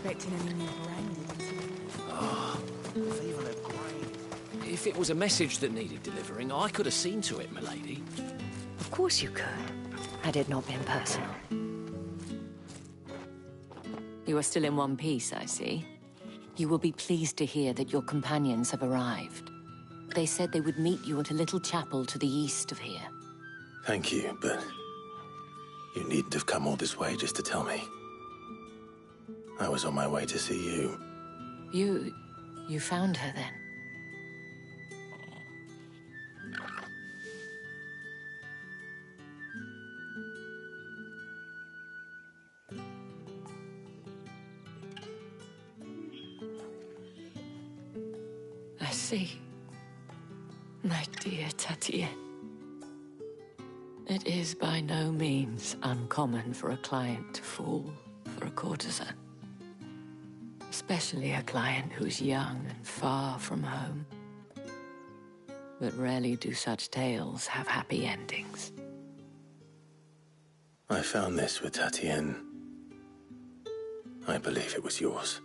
expecting any new branded until... Ah, even a grave. If it was a message that needed delivering, I could have seen to it, milady. Of course you could, had it not been personal. You are still in one piece, I see. You will be pleased to hear that your companions have arrived. They said they would meet you at a little chapel to the east of here. Thank you, but you needn't have come all this way just to tell me. I was on my way to see you. You found her then? I see. My dear Tatien. It is by no means uncommon for a client to fall for a courtesan. Especially a client who's young and far from home. But rarely do such tales have happy endings. I found this with Tatien. I believe it was yours.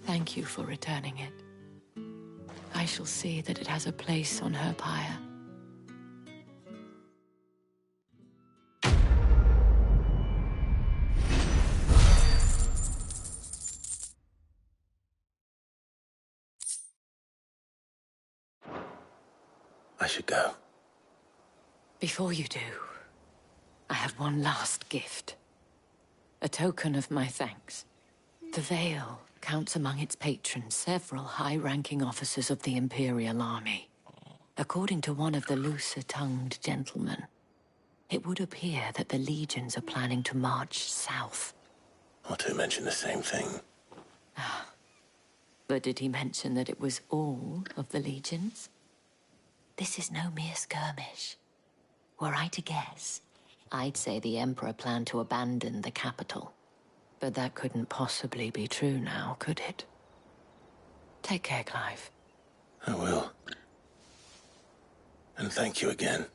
Thank you for returning it. I shall see that it has a place on her pyre. I should go. Before you do, I have one last gift. A token of my thanks. The Vale counts among its patrons several high-ranking officers of the Imperial Army. According to one of the looser-tongued gentlemen, it would appear that the legions are planning to march south. Or to mention the same thing. But did he mention that it was all of the legions? This is no mere skirmish. Were I to guess, I'd say the Emperor planned to abandon the capital. But that couldn't possibly be true now, could it? Take care, Clive. I will. And thank you again.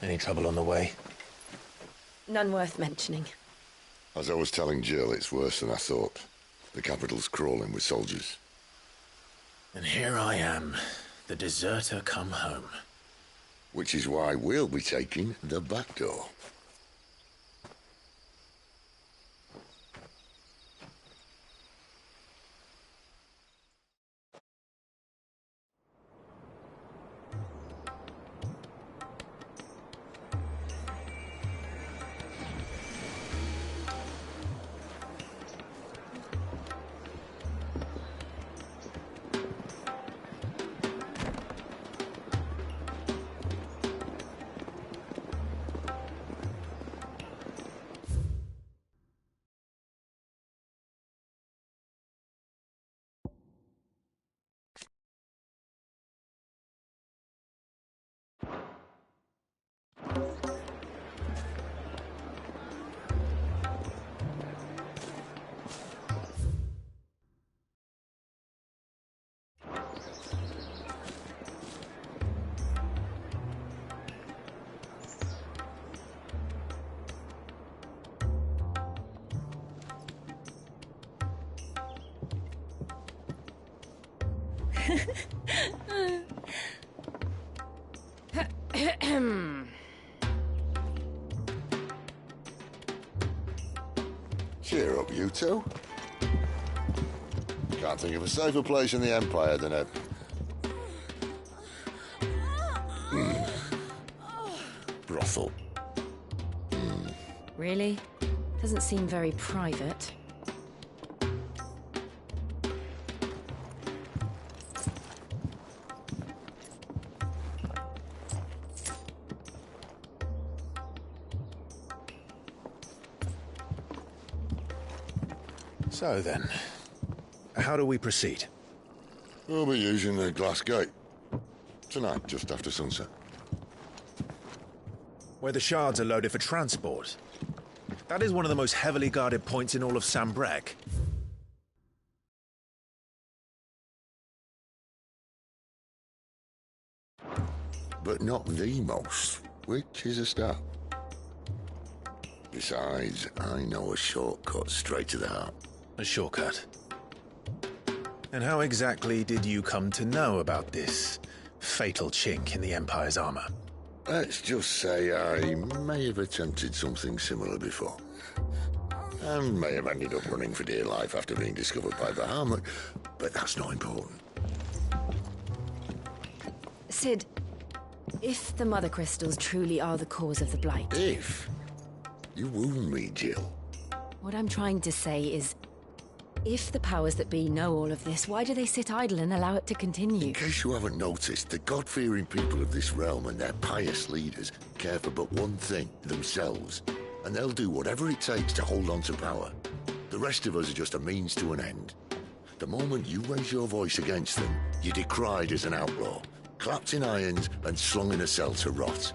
Any trouble on the way? None worth mentioning. As I was telling Jill, it's worse than I thought. The capital's crawling with soldiers. And here I am, the deserter come home. Which is why we'll be taking the back door. Cheer up, you two. Can't think of a safer place in the Empire than a... brothel. Really? Doesn't seem very private. So then, how do we proceed? We'll be using the glass gate. Tonight, just after sunset. Where the shards are loaded for transport. That is one of the most heavily guarded points in all of Sambrec. But not the most, which is a start. Besides, I know a shortcut straight to the heart. A shortcut? And how exactly did you come to know about this fatal chink in the Empire's armor? Let's just say I may have attempted something similar before. And may have ended up running for dear life after being discovered by Bahamut, but that's not important. Sid, if the Mother Crystals truly are the cause of the Blight... If? You wound me, Jill. What I'm trying to say is, if the powers that be know all of this, why do they sit idle and allow it to continue? In case you haven't noticed, the God-fearing people of this realm and their pious leaders care for but one thing, themselves. And they'll do whatever it takes to hold on to power. The rest of us are just a means to an end. The moment you raise your voice against them, you're decried as an outlaw, clapped in irons and slung in a cell to rot.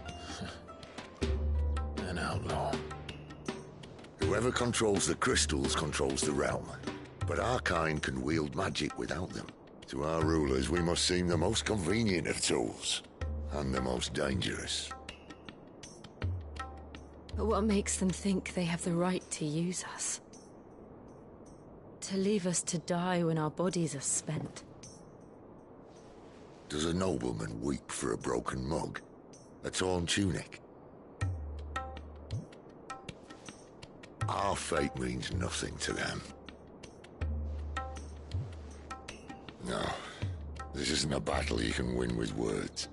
An outlaw. Whoever controls the crystals controls the realm. But our kind can wield magic without them. To our rulers, we must seem the most convenient of tools. And the most dangerous. But what makes them think they have the right to use us? To leave us to die when our bodies are spent? Does a nobleman weep for a broken mug? A torn tunic? Our fate means nothing to them. No, this isn't a battle you can win with words.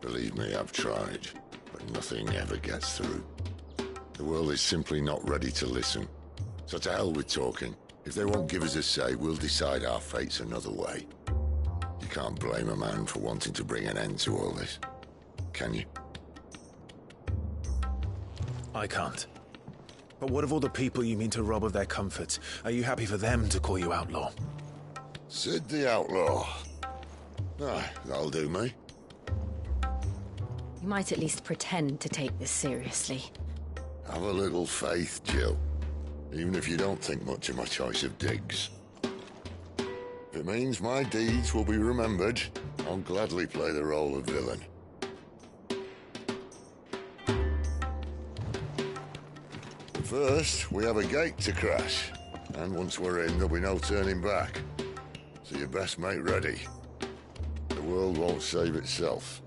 Believe me, I've tried, but nothing ever gets through. The world is simply not ready to listen. So to hell with talking. If they won't give us a say, we'll decide our fates another way. You can't blame a man for wanting to bring an end to all this, can you? I can't. But what of all the people you mean to rob of their comforts? Are you happy for them to call you outlaw? Sid the Outlaw. Aye, that'll do me. You might at least pretend to take this seriously. Have a little faith, Jill. Even if you don't think much of my choice of digs. If it means my deeds will be remembered, I'll gladly play the role of villain. First, we have a gate to crash. And once we're in, there'll be no turning back. So you best make ready. The world won't save itself.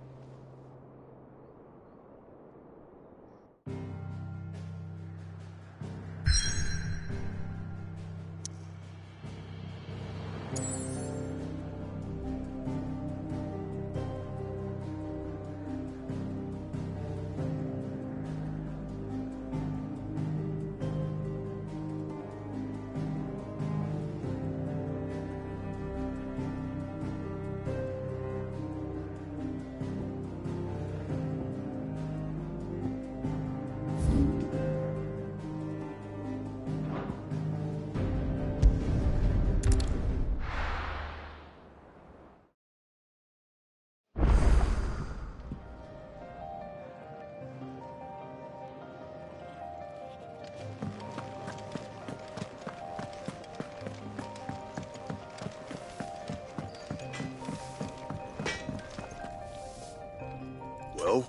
Well?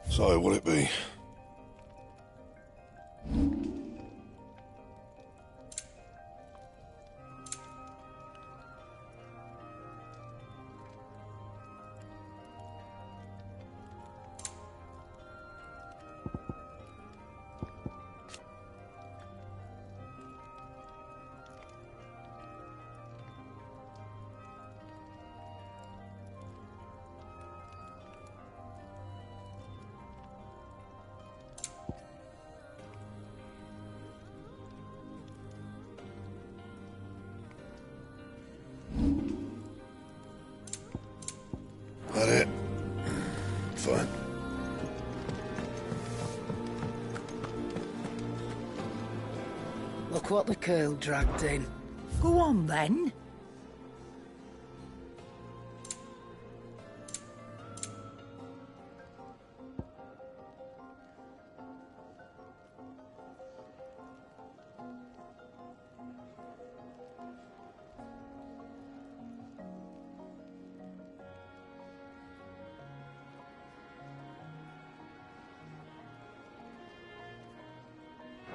So, what'll it be? That it? Fine. Look what the curl dragged in. Go on, then.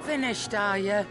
Finished, are you?